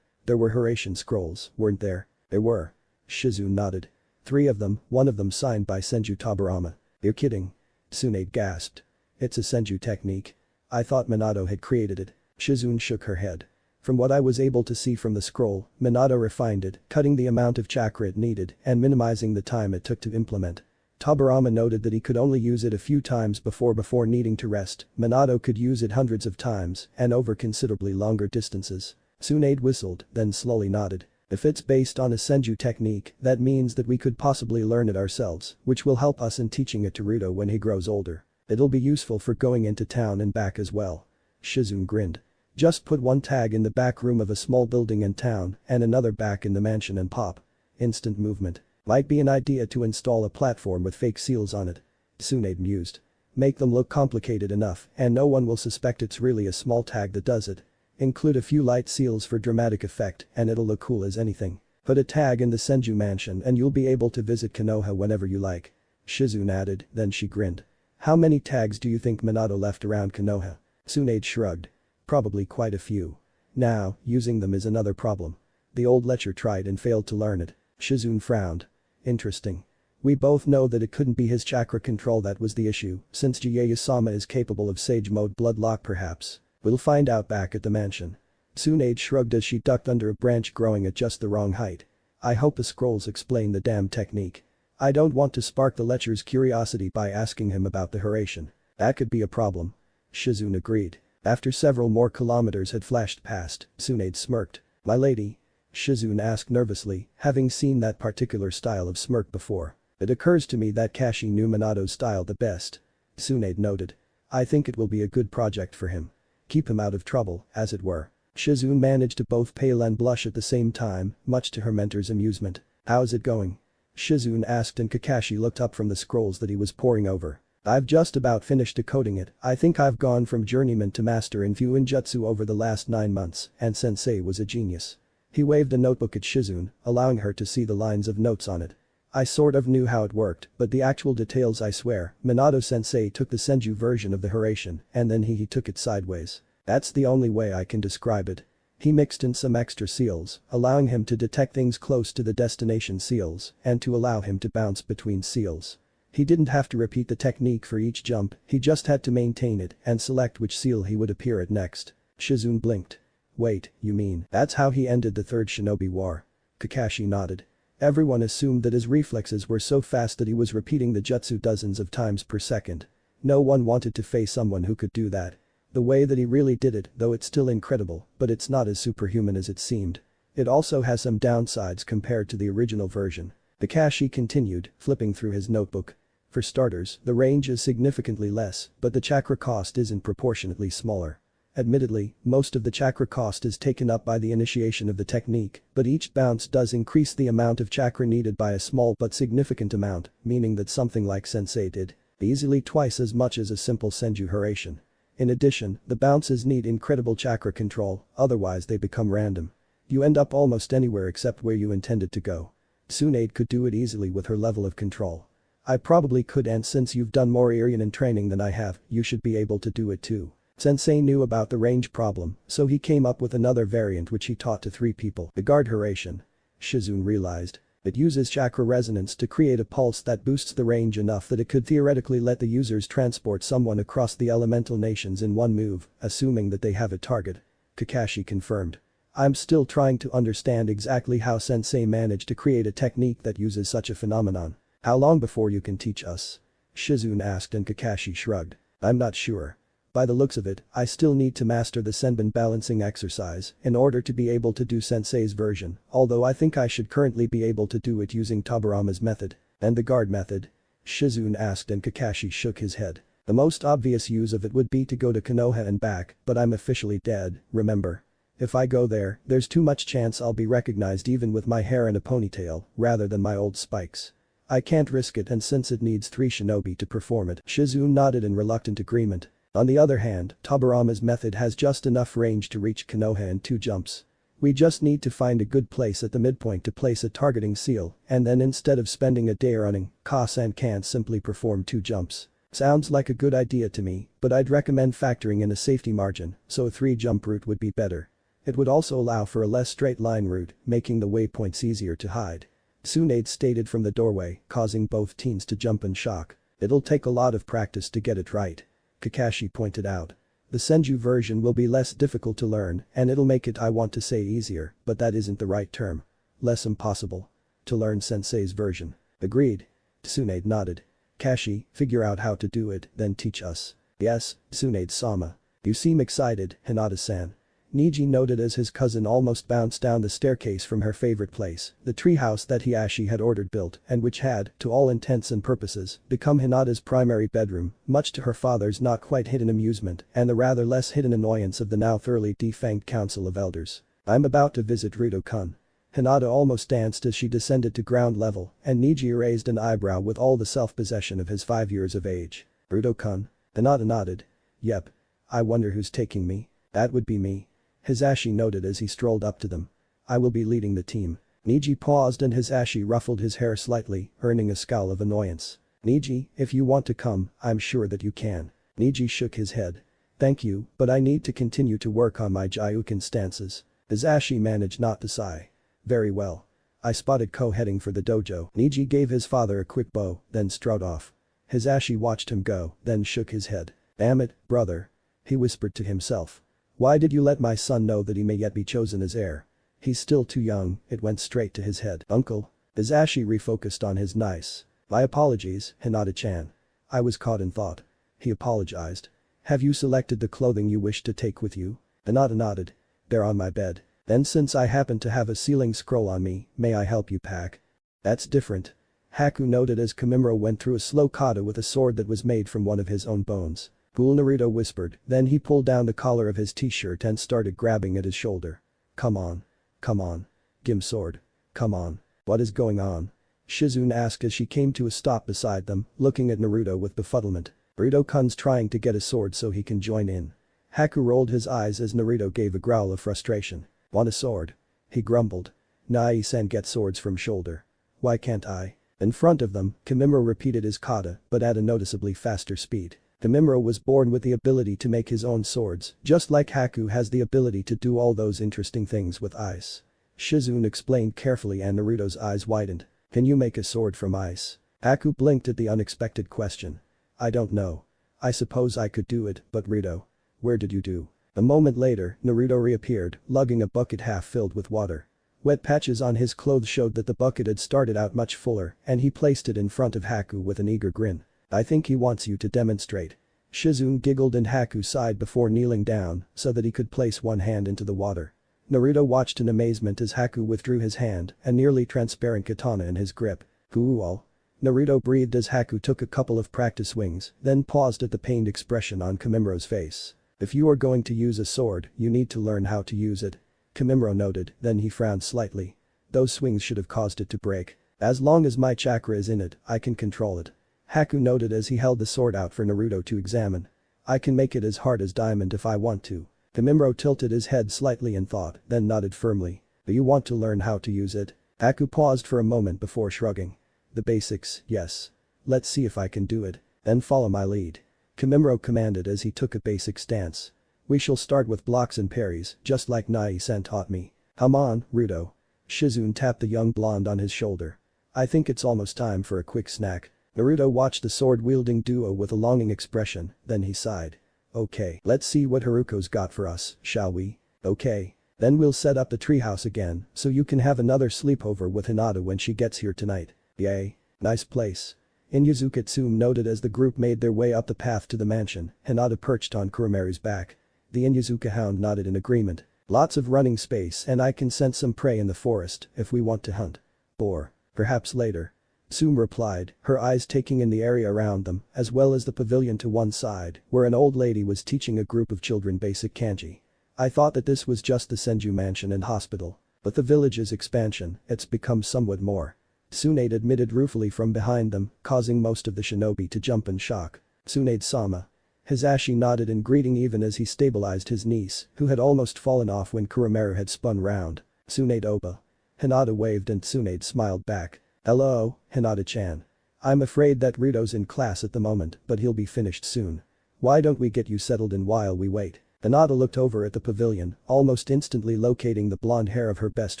There were Hiraishin scrolls, weren't there? There were. Shizune nodded. 3 of them, one of them signed by Senju Tobirama. You're kidding. Tsunade gasped. It's a Senju technique. I thought Minato had created it. Shizune shook her head. From what I was able to see from the scroll, Minato refined it, cutting the amount of chakra it needed and minimizing the time it took to implement. Tobirama noted that he could only use it a few times before needing to rest. Minato could use it hundreds of times and over considerably longer distances. Tsunade whistled, then slowly nodded. If it's based on a Senju technique, that means that we could possibly learn it ourselves, which will help us in teaching it to Naruto when he grows older. It'll be useful for going into town and back as well. Shizune grinned. Just put one tag in the back room of a small building in town and another back in the mansion and pop. Instant movement. Might be an idea to install a platform with fake seals on it. Tsunade mused. Make them look complicated enough and no one will suspect it's really a small tag that does it. Include a few light seals for dramatic effect and it'll look cool as anything. Put a tag in the Senju mansion and you'll be able to visit Konoha whenever you like. Shizune added, then she grinned. How many tags do you think Minato left around Konoha? Tsunade shrugged. Probably quite a few. Now, using them is another problem. The old lecher tried and failed to learn it. Shizune frowned. Interesting. We both know that it couldn't be his chakra control that was the issue, since Jieya-sama is capable of Sage Mode Blood Lock perhaps. We'll find out back at the mansion. Tsunade shrugged as she ducked under a branch growing at just the wrong height. I hope the scrolls explain the damn technique. I don't want to spark the lecher's curiosity by asking him about the Hiraishin. That could be a problem. Shizune agreed. After several more kilometers had flashed past, Tsunade smirked. "My lady?" Shizune asked nervously, having seen that particular style of smirk before. "It occurs to me that Kashi knew Minato's style the best." Tsunade noted. "I think it will be a good project for him. Keep him out of trouble, as it were." Shizune managed to both pale and blush at the same time, much to her mentor's amusement. "How's it going?" Shizune asked and Kakashi looked up from the scrolls that he was poring over. "I've just about finished decoding it. I think I've gone from journeyman to master in Fuinjutsu over the last 9 months, and sensei was a genius." He waved a notebook at Shizune, allowing her to see the lines of notes on it. "I sort of knew how it worked, but the actual details I swear, Minato-sensei took the Senju version of the Hiraishin, and then he took it sideways. That's the only way I can describe it. He mixed in some extra seals, allowing him to detect things close to the destination seals, and to allow him to bounce between seals. He didn't have to repeat the technique for each jump, he just had to maintain it and select which seal he would appear at next." Shizune blinked. "Wait, you mean that's how he ended the third shinobi war?" Kakashi nodded. Everyone assumed that his reflexes were so fast that he was repeating the jutsu dozens of times per second. No one wanted to face someone who could do that. The way that he really did it, though it's still incredible, but it's not as superhuman as it seemed. It also has some downsides compared to the original version. Kakashi continued, flipping through his notebook. "For starters, the range is significantly less, but the chakra cost isn't proportionately smaller. Admittedly, most of the chakra cost is taken up by the initiation of the technique, but each bounce does increase the amount of chakra needed by a small but significant amount, meaning that something like Sensei did easily twice as much as a simple Senju Hiraishin. In addition, the bounces need incredible chakra control, otherwise they become random. You end up almost anywhere except where you intended to go. Tsunade could do it easily with her level of control. I probably could, and since you've done more Irien training than I have, you should be able to do it too." Sensei knew about the range problem, so he came up with another variant which he taught to 3 people. The guard Hiraishin. Shizune realized. It uses chakra resonance to create a pulse that boosts the range enough that it could theoretically let the users transport someone across the elemental nations in one move, assuming that they have a target. Kakashi confirmed. "I'm still trying to understand exactly how Sensei managed to create a technique that uses such a phenomenon. How long before you can teach us?" Shizune asked and Kakashi shrugged. "I'm not sure. By the looks of it, I still need to master the Senbon balancing exercise in order to be able to do Sensei's version, although I think I should currently be able to do it using Tobirama's method." "And the guard method?" Shizune asked and Kakashi shook his head. "The most obvious use of it would be to go to Konoha and back, but I'm officially dead, remember? If I go there, there's too much chance I'll be recognized even with my hair and a ponytail, rather than my old spikes. I can't risk it, and since it needs 3 shinobi to perform it." Shizune nodded in reluctant agreement. "On the other hand, Tobirama's method has just enough range to reach Konoha in 2 jumps. We just need to find a good place at the midpoint to place a targeting seal, and then instead of spending a day running, Ka-san can't simply perform 2 jumps. Sounds like a good idea to me, but I'd recommend factoring in a safety margin, so a 3-jump route would be better. It would also allow for a less straight line route, making the waypoints easier to hide." Tsunade stated from the doorway, causing both teens to jump in shock. "It'll take a lot of practice to get it right." Kakashi pointed out. "The Senju version will be less difficult to learn, and it'll make it, I want to say, easier, but that isn't the right term. Less impossible. To learn Sensei's version." "Agreed." Tsunade nodded. "Kashi, figure out how to do it, then teach us." "Yes, Tsunade-sama. You seem excited, Hinata-san." Niji noted as his cousin almost bounced down the staircase from her favorite place, the treehouse that Hiashi had ordered built and which had, to all intents and purposes, become Hinata's primary bedroom, much to her father's not quite hidden amusement and the rather less hidden annoyance of the now thoroughly defanged Council of Elders. "I'm about to visit Ruto-kun." Hinata almost danced as she descended to ground level, and Niji raised an eyebrow with all the self-possession of his 5 years of age. "Ruto-kun?" Hinata nodded. "Yep. I wonder who's taking me." "That would be me." Hisashi noted as he strolled up to them. "I will be leading the team." Niji paused and Hisashi ruffled his hair slightly, earning a scowl of annoyance. "Niji, if you want to come, I'm sure that you can." Niji shook his head. "Thank you, but I need to continue to work on my Jyuken stances." Hisashi managed not to sigh. "Very well. I spotted Ko heading for the dojo." Niji gave his father a quick bow, then strode off. Hisashi watched him go, then shook his head. "Damn it, brother." He whispered to himself. "Why did you let my son know that he may yet be chosen as heir? He's still too young." It went straight to his head. "Uncle?" Hisashi refocused on his nice. "My apologies, Hinata-chan. I was caught in thought." He apologized. Have you selected the clothing you wish to take with you? Hinata nodded. They're on my bed. Then since I happen to have a sealing scroll on me, may I help you pack? That's different. Haku noted as Kamimura went through a slow kata with a sword that was made from one of his own bones. Cool, Naruto whispered, then he pulled down the collar of his t-shirt and started grabbing at his shoulder. Come on. Come on. Gim sword. Come on. What is going on? Shizune asked as she came to a stop beside them, looking at Naruto with befuddlement. Naruto-kun's trying to get a sword so he can join in. Haku rolled his eyes as Naruto gave a growl of frustration. Want a sword? He grumbled. Nai-san gets swords from shoulder. Why can't I? In front of them, Kamimura repeated his kata, but at a noticeably faster speed. Kamimura was born with the ability to make his own swords, just like Haku has the ability to do all those interesting things with ice. Shizune explained carefully and Naruto's eyes widened. Can you make a sword from ice? Haku blinked at the unexpected question. I don't know. I suppose I could do it, but Naruto. Where did you do? A moment later, Naruto reappeared, lugging a bucket half filled with water. Wet patches on his clothes showed that the bucket had started out much fuller, and he placed it in front of Haku with an eager grin. I think he wants you to demonstrate. Shizune giggled and Haku sighed before kneeling down so that he could place one hand into the water. Naruto watched in amazement as Haku withdrew his hand, a nearly transparent katana in his grip. Cool. Naruto breathed as Haku took a couple of practice swings, then paused at the pained expression on Kamimura's face. If you are going to use a sword, you need to learn how to use it. Kamimura noted, then he frowned slightly. Those swings should have caused it to break. As long as my chakra is in it, I can control it. Haku noted as he held the sword out for Naruto to examine. I can make it as hard as diamond if I want to. Kamimura tilted his head slightly in thought, then nodded firmly. Do you want to learn how to use it? Haku paused for a moment before shrugging. The basics, yes. Let's see if I can do it. Then follow my lead. Kamimura commanded as he took a basic stance. We shall start with blocks and parries, just like Nai-san taught me. Come on, Naruto. Shizune tapped the young blonde on his shoulder. I think it's almost time for a quick snack. Naruto watched the sword-wielding duo with a longing expression, then he sighed. Okay, let's see what Haruko's got for us, shall we? Okay. Then we'll set up the treehouse again, so you can have another sleepover with Hinata when she gets here tonight. Yay. Nice place. Inyazuka Tsume noted as the group made their way up the path to the mansion, Hinata perched on Kuromaru's back. The Inyazuka hound nodded in agreement. Lots of running space and I can sense some prey in the forest if we want to hunt. Or, perhaps later. Tsume replied, her eyes taking in the area around them, as well as the pavilion to one side, where an old lady was teaching a group of children basic kanji. I thought that this was just the Senju mansion and hospital. But the village's expansion, it's become somewhat more. Tsunade admitted ruefully from behind them, causing most of the shinobi to jump in shock. Tsunade-sama. Hisashi nodded in greeting even as he stabilized his niece, who had almost fallen off when Kuromaru had spun round. Tsunade-oba. Hinata waved and Tsunade smiled back. Hello, Hinata-chan. I'm afraid that Rito's in class at the moment, but he'll be finished soon. Why don't we get you settled in while we wait? Hinata looked over at the pavilion, almost instantly locating the blonde hair of her best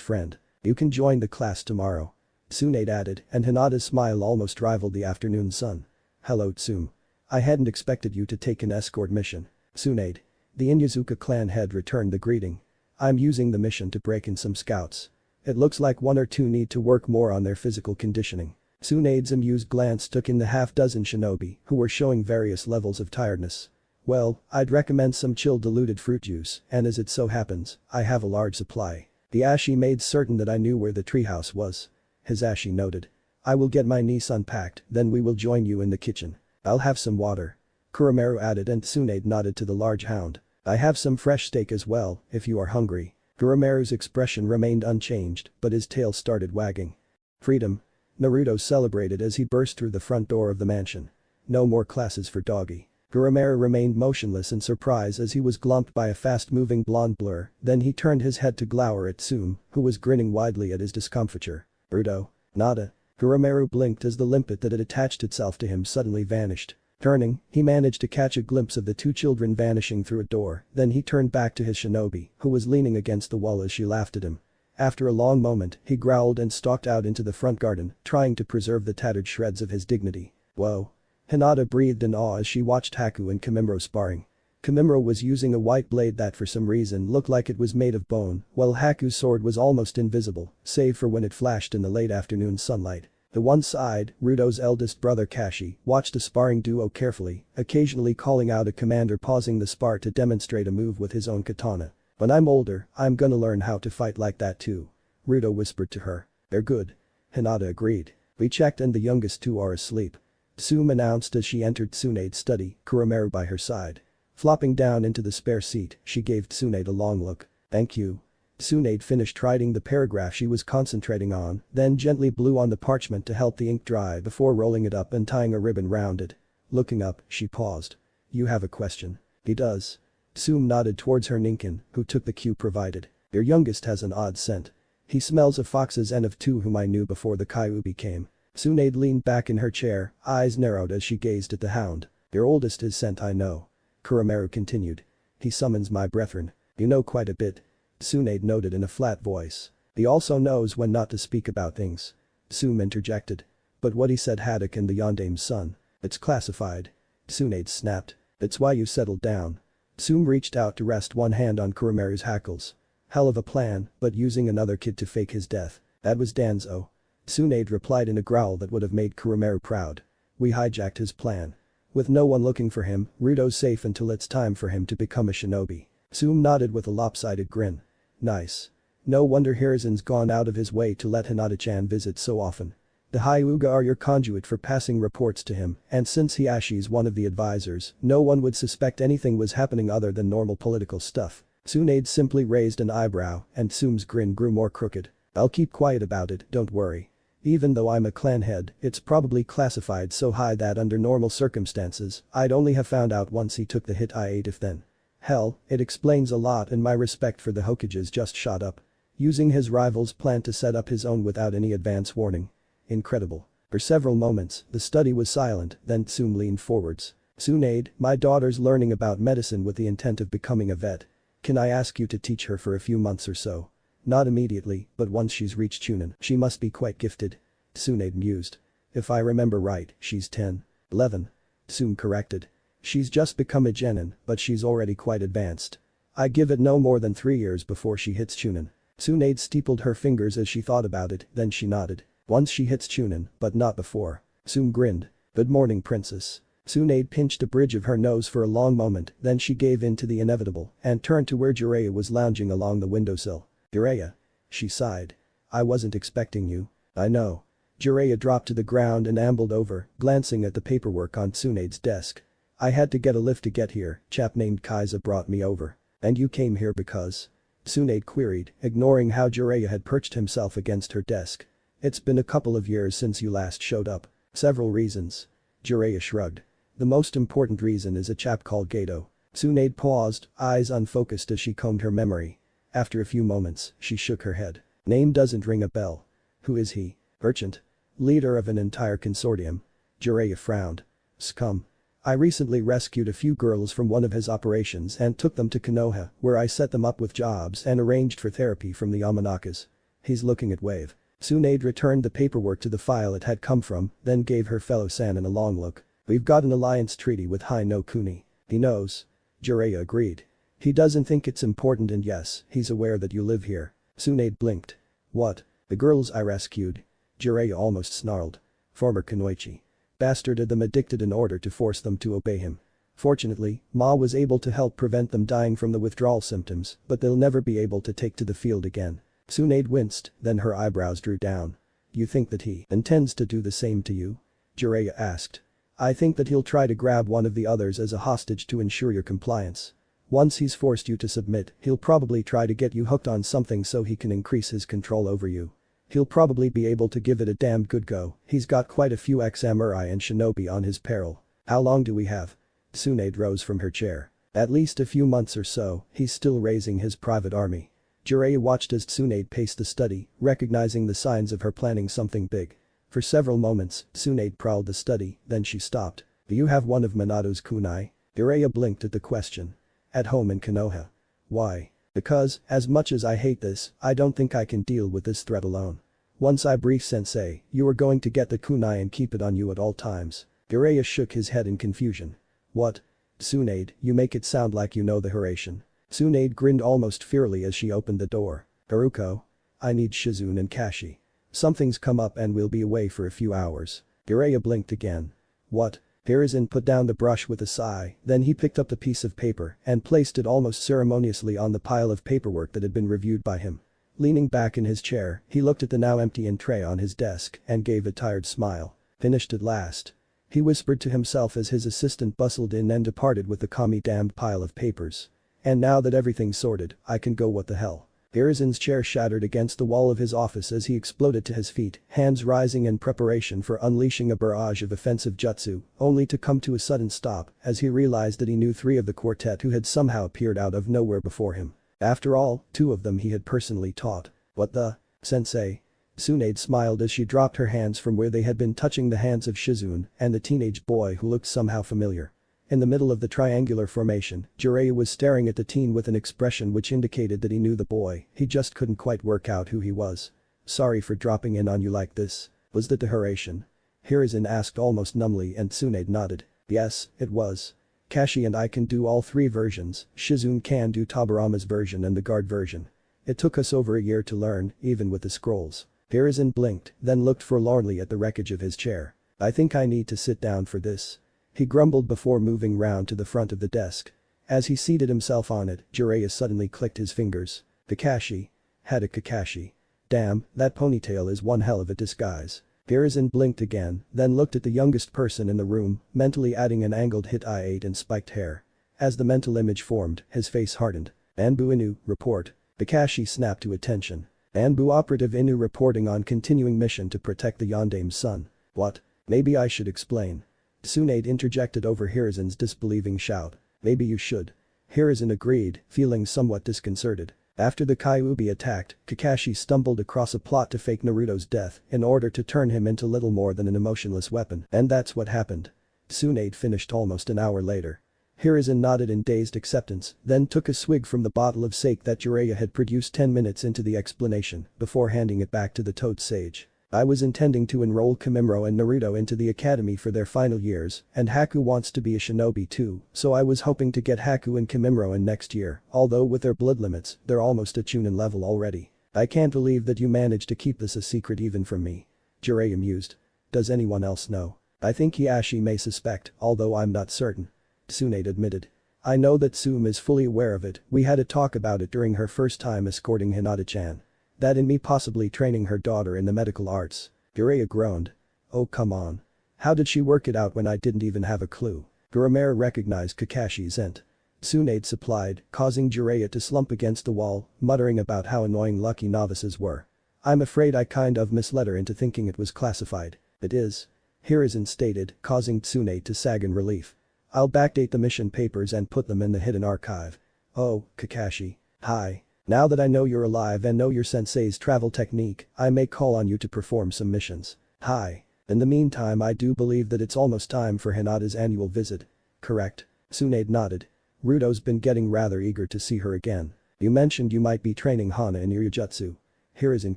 friend. You can join the class tomorrow. Tsunade added, and Hinata's smile almost rivaled the afternoon sun. Hello Tsume. I hadn't expected you to take an escort mission. Tsunade. The Inyazuka clan head returned the greeting. I'm using the mission to break in some scouts. It looks like one or two need to work more on their physical conditioning. Tsunade's amused glance took in the half-dozen shinobi who were showing various levels of tiredness. Well, I'd recommend some chilled diluted fruit juice, and as it so happens, I have a large supply. The Ashi made certain that I knew where the treehouse was. Hisashi noted. I will get my niece unpacked, then we will join you in the kitchen. I'll have some water. Kuromaru added and Tsunade nodded to the large hound. I have some fresh steak as well, if you are hungry. Kuromaru's expression remained unchanged, but his tail started wagging. Freedom. Naruto celebrated as he burst through the front door of the mansion. No more classes for doggy. Kuromaru remained motionless in surprise as he was glumped by a fast-moving blonde blur, then he turned his head to glower at Tsume, who was grinning widely at his discomfiture. Naruto. Nada. Kuromaru blinked as the limpet that had attached itself to him suddenly vanished. Turning, he managed to catch a glimpse of the two children vanishing through a door, then he turned back to his shinobi, who was leaning against the wall as she laughed at him. After a long moment, he growled and stalked out into the front garden, trying to preserve the tattered shreds of his dignity. Whoa. Hinata breathed in awe as she watched Haku and Kamimura sparring. Kamimura was using a white blade that for some reason looked like it was made of bone, while Haku's sword was almost invisible, save for when it flashed in the late afternoon sunlight. The one side, Ruto's eldest brother Kashi, watched a sparring duo carefully, occasionally calling out a command or pausing the spar to demonstrate a move with his own katana. When I'm older, I'm gonna learn how to fight like that too. Ruto whispered to her. They're good. Hinata agreed. We checked and the youngest two are asleep. Tsume announced as she entered Tsunede's study, Kuromeru by her side. Flopping down into the spare seat, she gave Tsunade a long look. Thank you. Tsunade finished writing the paragraph she was concentrating on, then gently blew on the parchment to help the ink dry before rolling it up and tying a ribbon round it. Looking up, she paused. You have a question. He does. Tsume nodded towards her Ninken, who took the cue provided. Your youngest has an odd scent. He smells of foxes and of two whom I knew before the Kyuubi came. Tsunade leaned back in her chair, eyes narrowed as she gazed at the hound. Your oldest is scent I know. Kuromeru continued. He summons my brethren. You know quite a bit. Tsunade noted in a flat voice. He also knows when not to speak about things. Tsume interjected. But what he said Haddock and the Yondame's son. It's classified. Tsunade snapped. That's why you settled down. Tsume reached out to rest one hand on Kuromeru's hackles. Hell of a plan, but using another kid to fake his death. That was Danzo. Tsunade replied in a growl that would have made Kuromeru proud. We hijacked his plan. With no one looking for him, Ruto's safe until it's time for him to become a shinobi. Tsume nodded with a lopsided grin. Nice. No wonder Hiruzen's gone out of his way to let Hinata-chan visit so often. The Hyuga are your conduit for passing reports to him, and since Hiyashi's one of the advisors, no one would suspect anything was happening other than normal political stuff. Tsunade simply raised an eyebrow, and Tsume's grin grew more crooked. I'll keep quiet about it, don't worry. Even though I'm a clan head, it's probably classified so high that under normal circumstances, I'd only have found out once he took the hit I ate if then. Hell, it explains a lot and my respect for the Hokages just shot up. Using his rival's plan to set up his own without any advance warning. Incredible. For several moments, the study was silent, then Tsume leaned forwards. Tsunade, my daughter's learning about medicine with the intent of becoming a vet. Can I ask you to teach her for a few months or so? Not immediately, but once she's reached Chunin, she must be quite gifted. Tsunade mused. If I remember right, she's 10. 11. Tsume corrected. She's just become a genin, but she's already quite advanced. I give it no more than 3 years before she hits Chunin. Tsunade steepled her fingers as she thought about it, then she nodded. Once she hits Chunin, but not before. Tsume grinned. Good morning, princess. Tsunade pinched the bridge of her nose for a long moment, then she gave in to the inevitable and turned to where Jiraiya was lounging along the windowsill. Jiraiya. She sighed. I wasn't expecting you. I know. Jiraiya dropped to the ground and ambled over, glancing at the paperwork on Tsunade's desk. I had to get a lift to get here, chap named Kaiza brought me over. And you came here because? Tsunade queried, ignoring how Jiraiya had perched himself against her desk. It's been a couple of years since you last showed up. Several reasons. Jiraiya shrugged. The most important reason is a chap called Gato. Tsunade paused, eyes unfocused as she combed her memory. After a few moments, she shook her head. Name doesn't ring a bell. Who is he? Urchant? Leader of an entire consortium. Jiraiya frowned. Scum. I recently rescued a few girls from one of his operations and took them to Konoha, where I set them up with jobs and arranged for therapy from the Yamanakas. He's looking at Wave. Tsunade returned the paperwork to the file it had come from, then gave her fellow Sannin a long look. We've got an alliance treaty with Hai no Kuni. He knows. Jiraiya agreed. He doesn't think it's important and yes, he's aware that you live here. Tsunade blinked. What? The girls I rescued? Jiraiya almost snarled. Former Kunoichi. Bastarded them addicted in order to force them to obey him. Fortunately, Ma was able to help prevent them dying from the withdrawal symptoms, but they'll never be able to take to the field again. Tsunade winced, then her eyebrows drew down. You think that he intends to do the same to you? Jiraiya asked. I think that he'll try to grab one of the others as a hostage to ensure your compliance. Once he's forced you to submit, he'll probably try to get you hooked on something so he can increase his control over you. He'll probably be able to give it a damned good go, he's got quite a few ex-samurai and shinobi on his peril. How long do we have? Tsunade rose from her chair. At least a few months or so, he's still raising his private army. Jiraiya watched as Tsunade paced the study, recognizing the signs of her planning something big. For several moments, Tsunade prowled the study, then she stopped. Do you have one of Minato's kunai? Jiraiya blinked at the question. At home in Konoha. Why? Because, as much as I hate this, I don't think I can deal with this threat alone. Once I briefed sensei, you were going to get the kunai and keep it on you at all times. Jiraiya shook his head in confusion. What? Tsunade, you make it sound like you know the Hiraishin. Tsunade grinned almost fiercely as she opened the door. Haruko? I need Shizune and Kashi. Something's come up and we'll be away for a few hours. Jiraiya blinked again. What? Hiruzen put down the brush with a sigh, then he picked up the piece of paper and placed it almost ceremoniously on the pile of paperwork that had been reviewed by him. Leaning back in his chair, he looked at the now empty tray on his desk and gave a tired smile. Finished at last. He whispered to himself as his assistant bustled in and departed with the commie-damned pile of papers. And now that everything's sorted, I can go. What the hell? Hiruzen's chair shattered against the wall of his office as he exploded to his feet, hands rising in preparation for unleashing a barrage of offensive jutsu, only to come to a sudden stop as he realized that he knew 3 of the quartet who had somehow appeared out of nowhere before him. After all, 2 of them he had personally taught. What the? Sensei? Tsunade smiled as she dropped her hands from where they had been touching the hands of Shizune and the teenage boy who looked somehow familiar. In the middle of the triangular formation, Jiraiya was staring at the teen with an expression which indicated that he knew the boy, he just couldn't quite work out who he was. Sorry for dropping in on you like this. Was that the Hiraishin? Hiruzen asked almost numbly and Tsunade nodded. Yes, it was. Kashi and I can do all 3 versions, Shizune can do Tobirama's version and the guard version. It took us over a year to learn, even with the scrolls. Hiruzen blinked, then looked forlornly at the wreckage of his chair. I think I need to sit down for this. He grumbled before moving round to the front of the desk. As he seated himself on it, Jiraiya suddenly clicked his fingers. Kakashi. Had a Kakashi. Damn, that ponytail is one hell of a disguise. Hiruzen blinked again, then looked at the youngest person in the room, mentally adding an angled hit I-8 and spiked hair. As the mental image formed, his face hardened. Anbu Inu, report. Kakashi snapped to attention. Anbu Operative Inu reporting on continuing mission to protect the Yondame's son. What? Maybe I should explain. Tsunade interjected over Hiruzen's disbelieving shout. Maybe you should. Hiruzen agreed, feeling somewhat disconcerted. After the Kyuubi attacked, Kakashi stumbled across a plot to fake Naruto's death in order to turn him into little more than an emotionless weapon, and that's what happened. Tsunade finished almost an hour later. Hiruzen nodded in dazed acceptance, then took a swig from the bottle of sake that Jiraiya had produced 10 minutes into the explanation before handing it back to the Toad Sage. I was intending to enroll Kimimaro and Naruto into the academy for their final years, and Haku wants to be a shinobi too, so I was hoping to get Haku and Kimimaro in next year, although with their blood limits, they're almost at Chunin level already. I can't believe that you managed to keep this a secret even from me. Jiraiya mused. Does anyone else know? I think Hiashi may suspect, although I'm not certain. Tsunade admitted. I know that Tsume is fully aware of it, we had a talk about it during her first time escorting Hinata-chan. That and me possibly training her daughter in the medical arts. Jiraiya groaned. Oh come on. How did she work it out when I didn't even have a clue? Gurumare recognized Kakashi's ent. Tsunade supplied, causing Jiraiya to slump against the wall, muttering about how annoying lucky novices were. I'm afraid I kind of misled her into thinking it was classified. It is. Hiruzen stated, causing Tsunade to sag in relief. I'll backdate the mission papers and put them in the hidden archive. Oh, Kakashi. Hi. Now that I know you're alive and know your sensei's travel technique, I may call on you to perform some missions. Hi. In the meantime I do believe that it's almost time for Hinata's annual visit. Correct. Tsunade nodded. Ruto's been getting rather eager to see her again. You mentioned you might be training Hana in Ryujutsu. Hiruzen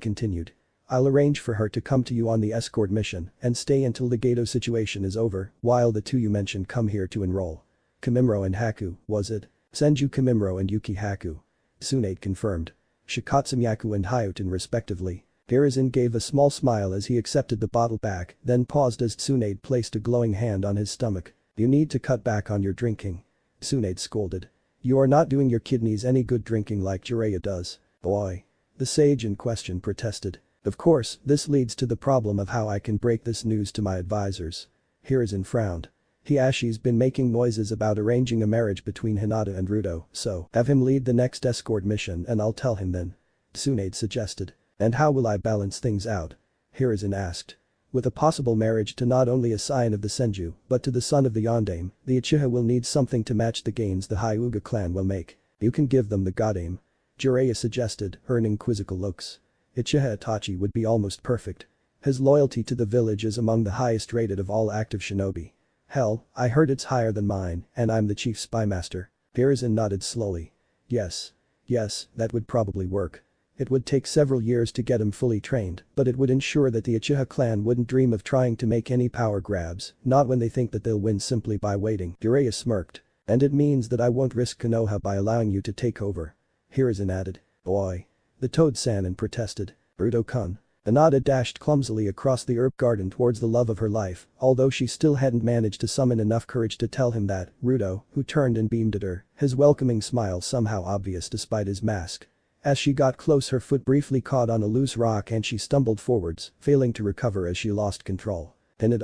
continued. I'll arrange for her to come to you on the escort mission and stay until the Gato situation is over while the 2 you mentioned come here to enroll. Kimimaro and Haku, was it? Senju Kimimaro and Yuki Haku. Tsunade confirmed. Shikatsumiyaku and Hyuten respectively. Hiruzen gave a small smile as he accepted the bottle back, then paused as Tsunade placed a glowing hand on his stomach. You need to cut back on your drinking. Tsunade scolded. You are not doing your kidneys any good drinking like Jiraiya does. Boy. The sage in question protested. Of course, this leads to the problem of how I can break this news to my advisors. Hiruzen frowned. Hiashi's been making noises about arranging a marriage between Hinata and Ruto, so have him lead the next escort mission and I'll tell him then. Tsunade suggested. And how will I balance things out? Hiruzen asked. With a possible marriage to not only a scion of the Senju, but to the son of the Yondaime, the Uchiha will need something to match the gains the Hyuga clan will make. You can give them the Godame. Jiraiya suggested, earning quizzical looks. Uchiha Itachi would be almost perfect. His loyalty to the village is among the highest rated of all active shinobi. Hell, I heard it's higher than mine, and I'm the chief spymaster. Hiruzen nodded slowly. Yes. Yes, that would probably work. It would take several years to get him fully trained, but it would ensure that the Uchiha clan wouldn't dream of trying to make any power grabs, not when they think that they'll win simply by waiting. Jiraiya smirked. And it means that I won't risk Konoha by allowing you to take over. Hiruzen added. Boy. The Toad-san protested. Ruto-kun. Hinata dashed clumsily across the herb garden towards the love of her life, although she still hadn't managed to summon enough courage to tell him that, Ruto, who turned and beamed at her, his welcoming smile somehow obvious despite his mask. As she got close her foot briefly caught on a loose rock and she stumbled forwards, failing to recover as she lost control. Then it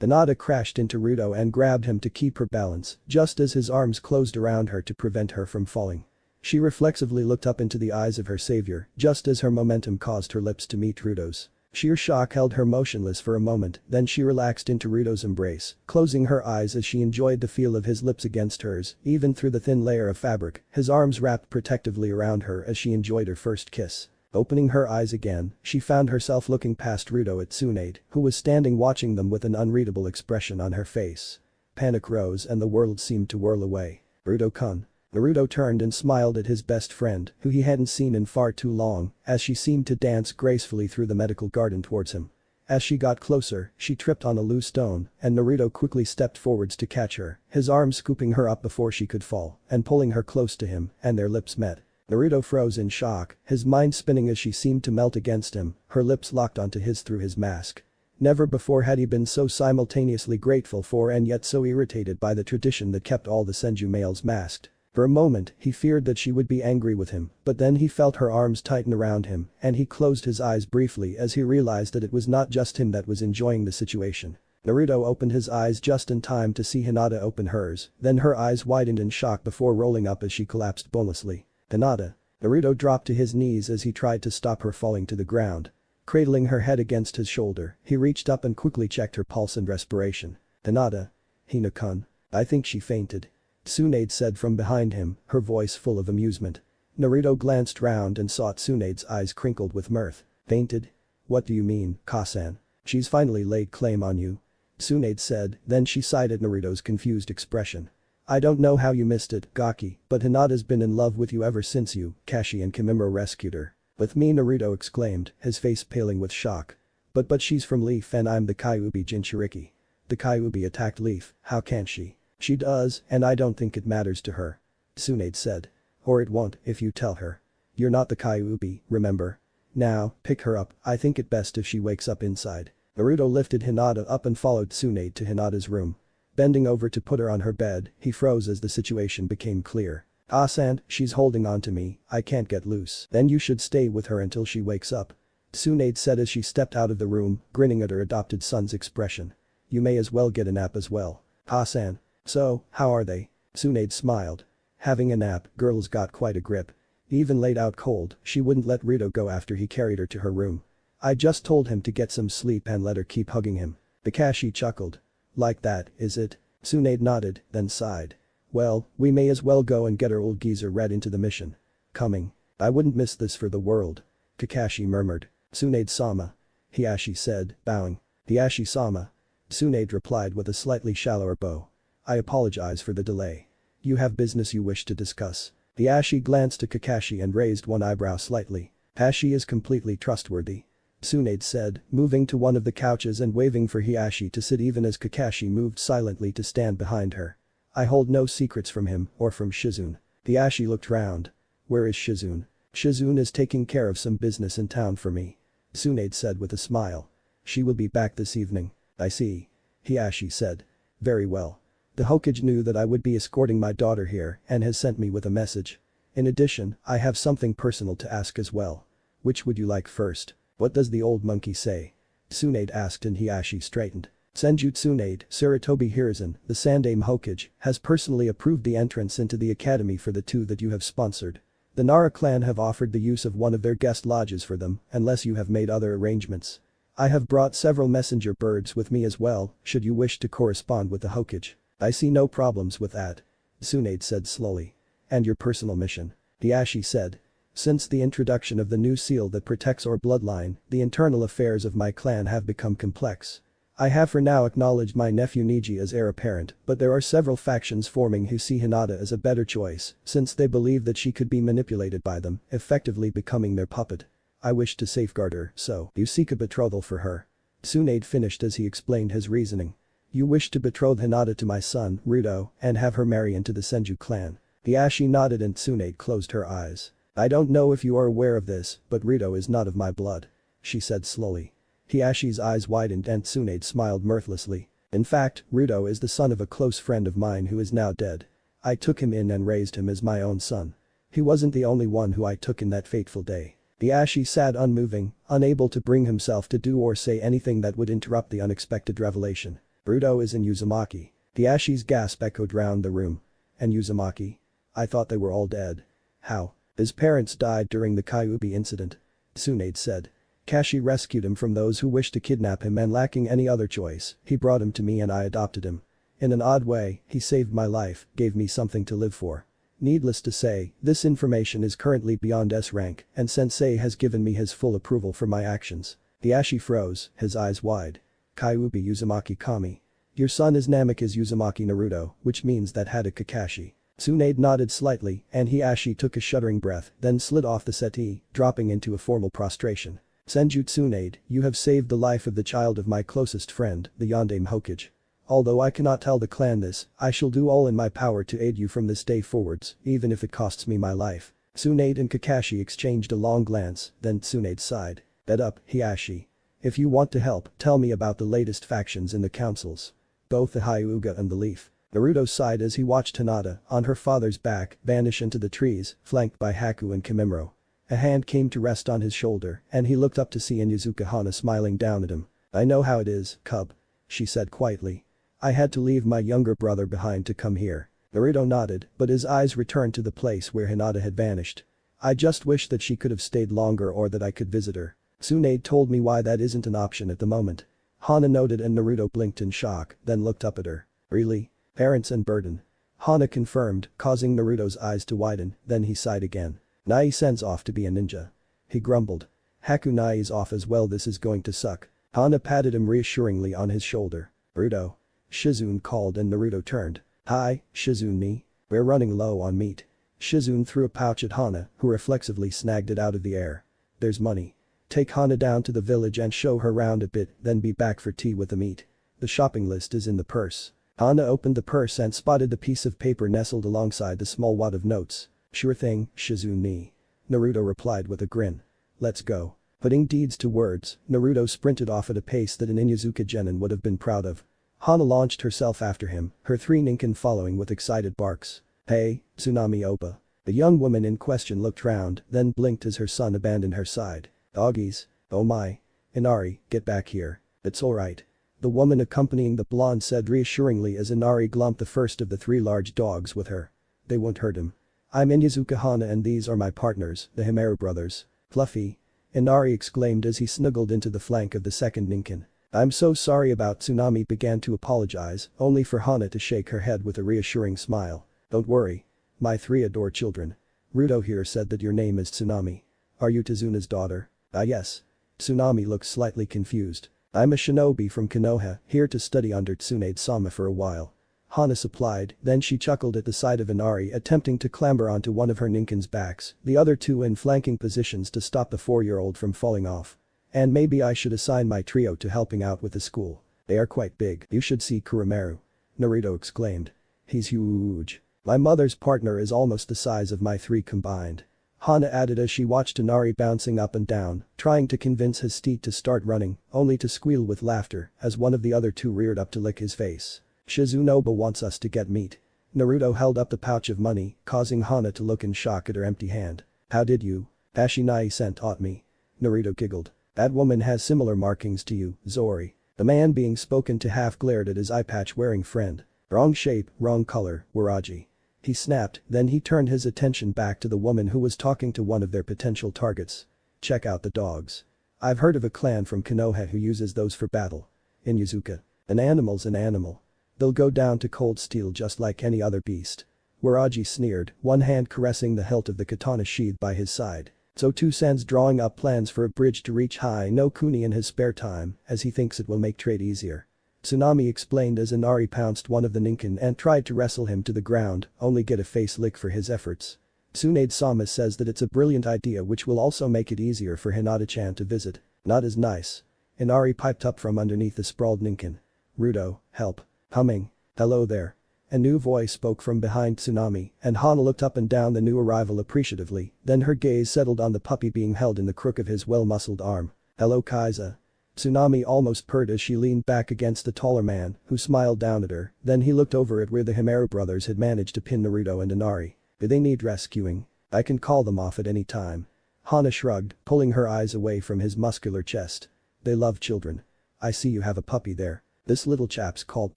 Hinata crashed into Ruto and grabbed him to keep her balance, just as his arms closed around her to prevent her from falling. She reflexively looked up into the eyes of her savior, just as her momentum caused her lips to meet Ruto's. Sheer shock held her motionless for a moment, then she relaxed into Ruto's embrace, closing her eyes as she enjoyed the feel of his lips against hers, even through the thin layer of fabric, his arms wrapped protectively around her as she enjoyed her first kiss. Opening her eyes again, she found herself looking past Ruto at Tsunade, who was standing watching them with an unreadable expression on her face. Panic rose and the world seemed to whirl away. Ruto-kun. Naruto turned and smiled at his best friend, who he hadn't seen in far too long, as she seemed to dance gracefully through the medical garden towards him. As she got closer, she tripped on a loose stone, and Naruto quickly stepped forwards to catch her, his arm scooping her up before she could fall, and pulling her close to him, and their lips met. Naruto froze in shock, his mind spinning as she seemed to melt against him, her lips locked onto his through his mask. Never before had he been so simultaneously grateful for and yet so irritated by the tradition that kept all the Senju males masked. For a moment, he feared that she would be angry with him, but then he felt her arms tighten around him, and he closed his eyes briefly as he realized that it was not just him that was enjoying the situation. Naruto opened his eyes just in time to see Hinata open hers, then her eyes widened in shock before rolling up as she collapsed bonelessly. Hinata. Naruto dropped to his knees as he tried to stop her falling to the ground. Cradling her head against his shoulder, he reached up and quickly checked her pulse and respiration. Hinata. Hina-kun. I think she fainted. Tsunade said from behind him, her voice full of amusement. Naruto glanced round and saw Tsunade's eyes crinkled with mirth. Fainted? What do you mean, Kasan? She's finally laid claim on you. Tsunade said, then she sighed at Naruto's confused expression. I don't know how you missed it, Gaki, but Hinata's been in love with you ever since you, Kashi and Kimimura rescued her. With me, Naruto exclaimed, his face paling with shock. But she's from Leaf and I'm the Kyuubi Jinchuriki. The Kyuubi attacked Leaf, how can she? She does, and I don't think it matters to her. Tsunade said. Or it won't if you tell her. You're not the Kyuubi, remember? Now, pick her up, I think it best if she wakes up inside. Naruto lifted Hinata up and followed Tsunade to Hinata's room. Bending over to put her on her bed, he froze as the situation became clear. Asan, she's holding on to me, I can't get loose. Then you should stay with her until she wakes up. Tsunade said as she stepped out of the room, grinning at her adopted son's expression. You may as well get a nap as well. Asan. So, how are they? Tsunade smiled. Having a nap, girls got quite a grip. Even laid out cold, she wouldn't let Rito go after he carried her to her room. I just told him to get some sleep and let her keep hugging him. Kakashi chuckled. Like that, is it? Tsunade nodded, then sighed. Well, we may as well go and get our old geezer read into the mission. Coming. I wouldn't miss this for the world. Kakashi murmured. Tsunade-sama. Hiashi said, bowing. Hiashi-sama. Tsunade replied with a slightly shallower bow. I apologize for the delay. You have business you wish to discuss. Hiashi glanced to Kakashi and raised one eyebrow slightly. Hashi is completely trustworthy. Tsunade said, moving to one of the couches and waving for Hiashi to sit even as Kakashi moved silently to stand behind her. I hold no secrets from him or from Shizune. Hiashi looked round. Where is Shizune? Shizune is taking care of some business in town for me. Tsunade said with a smile. She will be back this evening. I see. Hiashi said. Very well. The Hokage knew that I would be escorting my daughter here and has sent me with a message. In addition, I have something personal to ask as well. Which would you like first? What does the old monkey say? Tsunade asked and Hiashi straightened. Senju Tsunade, Sarutobi Hiruzen, the Sandaime Hokage, has personally approved the entrance into the academy for the two that you have sponsored. The Nara clan have offered the use of one of their guest lodges for them, unless you have made other arrangements. I have brought several messenger birds with me as well, should you wish to correspond with the Hokage. I see no problems with that. Tsunade said slowly. And your personal mission? Hiashi said. Since the introduction of the new seal that protects our bloodline, the internal affairs of my clan have become complex. I have for now acknowledged my nephew Niji as heir apparent, but there are several factions forming who see Hinata as a better choice, since they believe that she could be manipulated by them, effectively becoming their puppet. I wish to safeguard her, so you seek a betrothal for her. Tsunade finished as he explained his reasoning. You wish to betroth Hinata to my son, Ruto, and have her marry into the Senju clan. Hiashi nodded and Tsunade closed her eyes. I don't know if you are aware of this, but Rito is not of my blood. she said slowly. Hiyashi's eyes widened and Tsunade smiled mirthlessly. In fact, Ruto is the son of a close friend of mine who is now dead. I took him in and raised him as my own son. He wasn't the only one who I took in that fateful day. Hiyashi sat unmoving, unable to bring himself to do or say anything that would interrupt the unexpected revelation. Ruto is in Uzumaki. Hiyashi's gasp echoed round the room. And Uzumaki? I thought they were all dead. How? His parents died during the Kyuubi incident. Tsunade said. Kashi rescued him from those who wished to kidnap him and lacking any other choice, he brought him to me and I adopted him. In an odd way, he saved my life, gave me something to live for. Needless to say, this information is currently beyond S rank, and Sensei has given me his full approval for my actions. Hiyashi froze, his eyes wide. Kyuubi Uzumaki Kami. Your son is Namikaze Uzumaki Naruto, which means that Hada Kakashi. Tsunade nodded slightly, and Hiyashi took a shuddering breath, then slid off the settee, dropping into a formal prostration. Senju Tsunade, you have saved the life of the child of my closest friend, the Yondaime Hokage. Although I cannot tell the clan this, I shall do all in my power to aid you from this day forwards, even if it costs me my life. Tsunade and Kakashi exchanged a long glance, then Tsunade sighed. Bet up, Hiyashi. If you want to help, tell me about the latest factions in the councils. Both the Hyuga and the Leaf. Naruto sighed as he watched Hinata, on her father's back, vanish into the trees, flanked by Haku and Kimimaro. A hand came to rest on his shoulder, and he looked up to see Inyazuka Hana smiling down at him. I know how it is, cub. She said quietly. I had to leave my younger brother behind to come here. Naruto nodded, but his eyes returned to the place where Hinata had vanished. I just wish that she could have stayed longer or that I could visit her. Tsunade told me why that isn't an option at the moment. Hana noted and Naruto blinked in shock, then looked up at her. Really? Parents and burden. Hana confirmed, causing Naruto's eyes to widen, then he sighed again. Nai sends off to be a ninja. He grumbled. Haku Nai is off as well, this is going to suck. Hana patted him reassuringly on his shoulder. Naruto. Shizune called and Naruto turned. Hi, Shizune. We're running low on meat. Shizune threw a pouch at Hana, who reflexively snagged it out of the air. There's money. Take Hana down to the village and show her round a bit, then be back for tea with the meat. The shopping list is in the purse. Hana opened the purse and spotted the piece of paper nestled alongside the small wad of notes. Sure thing, Shizune. Naruto replied with a grin. Let's go. Putting deeds to words, Naruto sprinted off at a pace that an Inyazuka genin would have been proud of. Hana launched herself after him, her three ninkin following with excited barks. Hey, Tsunami Opa. The young woman in question looked round, then blinked as her son abandoned her side. Doggies. Oh my. Inari, get back here. It's alright. The woman accompanying the blonde said reassuringly as Inari glomped the first of the three large dogs with her. They won't hurt him. I'm Inyazuka Hana and these are my partners, the Himeru brothers. Fluffy. Inari exclaimed as he snuggled into the flank of the second ninkin. I'm so sorry about Tsunami began to apologize, only for Hana to shake her head with a reassuring smile. Don't worry. My three adore children. Ruto here said that your name is Tsunami. Are you Tezuna's daughter? Ah yes. Tsunami looked slightly confused. I'm a shinobi from Konoha, here to study under Tsunade-sama for a while. Hana supplied, then she chuckled at the sight of Inari attempting to clamber onto one of her ninkin's backs, the other two in flanking positions to stop the 4-year-old from falling off. And maybe I should assign my trio to helping out with the school. They are quite big. You should see Kuromaru. Naruto exclaimed. He's huge. My mother's partner is almost the size of my three combined. Hana added as she watched Inari bouncing up and down, trying to convince his steed to start running, only to squeal with laughter as one of the other two reared up to lick his face. Shizunoba wants us to get meat. Naruto held up the pouch of money, causing Hana to look in shock at her empty hand. How did you? Ashinai-sen taught me. Naruto giggled. That woman has similar markings to you, Zori. The man being spoken to half glared at his eye patch wearing friend. Wrong shape, wrong color, Waraji. He snapped, then he turned his attention back to the woman who was talking to one of their potential targets. Check out the dogs. I've heard of a clan from Konoha who uses those for battle. Inyazuka. An animal's an animal. They'll go down to cold steel just like any other beast. Waraji sneered, one hand caressing the hilt of the katana sheathed by his side. So Two-san's drawing up plans for a bridge to reach Hai no Kuni in his spare time, as he thinks it will make trade easier. Tsunami explained as Inari pounced one of the ninkin and tried to wrestle him to the ground, only get a face lick for his efforts. Tsunade-sama says that it's a brilliant idea which will also make it easier for Hinata-chan to visit. Not as nice. Inari piped up from underneath the sprawled ninkin. Ruto, help. Humming. Hello there. A new voice spoke from behind Tsunami, and Hana looked up and down the new arrival appreciatively, then her gaze settled on the puppy being held in the crook of his well-muscled arm. Hello Kaiza. Tsunami almost purred as she leaned back against the taller man, who smiled down at her, then he looked over at where the Himera brothers had managed to pin Naruto and Inari. Do they need rescuing? I can call them off at any time. Hana shrugged, pulling her eyes away from his muscular chest. They love children. I see you have a puppy there. This little chap's called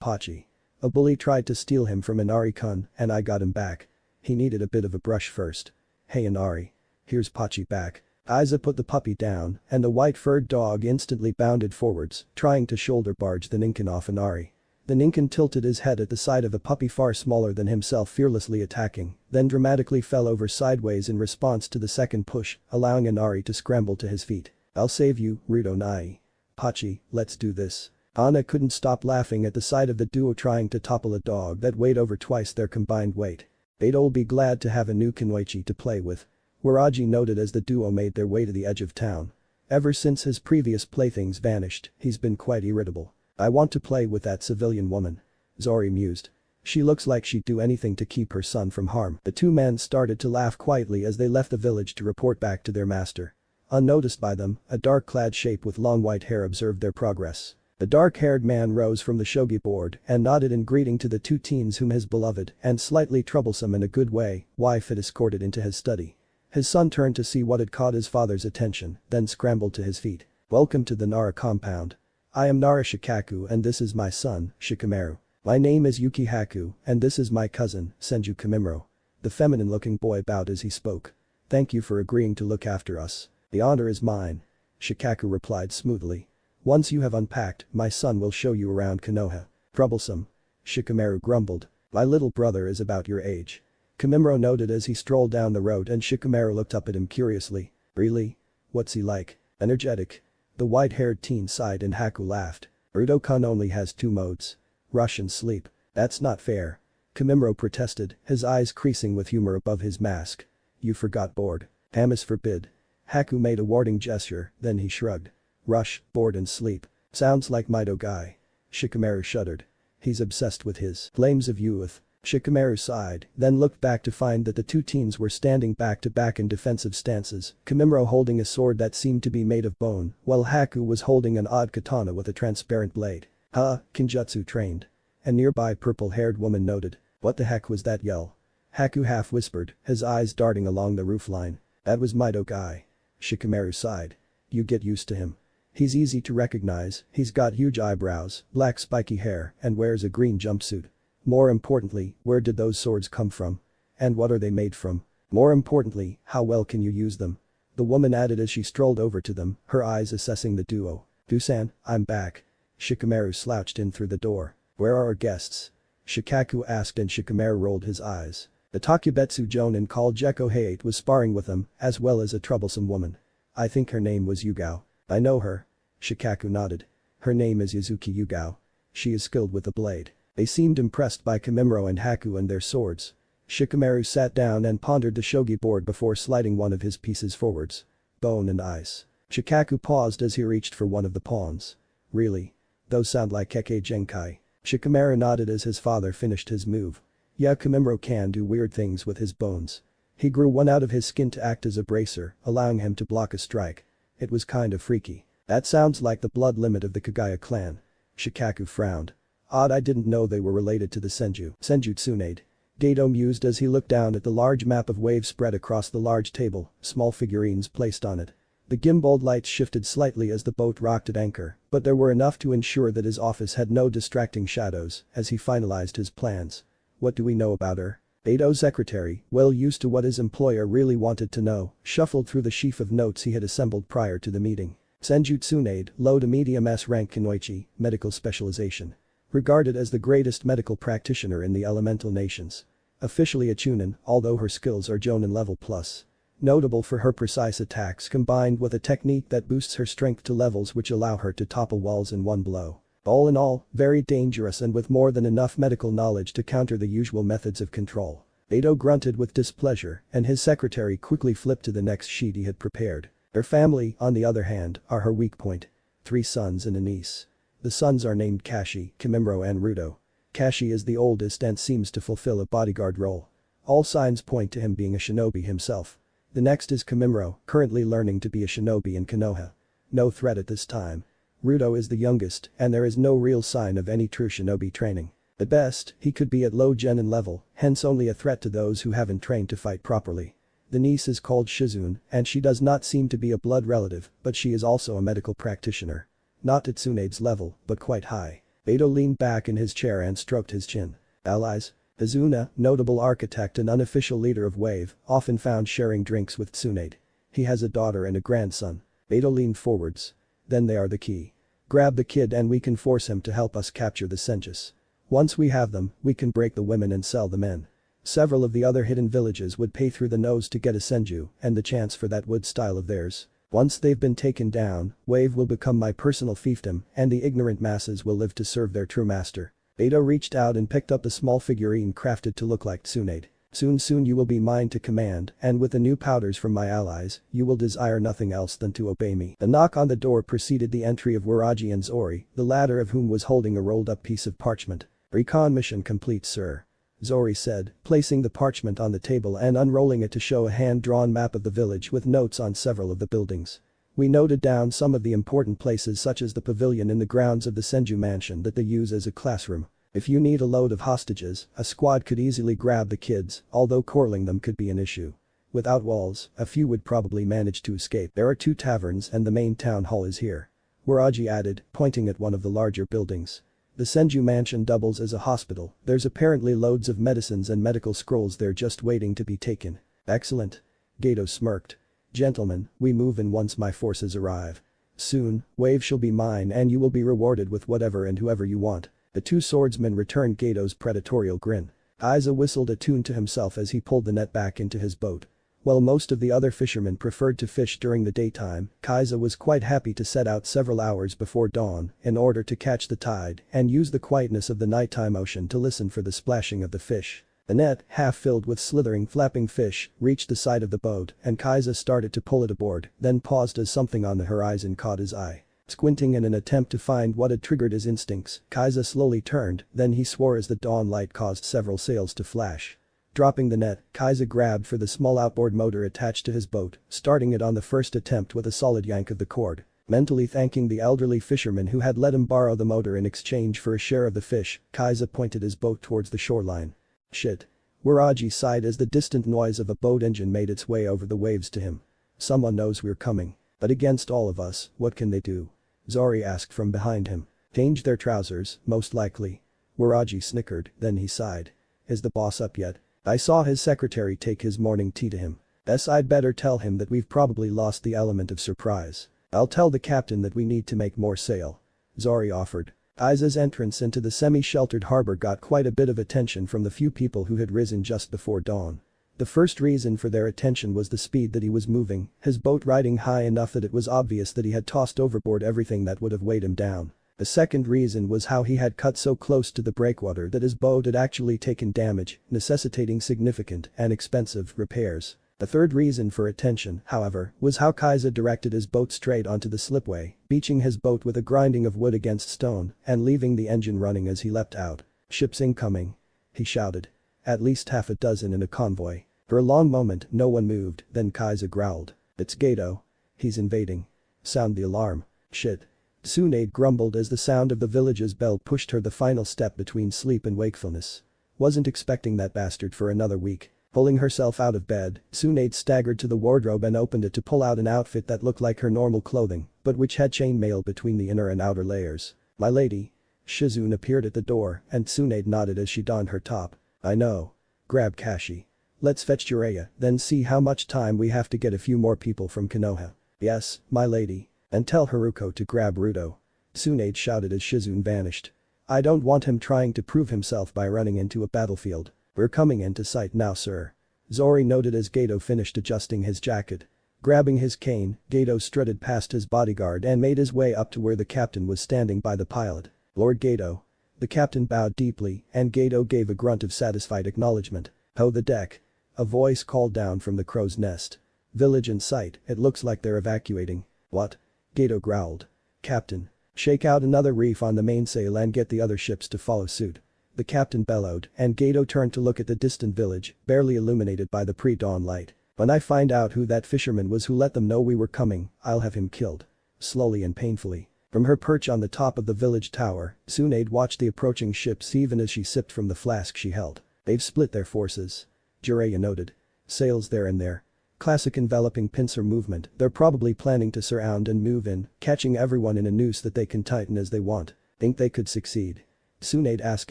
Pachi. A bully tried to steal him from Inari-kun, and I got him back. He needed a bit of a brush first. Hey Inari. Here's Pachi back. Aiza put the puppy down, and the white-furred dog instantly bounded forwards, trying to shoulder barge the Ninken off Inari. The Ninken tilted his head at the sight of a puppy far smaller than himself fearlessly attacking, then dramatically fell over sideways in response to the second push, allowing Inari to scramble to his feet. I'll save you, Rudo Nai. Pachi, let's do this. Anna couldn't stop laughing at the sight of the duo trying to topple a dog that weighed over twice their combined weight. They'd all be glad to have a new Kunoichi to play with. Waraji noted as the duo made their way to the edge of town. Ever since his previous playthings vanished, he's been quite irritable. I want to play with that civilian woman. Zori mused. She looks like she'd do anything to keep her son from harm. The two men started to laugh quietly as they left the village to report back to their master. Unnoticed by them, a dark-clad shape with long white hair observed their progress. The dark-haired man rose from the shogi board and nodded in greeting to the two teens whom his beloved and slightly troublesome in a good way wife had escorted into his study. His son turned to see what had caught his father's attention, then scrambled to his feet. Welcome to the Nara compound. I am Nara Shikaku and this is my son, Shikamaru. My name is Yuki Haku and this is my cousin, Senju Kamimuro. The feminine-looking boy bowed as he spoke. Thank you for agreeing to look after us. The honor is mine. Shikaku replied smoothly. Once you have unpacked, my son will show you around Konoha. Troublesome. Shikamaru grumbled. My little brother is about your age. Kamimuro noted as he strolled down the road and Shikamaru looked up at him curiously. Really? What's he like? Energetic. The white-haired teen sighed and Haku laughed. Naruto-kun only has two modes. Rush and sleep. That's not fair. Kamimuro protested, his eyes creasing with humor above his mask. You forgot bored. Hamas forbid. Haku made a warning gesture, then he shrugged. Rush, bored and sleep. Sounds like Mido guy. Shikamaru shuddered. He's obsessed with his flames of youth. Shikamaru sighed, then looked back to find that the two teens were standing back to back in defensive stances, Kamimuro holding a sword that seemed to be made of bone, while Haku was holding an odd katana with a transparent blade. Kinjutsu trained. A nearby purple-haired woman noted. What the heck was that yell? Haku half whispered, his eyes darting along the roofline. That was Mido guy. Shikamaru sighed. You get used to him. He's easy to recognize, he's got huge eyebrows, black spiky hair, and wears a green jumpsuit. More importantly, where did those swords come from? And what are they made from? More importantly, how well can you use them? The woman added as she strolled over to them, her eyes assessing the duo. Dusan, I'm back. Shikamaru slouched in through the door. Where are our guests? Shikaku asked and Shikamaru rolled his eyes. The Takubetsu Jonin called Jekko Height was sparring with them, as well as a troublesome woman. I think her name was Yugao. I know her. Shikaku nodded. Her name is Yuzuki Yugao. She is skilled with the blade. They seemed impressed by Kamimuro and Haku and their swords. Shikamaru sat down and pondered the shogi board before sliding one of his pieces forwards. Bone and ice. Shikaku paused as he reached for one of the pawns. Really? Those sound like Kekkei Genkai. Shikamaru nodded as his father finished his move. Yeah, Kamimuro can do weird things with his bones. He grew one out of his skin to act as a bracer, allowing him to block a strike. It was kind of freaky. That sounds like the blood limit of the Kagaya clan. Shikaku frowned. Odd, I didn't know they were related to the Senju Tsunade. Gato mused as he looked down at the large map of waves spread across the large table, small figurines placed on it. The gimbaled lights shifted slightly as the boat rocked at anchor, but there were enough to ensure that his office had no distracting shadows as he finalized his plans. What do we know about her? Gato's secretary, well used to what his employer really wanted to know, shuffled through the sheaf of notes he had assembled prior to the meeting. Senju Tsunade, low to medium S-rank Kunoichi, medical specialization. Regarded as the greatest medical practitioner in the elemental nations. Officially a Chunin, although her skills are Jonin level plus. Notable for her precise attacks combined with a technique that boosts her strength to levels which allow her to topple walls in one blow. All in all, very dangerous and with more than enough medical knowledge to counter the usual methods of control. Gato grunted with displeasure and his secretary quickly flipped to the next sheet he had prepared. Her family, on the other hand, are her weak point. 3 sons and a niece. The sons are named Kashi, Kamimuro and Rudo. Kashi is the oldest and seems to fulfill a bodyguard role. All signs point to him being a shinobi himself. The next is Kamimuro, currently learning to be a shinobi in Konoha. No threat at this time. Ruto is the youngest, and there is no real sign of any true shinobi training. At best, he could be at low genin level, hence only a threat to those who haven't trained to fight properly. The niece is called Shizune, and she does not seem to be a blood relative, but she is also a medical practitioner. Not at Tsunade's level, but quite high. Beto leaned back in his chair and stroked his chin. Allies? Izuna, notable architect and unofficial leader of Wave, often found sharing drinks with Tsunade. He has a daughter and a grandson. Beto leaned forwards. Then they are the key. Grab the kid and we can force him to help us capture the Senjus. Once we have them, we can break the women and sell the men. Several of the other hidden villages would pay through the nose to get a Senju, and the chance for that wood style of theirs. Once they've been taken down, Wave will become my personal fiefdom, and the ignorant masses will live to serve their true master. Beto reached out and picked up a small figurine crafted to look like Tsunade. Soon you will be mine to command, and with the new powders from my allies, you will desire nothing else than to obey me. A knock on the door preceded the entry of Waraji and Zori, the latter of whom was holding a rolled-up piece of parchment. "Recon mission complete, sir," Zori said, placing the parchment on the table and unrolling it to show a hand-drawn map of the village with notes on several of the buildings. "We noted down some of the important places such as the pavilion in the grounds of the Senju mansion that they use as a classroom. If you need a load of hostages, a squad could easily grab the kids, although corraling them could be an issue. Without walls, a few would probably manage to escape. There are 2 taverns and the main town hall is here," Waraji added, pointing at one of the larger buildings. "The Senju mansion doubles as a hospital, there's apparently loads of medicines and medical scrolls there just waiting to be taken." "Excellent." Gato smirked. "Gentlemen, we move in once my forces arrive. Soon, Wave shall be mine and you will be rewarded with whatever and whoever you want." The 2 swordsmen returned Gato's predatorial grin. Aiza whistled a tune to himself as he pulled the net back into his boat. While most of the other fishermen preferred to fish during the daytime, Kaiza was quite happy to set out several hours before dawn in order to catch the tide and use the quietness of the nighttime ocean to listen for the splashing of the fish. The net, half filled with slithering flapping fish, reached the side of the boat and Kaiza started to pull it aboard, then paused as something on the horizon caught his eye. Squinting in an attempt to find what had triggered his instincts, Kaiza slowly turned, then he swore as the dawn light caused several sails to flash. Dropping the net, Kaiza grabbed for the small outboard motor attached to his boat, starting it on the first attempt with a solid yank of the cord. Mentally thanking the elderly fisherman who had let him borrow the motor in exchange for a share of the fish, Kaiza pointed his boat towards the shoreline. "Shit." Waraji sighed as the distant noise of a boat engine made its way over the waves to him. "Someone knows we're coming. But against all of us, what can they do?" Zori asked from behind him. "Change their trousers, most likely." Waraji snickered, then he sighed. "Is the boss up yet? I saw his secretary take his morning tea to him. I'd better tell him that we've probably lost the element of surprise. I'll tell the captain that we need to make more sail." Zori offered. Aiza's entrance into the semi-sheltered harbor got quite a bit of attention from the few people who had risen just before dawn. The first reason for their attention was the speed that he was moving, his boat riding high enough that it was obvious that he had tossed overboard everything that would have weighed him down. The second reason was how he had cut so close to the breakwater that his boat had actually taken damage, necessitating significant and expensive repairs. The third reason for attention, however, was how Kaiza directed his boat straight onto the slipway, beaching his boat with a grinding of wood against stone and leaving the engine running as he leapt out. "Ships incoming," he shouted. "At least half a dozen in a convoy." For a long moment no one moved, then Kaiza growled. "It's Gato. He's invading. Sound the alarm." "Shit." Tsunade grumbled as the sound of the village's bell pushed her the final step between sleep and wakefulness. "Wasn't expecting that bastard for another week." Pulling herself out of bed, Tsunade staggered to the wardrobe and opened it to pull out an outfit that looked like her normal clothing, but which had chainmail between the inner and outer layers. "My lady." Shizune appeared at the door, and Tsunade nodded as she donned her top. "I know. Grab Kashi. Let's fetch Jiraiya, then see how much time we have to get a few more people from Konoha." "Yes, my lady. And tell Haruko to grab Ruto." Tsunade shouted as Shizune vanished. "I don't want him trying to prove himself by running into a battlefield. We're coming into sight now, sir." Zori noted as Gato finished adjusting his jacket. Grabbing his cane, Gato strutted past his bodyguard and made his way up to where the captain was standing by the pilot. "Lord Gato." The captain bowed deeply, and Gato gave a grunt of satisfied acknowledgement. "Hoe the deck." A voice called down from the crow's nest. "Village in sight, it looks like they're evacuating." "What?" Gato growled. "Captain. Shake out another reef on the mainsail and get the other ships to follow suit." The captain bellowed, and Gato turned to look at the distant village, barely illuminated by the pre-dawn light. "When I find out who that fisherman was who let them know we were coming, I'll have him killed." slowly and painfully. From her perch on the top of the village tower, Tsunade watched the approaching ships even as she sipped from the flask she held. They've split their forces. Jiraiya noted. Sails there and there. Classic enveloping pincer movement, they're probably planning to surround and move in, catching everyone in a noose that they can tighten as they want. Think they could succeed? Tsunade asked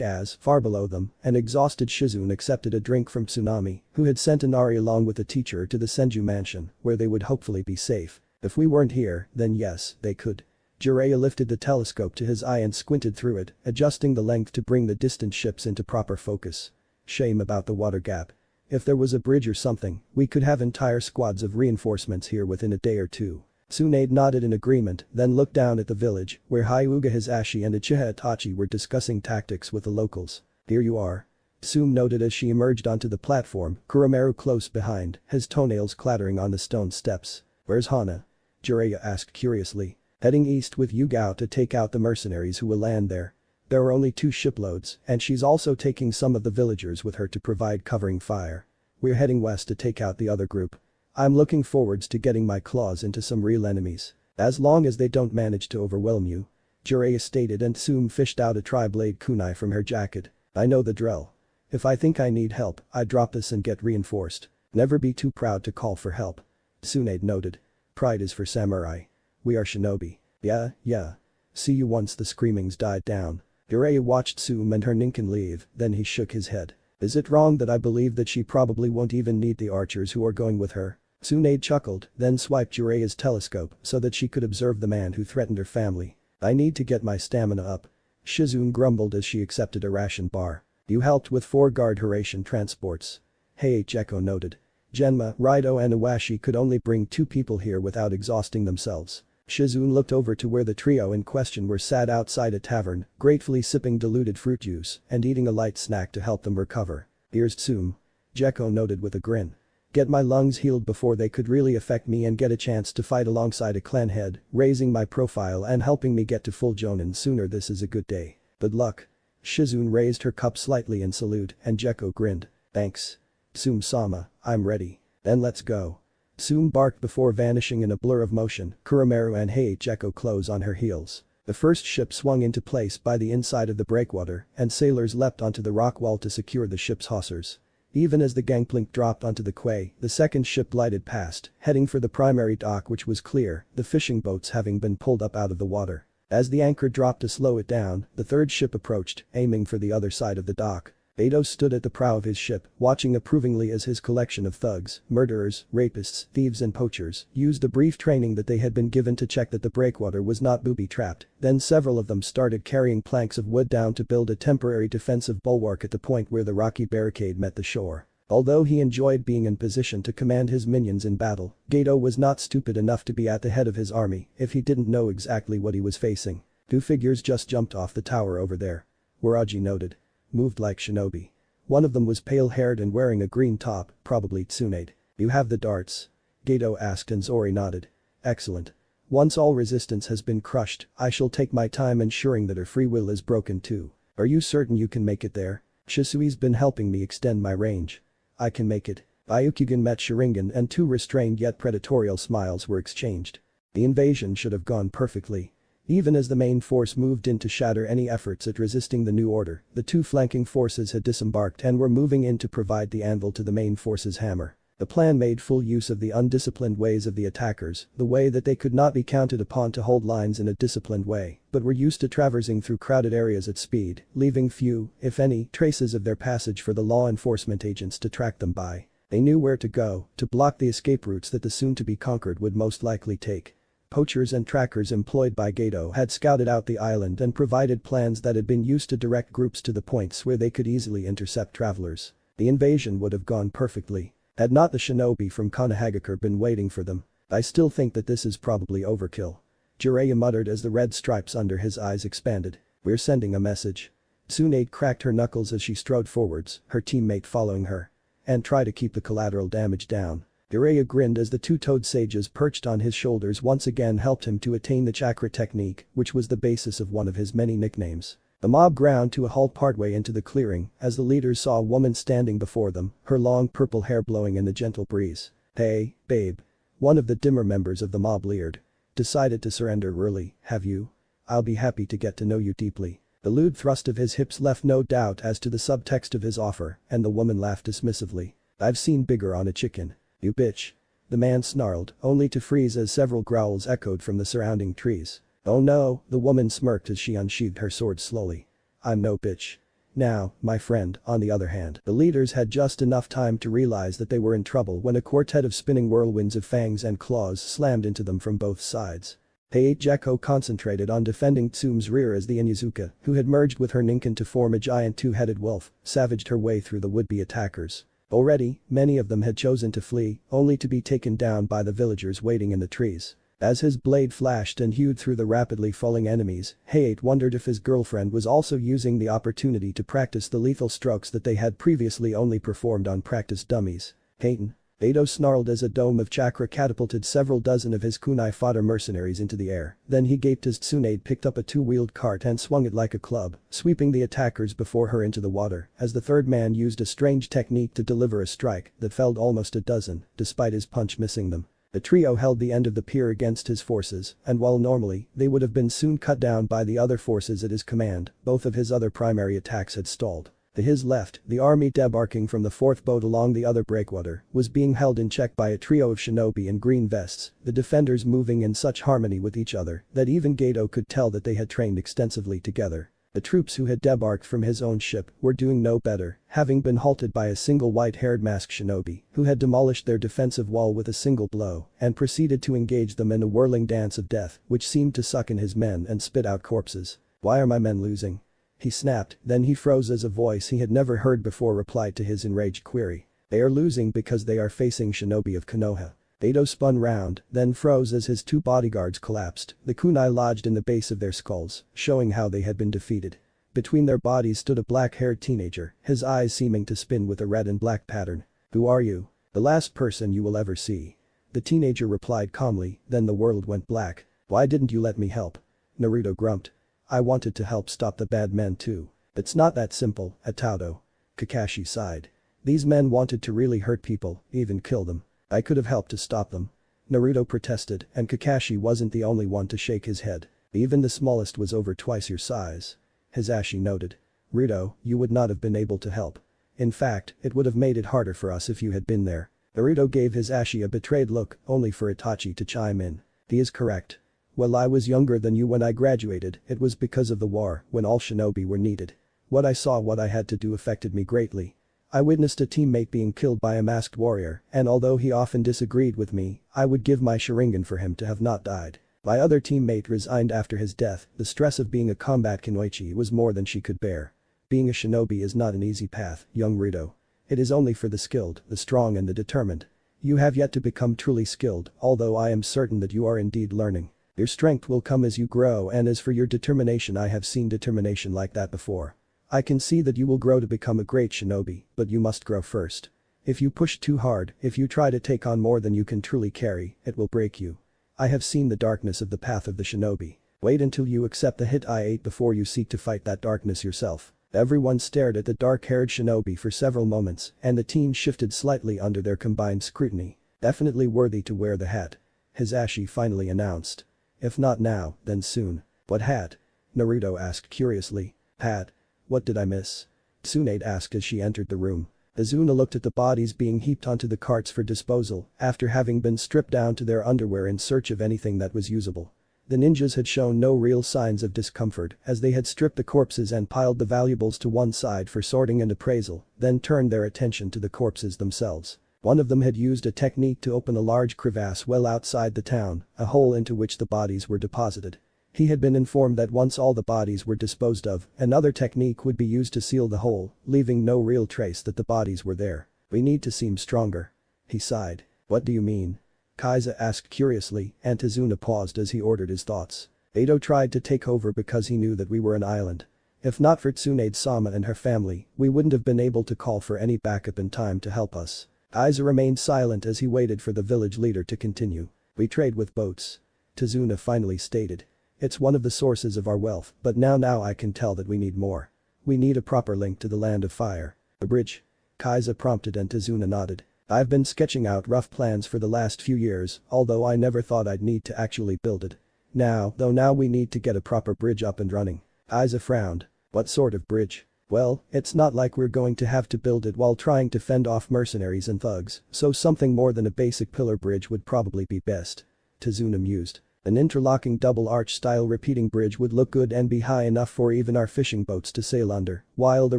as, far below them, an exhausted Shizune accepted a drink from Tsunami, who had sent Inari along with the teacher to the Senju mansion, where they would hopefully be safe. If we weren't here, then yes, they could. Jiraiya lifted the telescope to his eye and squinted through it, adjusting the length to bring the distant ships into proper focus. Shame about the water gap. If there was a bridge or something, we could have entire squads of reinforcements here within a day or two. Tsunade nodded in agreement, then looked down at the village, where Hyuga Hisashi and Uchiha Itachi were discussing tactics with the locals. Here you are. Tsume noted as she emerged onto the platform, Kuromaru close behind, his toenails clattering on the stone steps. Where's Hana? Jiraiya asked curiously. Heading east with Yugao to take out the mercenaries who will land there. There are only 2 shiploads, and she's also taking some of the villagers with her to provide covering fire. We're heading west to take out the other group. I'm looking forwards to getting my claws into some real enemies. As long as they don't manage to overwhelm you. Jiraiya stated, and Tsume fished out a tri-blade kunai from her jacket. I know the drill. If I think I need help, I drop this and get reinforced. Never be too proud to call for help. Tsunade noted. Pride is for samurai. We are shinobi. Yeah. See you once the screamings died down. Jiraiya watched Tsume and her ninkin leave, then he shook his head. Is it wrong that I believe that she probably won't even need the archers who are going with her? Tsunade chuckled, then swiped Jiraiya's telescope so that she could observe the man who threatened her family. I need to get my stamina up. Shizune grumbled as she accepted a ration bar. You helped with 4 guard Haration transports. Hey, Echo noted. Genma, Raido and Iwashi could only bring 2 people here without exhausting themselves. Shizune looked over to where the trio in question were sat outside a tavern, gratefully sipping diluted fruit juice and eating a light snack to help them recover. Here's Tsume. Jekko noted with a grin. Get my lungs healed before they could really affect me and get a chance to fight alongside a clan head, raising my profile and helping me get to full Jonin sooner. This is a good day. Good luck. Shizune raised her cup slightly in salute and Jekko grinned. Thanks. Tsume-sama, I'm ready. Then let's go. Tsume barked before vanishing in a blur of motion, Kuromaru and Heiichiko close on her heels. The first ship swung into place by the inside of the breakwater, and sailors leapt onto the rock wall to secure the ship's hawsers. Even as the gangplank dropped onto the quay, the second ship glided past, heading for the primary dock, which was clear, the fishing boats having been pulled up out of the water. As the anchor dropped to slow it down, the third ship approached, aiming for the other side of the dock. Beto stood at the prow of his ship, watching approvingly as his collection of thugs, murderers, rapists, thieves and poachers used the brief training that they had been given to check that the breakwater was not booby-trapped. Then several of them started carrying planks of wood down to build a temporary defensive bulwark at the point where the rocky barricade met the shore. Although he enjoyed being in position to command his minions in battle, Gato was not stupid enough to be at the head of his army if he didn't know exactly what he was facing. 2 figures just jumped off the tower over there. Waraji noted. Moved like shinobi. One of them was pale-haired and wearing a green top, probably Tsunade. You have the darts? Gato asked and Zori nodded. Excellent. Once all resistance has been crushed, I shall take my time ensuring that her free will is broken too. Are you certain you can make it there? Shisui's been helping me extend my range. I can make it. Ryukyugen met Sharingan and 2 restrained yet predatorial smiles were exchanged. The invasion should have gone perfectly. Even as the main force moved in to shatter any efforts at resisting the new order, the 2 flanking forces had disembarked and were moving in to provide the anvil to the main force's hammer. The plan made full use of the undisciplined ways of the attackers, the way that they could not be counted upon to hold lines in a disciplined way, but were used to traversing through crowded areas at speed, leaving few, if any, traces of their passage for the law enforcement agents to track them by. They knew where to go, to block the escape routes that the soon-to-be-conquered would most likely take. Poachers and trackers employed by Gato had scouted out the island and provided plans that had been used to direct groups to the points where they could easily intercept travelers. The invasion would have gone perfectly. Had not the shinobi from Konohagakure been waiting for them. I still think that this is probably overkill. Jiraiya muttered as the red stripes under his eyes expanded. We're sending a message. Tsunade cracked her knuckles as she strode forwards, her teammate following her. And try to keep the collateral damage down. Jiraiya grinned as the 2 toad sages perched on his shoulders once again helped him to attain the chakra technique, which was the basis of one of his many nicknames. The mob ground to a halt partway into the clearing as the leaders saw a woman standing before them, her long purple hair blowing in the gentle breeze. Hey, babe. One of the dimmer members of the mob leered. Decided to surrender early, have you? I'll be happy to get to know you deeply. The lewd thrust of his hips left no doubt as to the subtext of his offer, and the woman laughed dismissively. I've seen bigger on a chicken. You bitch. The man snarled, only to freeze as several growls echoed from the surrounding trees. Oh no, the woman smirked as she unsheathed her sword slowly. I'm no bitch. Now, my friend, on the other hand, the leaders had just enough time to realize that they were in trouble when a quartet of spinning whirlwinds of fangs and claws slammed into them from both sides. Jekko concentrated on defending Tsume's rear as the Inyazuka, who had merged with her Ninken to form a giant two-headed wolf, savaged her way through the would-be attackers. Already, many of them had chosen to flee, only to be taken down by the villagers waiting in the trees. As his blade flashed and hewed through the rapidly falling enemies, Hayate wondered if his girlfriend was also using the opportunity to practice the lethal strokes that they had previously only performed on practice dummies. Hayten. Beto snarled as a dome of chakra catapulted several dozen of his kunai fodder mercenaries into the air, then he gaped as Tsunade picked up a two-wheeled cart and swung it like a club, sweeping the attackers before her into the water, as the third man used a strange technique to deliver a strike that felled almost a dozen, despite his punch missing them. The trio held the end of the pier against his forces, and while normally they would have been soon cut down by the other forces at his command, both of his other primary attacks had stalled. To his left, the army debarking from the fourth boat along the other breakwater was being held in check by a trio of shinobi in green vests, the defenders moving in such harmony with each other that even Gato could tell that they had trained extensively together. The troops who had debarked from his own ship were doing no better, having been halted by a single white-haired masked shinobi who had demolished their defensive wall with a single blow and proceeded to engage them in a whirling dance of death which seemed to suck in his men and spit out corpses. Why are my men losing? He snapped, then he froze as a voice he had never heard before replied to his enraged query. They are losing because they are facing shinobi of Konoha. Beto spun round, then froze as his two bodyguards collapsed, the kunai lodged in the base of their skulls, showing how they had been defeated. Between their bodies stood a black-haired teenager, his eyes seeming to spin with a red and black pattern. Who are you? The last person you will ever see. The teenager replied calmly, then the world went black. Why didn't you let me help? Naruto grumped. I wanted to help stop the bad men too. It's not that simple, Ataudo. Kakashi sighed. These men wanted to really hurt people, even kill them. I could have helped to stop them. Naruto protested, and Kakashi wasn't the only one to shake his head. Even the smallest was over twice your size. Hisashi noted. Naruto, you would not have been able to help. In fact, it would have made it harder for us if you had been there. Naruto gave Hisashi a betrayed look, only for Itachi to chime in. He is correct. Well, I was younger than you when I graduated, it was because of the war, when all shinobi were needed. What I saw what I had to do affected me greatly. I witnessed a teammate being killed by a masked warrior, and although he often disagreed with me, I would give my Sharingan for him to have not died. My other teammate resigned after his death, the stress of being a combat kunoichi was more than she could bear. Being a shinobi is not an easy path, young Rito. It is only for the skilled, the strong and the determined. You have yet to become truly skilled, although I am certain that you are indeed learning. Your strength will come as you grow, and as for your determination, I have seen determination like that before. I can see that you will grow to become a great shinobi, but you must grow first. If you push too hard, if you try to take on more than you can truly carry, it will break you. I have seen the darkness of the path of the shinobi. Wait until you accept the hit I ate before you seek to fight that darkness yourself. Everyone stared at the dark-haired shinobi for several moments, and the team shifted slightly under their combined scrutiny. Definitely worthy to wear the hat. Hisashi finally announced. If not now, then soon. What hat? Naruto asked curiously. Hat? What did I miss? Tsunade asked as she entered the room. Azuna looked at the bodies being heaped onto the carts for disposal after having been stripped down to their underwear in search of anything that was usable. The ninjas had shown no real signs of discomfort as they had stripped the corpses and piled the valuables to one side for sorting and appraisal, then turned their attention to the corpses themselves. One of them had used a technique to open a large crevasse well outside the town, a hole into which the bodies were deposited. He had been informed that once all the bodies were disposed of, another technique would be used to seal the hole, leaving no real trace that the bodies were there. We need to seem stronger. He sighed. What do you mean? Kaiza asked curiously, and Tazuna paused as he ordered his thoughts. Edo tried to take over because he knew that we were an island. If not for Tsunade-sama and her family, we wouldn't have been able to call for any backup in time to help us. Kaiza remained silent as he waited for the village leader to continue. We trade with boats. Tazuna finally stated. It's one of the sources of our wealth, but now I can tell that we need more. We need a proper link to the land of fire. A bridge? Kaiza prompted and Tazuna nodded. I've been sketching out rough plans for the last few years, although I never thought I'd need to actually build it. Now we need to get a proper bridge up and running." Aiza frowned. "What sort of bridge?" "Well, it's not like we're going to have to build it while trying to fend off mercenaries and thugs, so something more than a basic pillar bridge would probably be best." Tazuna mused. "An interlocking double arch style repeating bridge would look good and be high enough for even our fishing boats to sail under, while the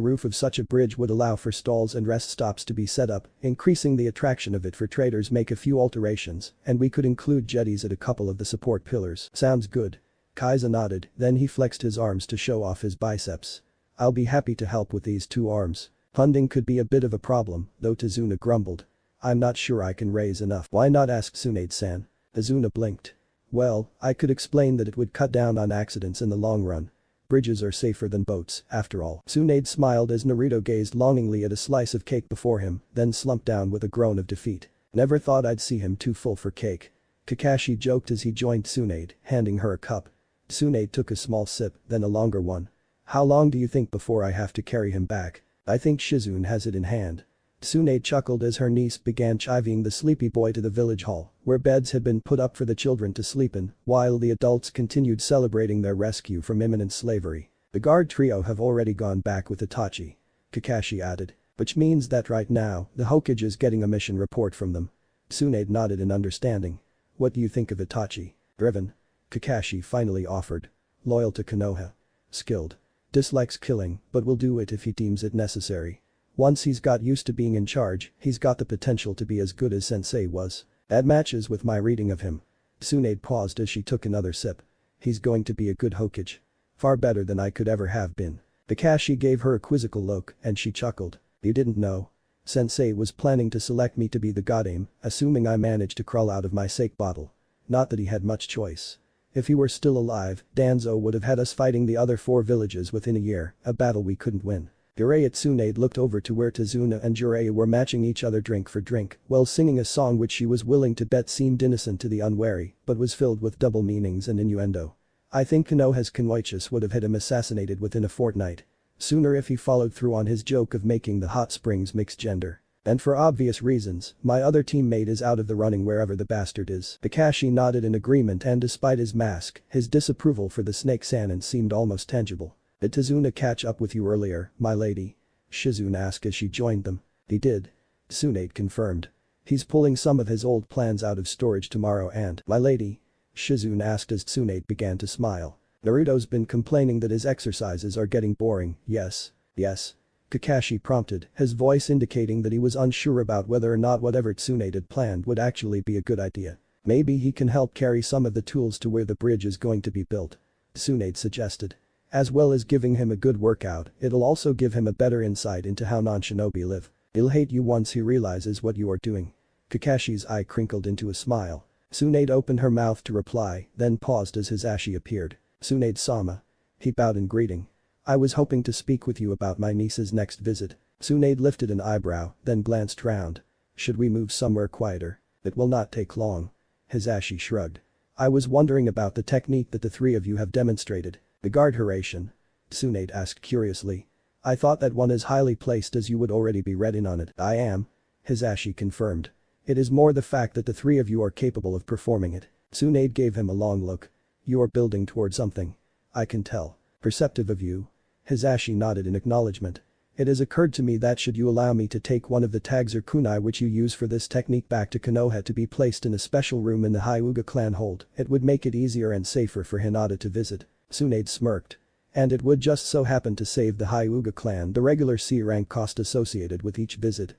roof of such a bridge would allow for stalls and rest stops to be set up, increasing the attraction of it for traders. Make a few alterations, and we could include jetties at a couple of the support pillars." "Sounds good." Kaiza nodded, then he flexed his arms to show off his biceps. "I'll be happy to help with these 2 arms. Funding could be a bit of a problem, though." Tazuna grumbled. "I'm not sure I can raise enough." "Why not?" asked Tsunade-san. Tazuna blinked. "Well, I could explain that it would cut down on accidents in the long run. Bridges are safer than boats, after all." Tsunade smiled as Naruto gazed longingly at a slice of cake before him, then slumped down with a groan of defeat. "Never thought I'd see him too full for cake." Kakashi joked as he joined Tsunade, handing her a cup. Tsunade took a small sip, then a longer one. "How long do you think before I have to carry him back?" "I think Shizune has it in hand." Tsunade chuckled as her niece began chivying the sleepy boy to the village hall, where beds had been put up for the children to sleep in, while the adults continued celebrating their rescue from imminent slavery. "The guard trio have already gone back with Itachi," Kakashi added. "Which means that right now, the Hokage is getting a mission report from them." Tsunade nodded in understanding. "What do you think of Itachi?" "Driven," Kakashi finally offered. "Loyal to Konoha. Skilled. Dislikes killing, but will do it if he deems it necessary. Once he's got used to being in charge, he's got the potential to be as good as Sensei was. That matches with my reading of him." Tsunade paused as she took another sip. "He's going to be a good Hokage. Far better than I could ever have been." Kakashi gave her a quizzical look, and she chuckled. "You didn't know? Sensei was planning to select me to be the godame, assuming I managed to crawl out of my sake bottle. Not that he had much choice. If he were still alive, Danzo would have had us fighting the other 4 villages within a year, a battle we couldn't win." Jiraiya Tsunade looked over to where Tazuna and Jiraiya were matching each other drink for drink, while singing a song which she was willing to bet seemed innocent to the unwary, but was filled with double meanings and innuendo. "I think Konoha's Konoichus would have had him assassinated within a fortnight. Sooner if he followed through on his joke of making the hot springs mixed gender. And for obvious reasons, my other teammate is out of the running wherever the bastard is." Kakashi nodded in agreement, and despite his mask, his disapproval for the snake Sannin seemed almost tangible. "Did Tazuna catch up with you earlier, my lady?" Shizune asked as she joined them. "He did." Tsunade confirmed. "He's pulling some of his old plans out of storage tomorrow and, my lady?" Shizune asked as Tsunade began to smile. "Naruto's been complaining that his exercises are getting boring, yes?" "Yes." Kakashi prompted, his voice indicating that he was unsure about whether or not whatever Tsunade had planned would actually be a good idea. "Maybe he can help carry some of the tools to where the bridge is going to be built," Tsunade suggested. "As well as giving him a good workout, it'll also give him a better insight into how non-shinobi live. He'll hate you once he realizes what you are doing." Kakashi's eye crinkled into a smile. Tsunade opened her mouth to reply, then paused as Hisashi appeared. "Tsunade-sama." He bowed in greeting. "I was hoping to speak with you about my niece's next visit." Tsunade lifted an eyebrow, then glanced round. "Should we move somewhere quieter? It will not take long." Hisashi shrugged. "I was wondering about the technique that the 3 of you have demonstrated. The guard Haration?" Tsunade asked curiously. "I thought that one as highly placed as you would already be read in on it." "I am," Hisashi confirmed. "It is more the fact that the 3 of you are capable of performing it." Tsunade gave him a long look. "You are building toward something. I can tell. Perceptive of you." Hisashi nodded in acknowledgement. "It has occurred to me that should you allow me to take one of the tags or kunai which you use for this technique back to Konoha to be placed in a special room in the Hyuga clan hold, it would make it easier and safer for Hinata to visit." Tsunade smirked. "And it would just so happen to save the Hyuga clan the regular C-rank cost associated with each visit."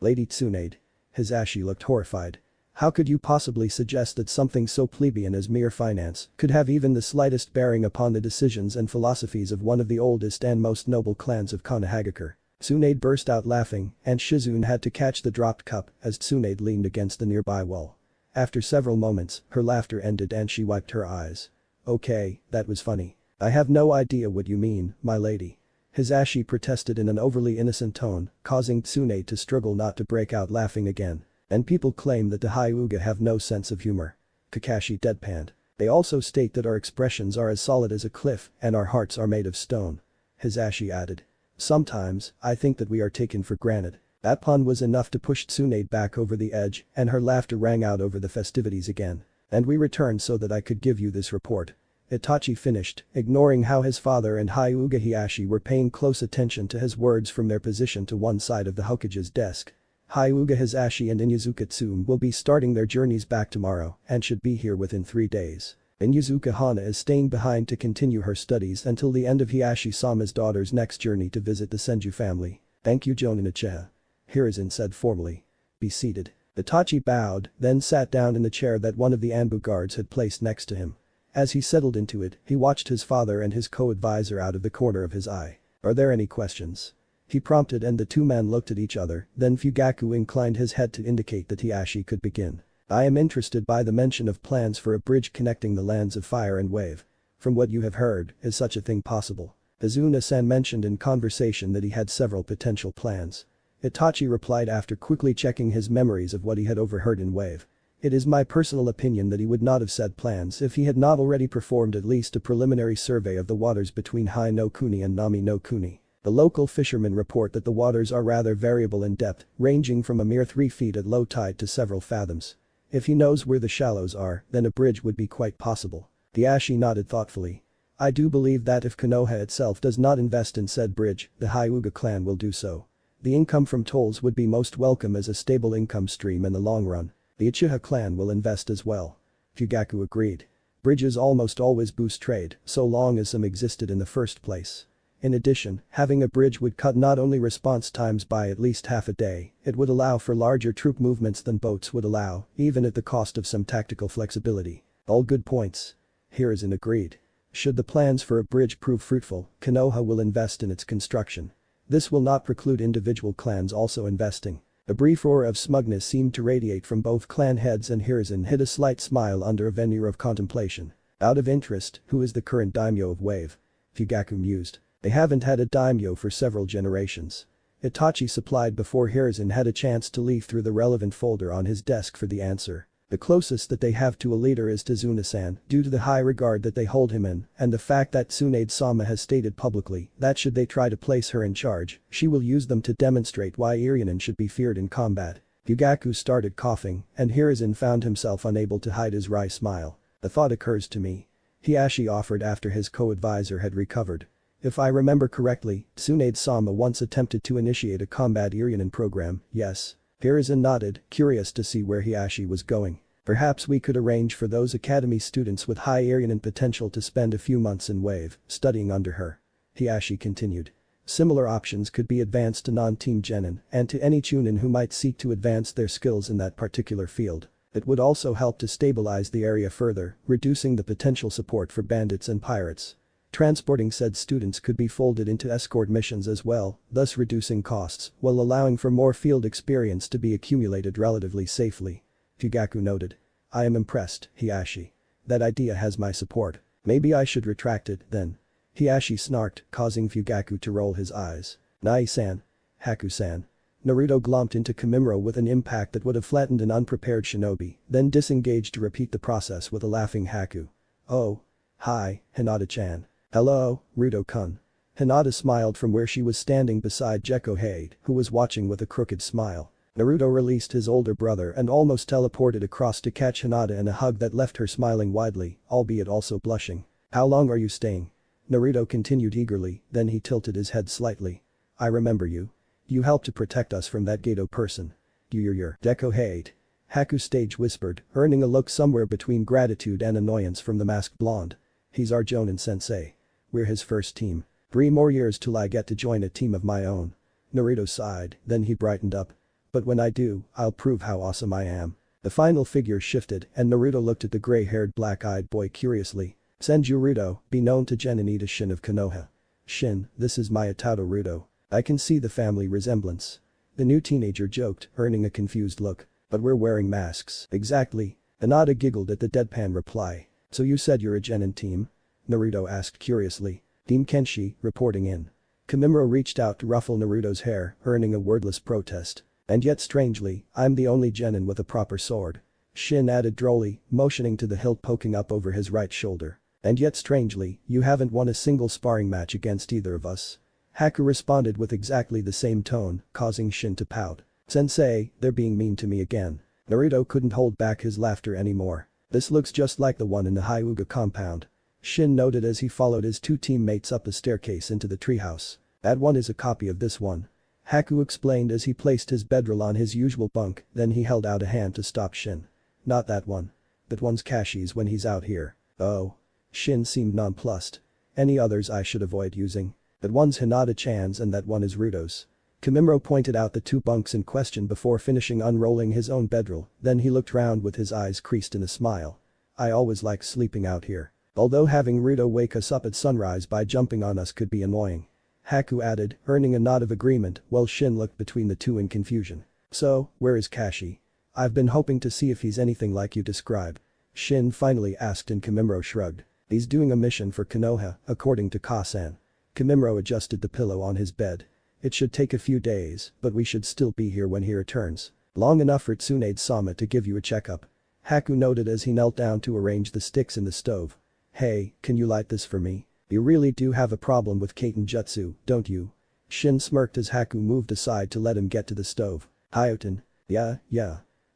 Lady Tsunade." Hisashi looked horrified. "How could you possibly suggest that something so plebeian as mere finance could have even the slightest bearing upon the decisions and philosophies of one of the oldest and most noble clans of Konohagakure?" Tsunade burst out laughing, and Shizune had to catch the dropped cup as Tsunade leaned against the nearby wall. After several moments, her laughter ended and she wiped her eyes. "Okay, that was funny. I have no idea what you mean, my lady." Hisashi protested in an overly innocent tone, causing Tsunade to struggle not to break out laughing again. "And people claim that the Hyuga have no sense of humor." Kakashi deadpanned. "They also state that our expressions are as solid as a cliff and our hearts are made of stone." Hisashi added. "Sometimes, I think that we are taken for granted." That pun was enough to push Tsunade back over the edge, and her laughter rang out over the festivities again. And we returned so that I could give you this report. Itachi finished, ignoring how his father and Hyuga Hiashi were paying close attention to his words from their position to one side of the Hokage's desk. Hyuga Hisashi and Inyazuka Tsume will be starting their journeys back tomorrow and should be here within 3 days. Inyazuka Hana is staying behind to continue her studies until the end of Hiashi-sama's daughter's next journey to visit the Senju family. Thank you, Jonin Uchiha. Hiruzen said formally. Be seated. Itachi bowed, then sat down in the chair that one of the Anbu guards had placed next to him. As he settled into it, he watched his father and his co-advisor out of the corner of his eye. Are there any questions? He prompted and the two men looked at each other, then Fugaku inclined his head to indicate that Hiashi could begin. I am interested by the mention of plans for a bridge connecting the lands of fire and wave. From what you have heard, is such a thing possible? Izuna-san mentioned in conversation that he had several potential plans. Itachi replied after quickly checking his memories of what he had overheard in Wave. It is my personal opinion that he would not have said plans if he had not already performed at least a preliminary survey of the waters between Hai no Kuni and Nami no Kuni. The local fishermen report that the waters are rather variable in depth, ranging from a mere 3 feet at low tide to several fathoms. If he knows where the shallows are, then a bridge would be quite possible. Hiashi nodded thoughtfully. I do believe that if Konoha itself does not invest in said bridge, the Hyuga clan will do so. The income from tolls would be most welcome as a stable income stream in the long run. The Uchiha clan will invest as well. Fugaku agreed. Bridges almost always boost trade, so long as some existed in the first place. In addition, having a bridge would cut not only response times by at least half a day, it would allow for larger troop movements than boats would allow, even at the cost of some tactical flexibility. All good points. Hiruzen agreed. Should the plans for a bridge prove fruitful, Konoha will invest in its construction. This will not preclude individual clans also investing. A brief aura of smugness seemed to radiate from both clan heads and Hiruzen hid a slight smile under a veneer of contemplation. Out of interest, who is the current daimyo of Wave? Fugaku mused. They haven't had a daimyo for several generations. Itachi supplied before Hiruzen had a chance to leaf through the relevant folder on his desk for the answer. The closest that they have to a leader is Tazuna-san, due to the high regard that they hold him in, and the fact that Tsunade-sama has stated publicly that should they try to place her in charge, she will use them to demonstrate why Irionen should be feared in combat. Fugaku started coughing, and Hiruzen found himself unable to hide his wry smile. The thought occurs to me. Hiashi offered after his co-advisor had recovered. If I remember correctly, Tsunade-sama once attempted to initiate a combat Irionen program, yes. Hiruzen nodded, curious to see where Hiashi was going. Perhaps we could arrange for those academy students with high Irionen potential to spend a few months in Wave, studying under her. Hiashi continued. Similar options could be advanced to non-team genin and to any chunin who might seek to advance their skills in that particular field. It would also help to stabilize the area further, reducing the potential support for bandits and pirates. Transporting said students could be folded into escort missions as well, thus reducing costs while allowing for more field experience to be accumulated relatively safely. Fugaku noted. I am impressed, Hiashi. That idea has my support. Maybe I should retract it, then. Hiashi snarked, causing Fugaku to roll his eyes. Nai-san. Haku-san. Naruto glomped into Kimimaro with an impact that would have flattened an unprepared shinobi, then disengaged to repeat the process with a laughing Haku. Oh. Hi, Hinata-chan. Hello, Ruto-kun. Hinata smiled from where she was standing beside Gekko Hade, who was watching with a crooked smile. Naruto released his older brother and almost teleported across to catch Hinata in a hug that left her smiling widely, albeit also blushing. How long are you staying? Naruto continued eagerly, then he tilted his head slightly. I remember you. You helped to protect us from that Gato person. You're Gekko Hade. Haku stage whispered, earning a look somewhere between gratitude and annoyance from the masked blonde. He's our Jonin-sensei. We're his first team. 3 more years till I get to join a team of my own. Naruto sighed, then he brightened up. But when I do, I'll prove how awesome I am. The final figure shifted and Naruto looked at the gray-haired black-eyed boy curiously. Senju Ruto, be known to Genin Shin of Konoha. Shin, this is my Itato Ruto. I can see the family resemblance. The new teenager joked, earning a confused look. But we're wearing masks. Exactly. Hinata giggled at the deadpan reply. So you said you're a Genin team? Naruto asked curiously. Team Kenshi, reporting in. Kimimaro reached out to ruffle Naruto's hair, earning a wordless protest. And yet strangely, I'm the only Genin with a proper sword. Shin added drolly, motioning to the hilt poking up over his right shoulder. And yet strangely, you haven't won a single sparring match against either of us. Haku responded with exactly the same tone, causing Shin to pout. Sensei, they're being mean to me again. Naruto couldn't hold back his laughter anymore. This looks just like the one in the Hyuga compound. Shin noted as he followed his two teammates up the staircase into the treehouse. That one is a copy of this one. Haku explained as he placed his bedroll on his usual bunk, then he held out a hand to stop Shin. Not that one. That one's Kashi's when he's out here. Oh. Shin seemed nonplussed. Any others I should avoid using? That one's Hinata-chan's and that one is Ruto's. Kimimaro pointed out the two bunks in question before finishing unrolling his own bedroll, then he looked round with his eyes creased in a smile. I always like sleeping out here. Although having Ruto wake us up at sunrise by jumping on us could be annoying. Haku added, earning a nod of agreement while Shin looked between the two in confusion. So, where is Kashi? I've been hoping to see if he's anything like you describe. Shin finally asked and Kimimaro shrugged. He's doing a mission for Konoha, according to Ka-san. Kimimaro adjusted the pillow on his bed. It should take a few days, but we should still be here when he returns. Long enough for Tsunade-sama to give you a checkup. Haku noted as he knelt down to arrange the sticks in the stove. Hey, can you light this for me? You really do have a problem with Kaiten Jutsu, don't you? Shin smirked as Haku moved aside to let him get to the stove. Hyoten. Yeah.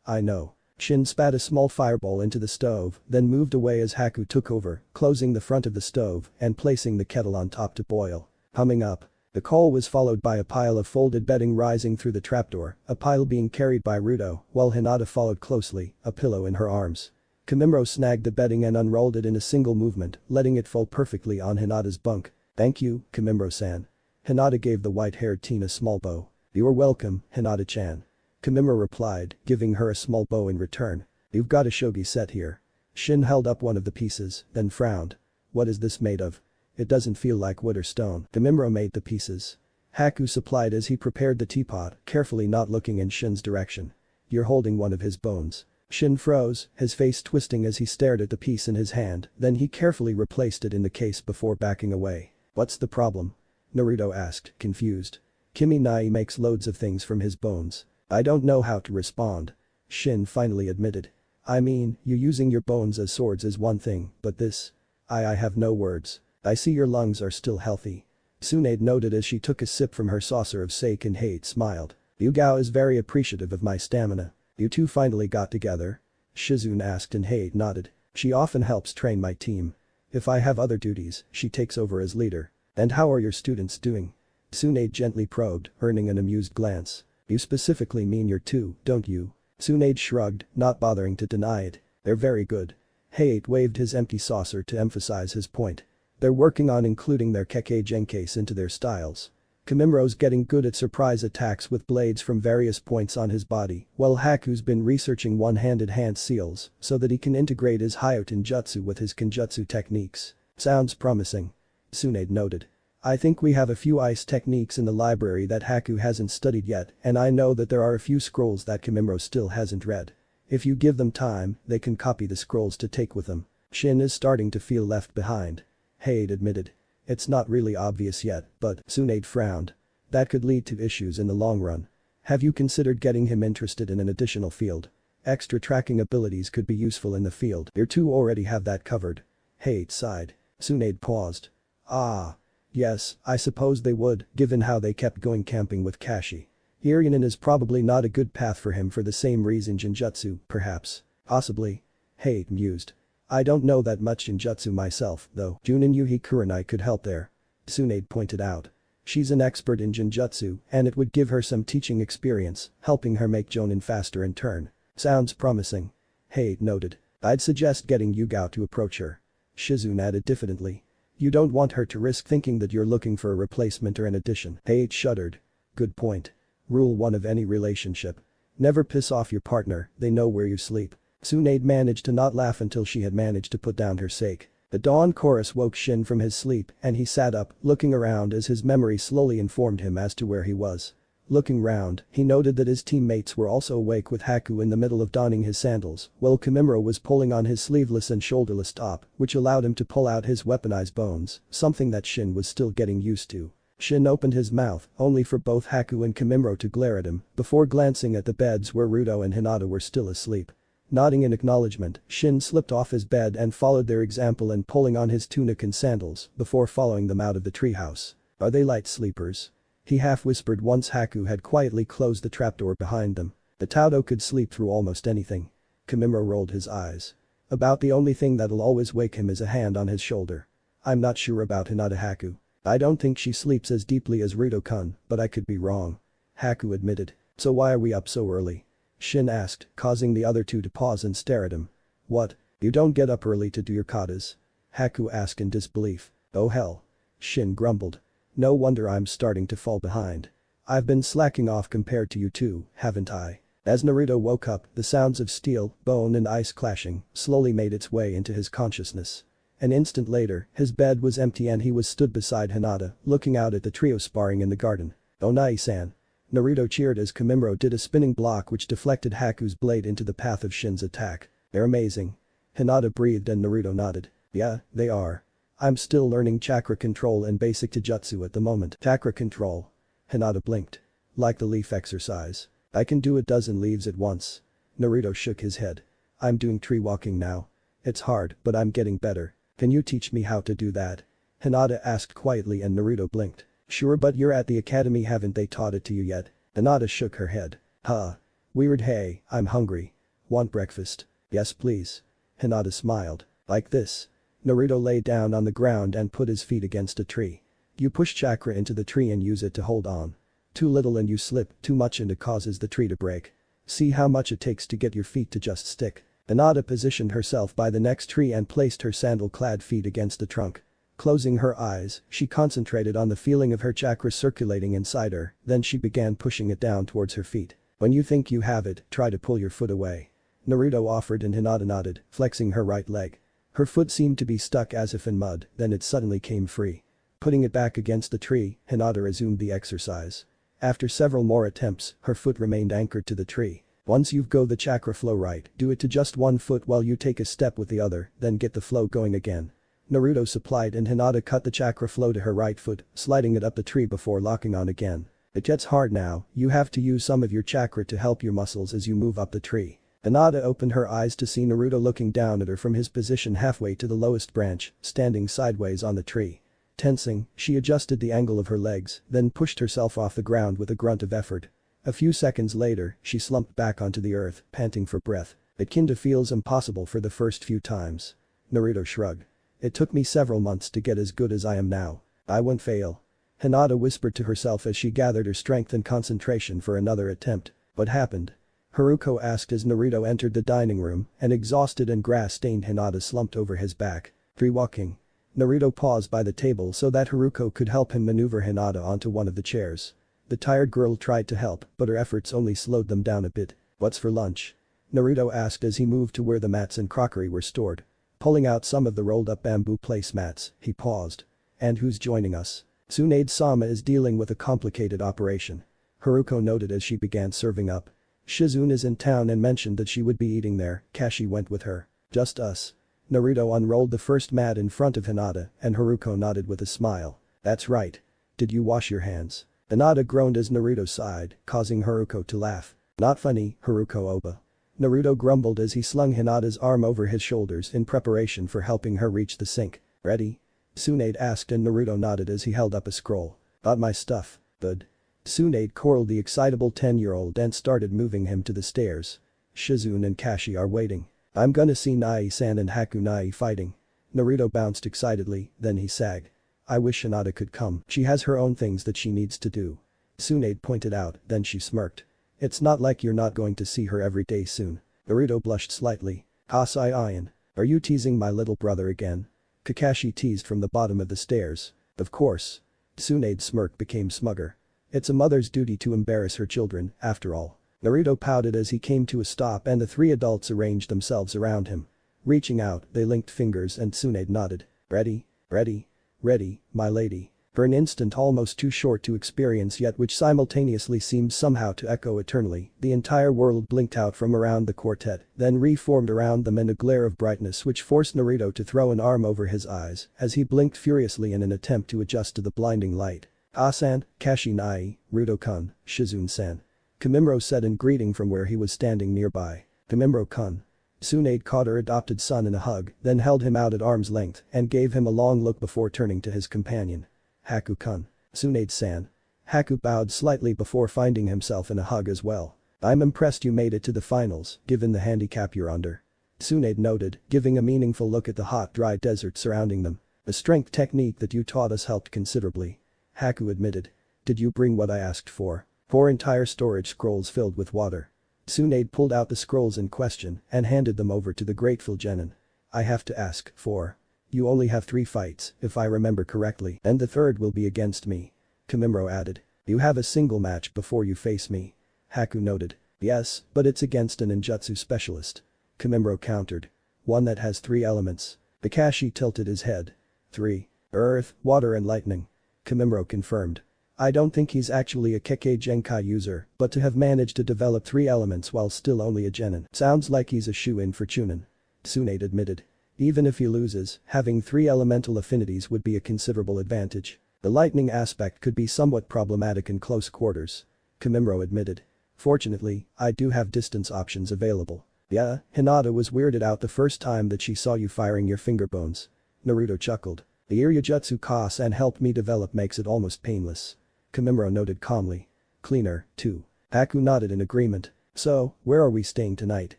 I know. Shin spat a small fireball into the stove, then moved away as Haku took over, closing the front of the stove and placing the kettle on top to boil. Humming up. The call was followed by a pile of folded bedding rising through the trapdoor, a pile being carried by Ruto, while Hinata followed closely, a pillow in her arms. Kimimaro snagged the bedding and unrolled it in a single movement, letting it fall perfectly on Hinata's bunk. Thank you, Kimimaro-san. Hinata gave the white-haired teen a small bow. You are welcome, Hinata-chan. Kimimaro replied, giving her a small bow in return. You've got a shogi set here. Shin held up one of the pieces, then frowned. What is this made of? It doesn't feel like wood or stone. Kimimaro made the pieces. Haku supplied as he prepared the teapot, carefully not looking in Shin's direction. You're holding one of his bones. Shin froze, his face twisting as he stared at the piece in his hand, then he carefully replaced it in the case before backing away. What's the problem? Naruto asked, confused. Kimi Nai makes loads of things from his bones. I don't know how to respond. Shin finally admitted. I mean, you using your bones as swords is one thing, but this? I have no words. I see your lungs are still healthy. Tsunade noted as she took a sip from her saucer of sake and Hate smiled. Yugao is very appreciative of my stamina. You two finally got together? Shizune asked and Hate nodded. She often helps train my team. If I have other duties, she takes over as leader. And how are your students doing? Tsunade gently probed, earning an amused glance. You specifically mean your two, don't you? Tsunade shrugged, not bothering to deny it. They're very good. Hate waved his empty saucer to emphasize his point. They're working on including their Kekkei Genkais into their styles. Kimimaro's getting good at surprise attacks with blades from various points on his body, while Haku's been researching one-handed hand seals so that he can integrate his Hyoten Jutsu with his Kenjutsu techniques. Sounds promising. Tsunade noted. I think we have a few ice techniques in the library that Haku hasn't studied yet, and I know that there are a few scrolls that Kimimaro still hasn't read. If you give them time, they can copy the scrolls to take with them. Shin is starting to feel left behind. Hade admitted. It's not really obvious yet, but Tsunade frowned. That could lead to issues in the long run. Have you considered getting him interested in an additional field? Extra tracking abilities could be useful in the field. Your two already have that covered. Hade sighed. Tsunade paused. Ah. Yes, I suppose they would, given how they kept going camping with Kashi. Irionen is probably not a good path for him for the same reason Genjutsu, perhaps. Possibly. Hade mused. I don't know that much Genjutsu myself, though. Junin Yuhi Kurenai could help there. Tsunade pointed out. She's an expert in Genjutsu, and it would give her some teaching experience, helping her make Jonin faster in turn. Sounds promising. Hade noted. I'd suggest getting Yugao to approach her. Shizune added diffidently. You don't want her to risk thinking that you're looking for a replacement or an addition. Hade shuddered. Good point. Rule 1 of any relationship. Never piss off your partner, they know where you sleep. Tsunade managed to not laugh until she had managed to put down her sake. The dawn chorus woke Shin from his sleep and he sat up, looking around as his memory slowly informed him as to where he was. Looking round, he noted that his teammates were also awake with Haku in the middle of donning his sandals, while Kimimaro was pulling on his sleeveless and shoulderless top, which allowed him to pull out his weaponized bones, something that Shin was still getting used to. Shin opened his mouth, only for both Haku and Kimimaro to glare at him, before glancing at the beds where Ruto and Hinata were still asleep. Nodding in acknowledgement, Shin slipped off his bed and followed their example in pulling on his tunic and sandals, before following them out of the treehouse. Are they light sleepers? He half whispered once Haku had quietly closed the trapdoor behind them. The Taudo could sleep through almost anything. Kimimaro rolled his eyes. About the only thing that'll always wake him is a hand on his shoulder. I'm not sure about Hinata Haku. I don't think she sleeps as deeply as Ruto-kun, but I could be wrong. Haku admitted. So why are we up so early? Shin asked, causing the other two to pause and stare at him. What? You don't get up early to do your katas? Haku asked in disbelief. Oh hell. Shin grumbled. No wonder I'm starting to fall behind. I've been slacking off compared to you two, haven't I? As Naruto woke up, the sounds of steel, bone and ice clashing slowly made its way into his consciousness. An instant later, his bed was empty and he was stood beside Hinata, looking out at the trio sparring in the garden. Oh Nai-san. Naruto cheered as Kimimaro did a spinning block which deflected Haku's blade into the path of Shin's attack. They're amazing. Hinata breathed and Naruto nodded. Yeah, they are. I'm still learning chakra control and basic taijutsu at the moment. Chakra control. Hinata blinked. Like the leaf exercise. I can do a dozen leaves at once. Naruto shook his head. I'm doing tree walking now. It's hard, but I'm getting better. Can you teach me how to do that? Hinata asked quietly and Naruto blinked. Sure, but you're at the academy, haven't they taught it to you yet? Hinata shook her head. Huh. Weird. Hey, I'm hungry. Want breakfast? Yes please. Hinata smiled. Like this. Naruto lay down on the ground and put his feet against a tree. You push chakra into the tree and use it to hold on. Too little and you slip, too much and it causes the tree to break. See how much it takes to get your feet to just stick. Hinata positioned herself by the next tree and placed her sandal-clad feet against the trunk. Closing her eyes, she concentrated on the feeling of her chakra circulating inside her, then she began pushing it down towards her feet. When you think you have it, try to pull your foot away. Naruto offered and Hinata nodded, flexing her right leg. Her foot seemed to be stuck as if in mud, then it suddenly came free. Putting it back against the tree, Hinata resumed the exercise. After several more attempts, her foot remained anchored to the tree. Once you've got the chakra flow right, do it to just one foot while you take a step with the other, then get the flow going again. Naruto supplied and Hinata cut the chakra flow to her right foot, sliding it up the tree before locking on again. It gets hard now, you have to use some of your chakra to help your muscles as you move up the tree. Hinata opened her eyes to see Naruto looking down at her from his position halfway to the lowest branch, standing sideways on the tree. Tensing, she adjusted the angle of her legs, then pushed herself off the ground with a grunt of effort. A few seconds later, she slumped back onto the earth, panting for breath. It kinda feels impossible for the first few times. Naruto shrugged. It took me several months to get as good as I am now. I won't fail. Hinata whispered to herself as she gathered her strength and concentration for another attempt. What happened? Haruko asked as Naruto entered the dining room, an exhausted and grass-stained Hinata slumped over his back. Tree walking. Naruto paused by the table so that Haruko could help him maneuver Hinata onto one of the chairs. The tired girl tried to help, but her efforts only slowed them down a bit. What's for lunch? Naruto asked as he moved to where the mats and crockery were stored. Pulling out some of the rolled-up bamboo placemats, he paused. And who's joining us? Tsunade-sama is dealing with a complicated operation. Haruko noted as she began serving up. Shizune is in town and mentioned that she would be eating there, Kashi went with her. Just us. Naruto unrolled the first mat in front of Hinata and Haruko nodded with a smile. That's right. Did you wash your hands? Hinata groaned as Naruto sighed, causing Haruko to laugh. Not funny, Haruko Oba. Naruto grumbled as he slung Hinata's arm over his shoulders in preparation for helping her reach the sink. Ready? Tsunade asked and Naruto nodded as he held up a scroll. Got my stuff, bud. Tsunade corralled the excitable 10-year-old and started moving him to the stairs. Shizune and Kashi are waiting. I'm gonna see Nai-san and Haku Nai fighting. Naruto bounced excitedly, then he sagged. I wish Hinata could come, she has her own things that she needs to do. Tsunade pointed out, then she smirked. It's not like you're not going to see her every day soon. Naruto blushed slightly. Kasai-ian. Are you teasing my little brother again? Kakashi teased from the bottom of the stairs. Of course. Tsunade's smirk became smugger. It's a mother's duty to embarrass her children, after all. Naruto pouted as he came to a stop and the three adults arranged themselves around him. Reaching out, they linked fingers and Tsunade nodded. Ready? Ready? Ready, my lady. For an instant almost too short to experience yet which simultaneously seemed somehow to echo eternally, the entire world blinked out from around the quartet, then reformed around them in a glare of brightness which forced Naruto to throw an arm over his eyes as he blinked furiously in an attempt to adjust to the blinding light. Asan, Kashi Nai, Ruto-kun, Shizune-san. Kimimaro said in greeting from where he was standing nearby. Kimimaro-kun. Tsunade caught her adopted son in a hug, then held him out at arm's length and gave him a long look before turning to his companion. Haku-kun. Tsunade-san. Haku bowed slightly before finding himself in a hug as well. I'm impressed you made it to the finals, given the handicap you're under. Tsunade noted, giving a meaningful look at the hot dry desert surrounding them. The strength technique that you taught us helped considerably. Haku admitted. Did you bring what I asked for? 4 entire storage scrolls filled with water. Tsunade pulled out the scrolls in question and handed them over to the grateful genin. I have to ask for. You only have 3 fights, if I remember correctly, and the third will be against me. Kimimaro added. You have a single match before you face me. Haku noted. Yes, but it's against a ninjutsu specialist. Kimimaro countered. One that has 3 elements. Kakashi tilted his head. 3. Earth, water and lightning. Kimimaro confirmed. I don't think he's actually a Kekkei Genkai user, but to have managed to develop 3 elements while still only a genin sounds like he's a shoe-in for Chunin. Tsunade admitted. Even if he loses, having 3 elemental affinities would be a considerable advantage. The lightning aspect could be somewhat problematic in close quarters. Kimimaro admitted. Fortunately, I do have distance options available. Yeah, Hinata was weirded out the first time that she saw you firing your finger bones. Naruto chuckled. The Iryujutsu Kasen helped me develop makes it almost painless. Kimimaro noted calmly. Cleaner, too. Haku nodded in agreement. So, where are we staying tonight?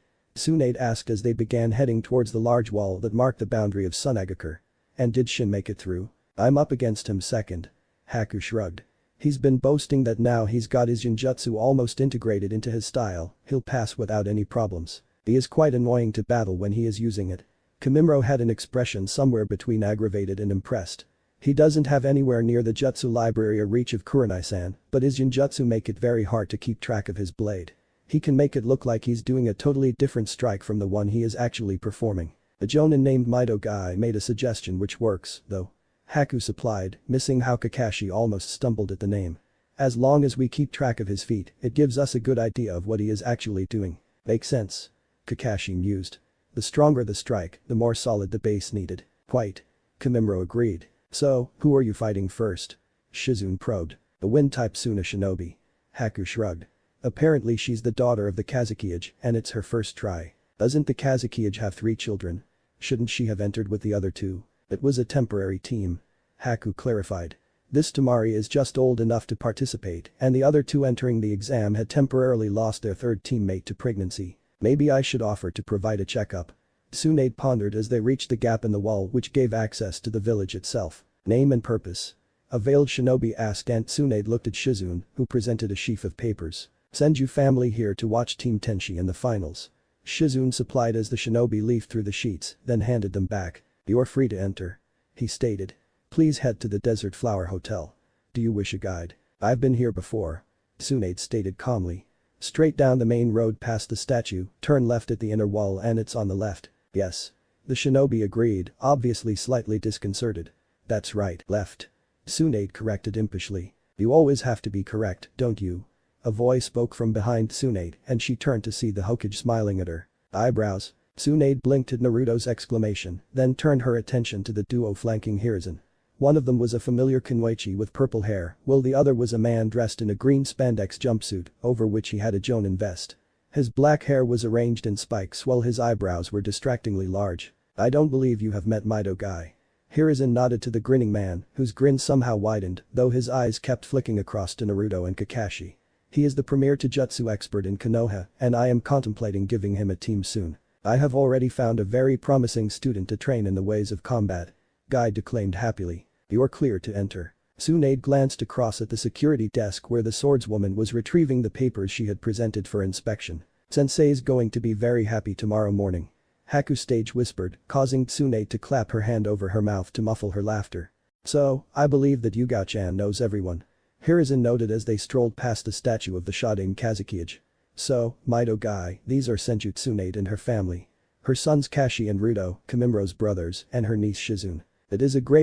Tsunade asked as they began heading towards the large wall that marked the boundary of Sunagakure. And did Shin make it through? I'm up against him second. Haku shrugged. He's been boasting that now he's got his ninjutsu almost integrated into his style, he'll pass without any problems. He is quite annoying to battle when he is using it. Kimimaro had an expression somewhere between aggravated and impressed. He doesn't have anywhere near the jutsu library or reach of Kurenai-san, but his ninjutsu make it very hard to keep track of his blade. He can make it look like he's doing a totally different strike from the one he is actually performing. A jonin named Mido Guy made a suggestion which works, though. Haku supplied, missing how Kakashi almost stumbled at the name. As long as we keep track of his feet, it gives us a good idea of what he is actually doing. Makes sense. Kakashi mused. The stronger the strike, the more solid the base needed. Quite. Kimimaro agreed. So, who are you fighting first? Shizune probed. The wind-type Suna shinobi. Haku shrugged. Apparently she's the daughter of the Kazukiage, and it's her first try. Doesn't the Kazukiage have 3 children? Shouldn't she have entered with the other 2? It was a temporary team. Haku clarified. This Tamari is just old enough to participate, and the other 2 entering the exam had temporarily lost their 3rd teammate to pregnancy. Maybe I should offer to provide a checkup. Tsunade pondered as they reached the gap in the wall which gave access to the village itself. Name and purpose. A veiled shinobi asked and Tsunade looked at Shizune, who presented a sheaf of papers. Senju family here to watch Team Tenshi in the finals. Shizune supplied as the shinobi leafed through the sheets, then handed them back. You're free to enter. He stated. Please head to the Desert Flower Hotel. Do you wish a guide? I've been here before. Tsunade stated calmly. Straight down the main road past the statue, turn left at the inner wall and it's on the left. Yes. The shinobi agreed, obviously slightly disconcerted. That's right, left. Tsunade corrected impishly. You always have to be correct, don't you? A voice spoke from behind Tsunade and she turned to see the Hokage smiling at her. Eyebrows. Tsunade blinked at Naruto's exclamation, then turned her attention to the duo flanking Hiruzen. One of them was a familiar Kunoichi with purple hair, while the other was a man dressed in a green spandex jumpsuit, over which he had a jonin vest. His black hair was arranged in spikes while his eyebrows were distractingly large. I don't believe you have met Mido Guy. Hiruzen nodded to the grinning man, whose grin somehow widened, though his eyes kept flicking across to Naruto and Kakashi. He is the premier Taijutsu expert in Konoha, and I am contemplating giving him a team soon. I have already found a very promising student to train in the ways of combat. Guy declaimed happily. You're clear to enter. Tsunade glanced across at the security desk where the swordswoman was retrieving the papers she had presented for inspection. Sensei's going to be very happy tomorrow morning. Haku stage whispered, causing Tsunade to clap her hand over her mouth to muffle her laughter. So, I believe that Yugao-chan knows everyone. Hiruzen noted as they strolled past the statue of the Shodan Kazukiage. So, Mido Guy, these are Senju Tsunade and her family. Her sons Kashi and Rudo, Kimimaro's brothers, and her niece Shizune. It is a great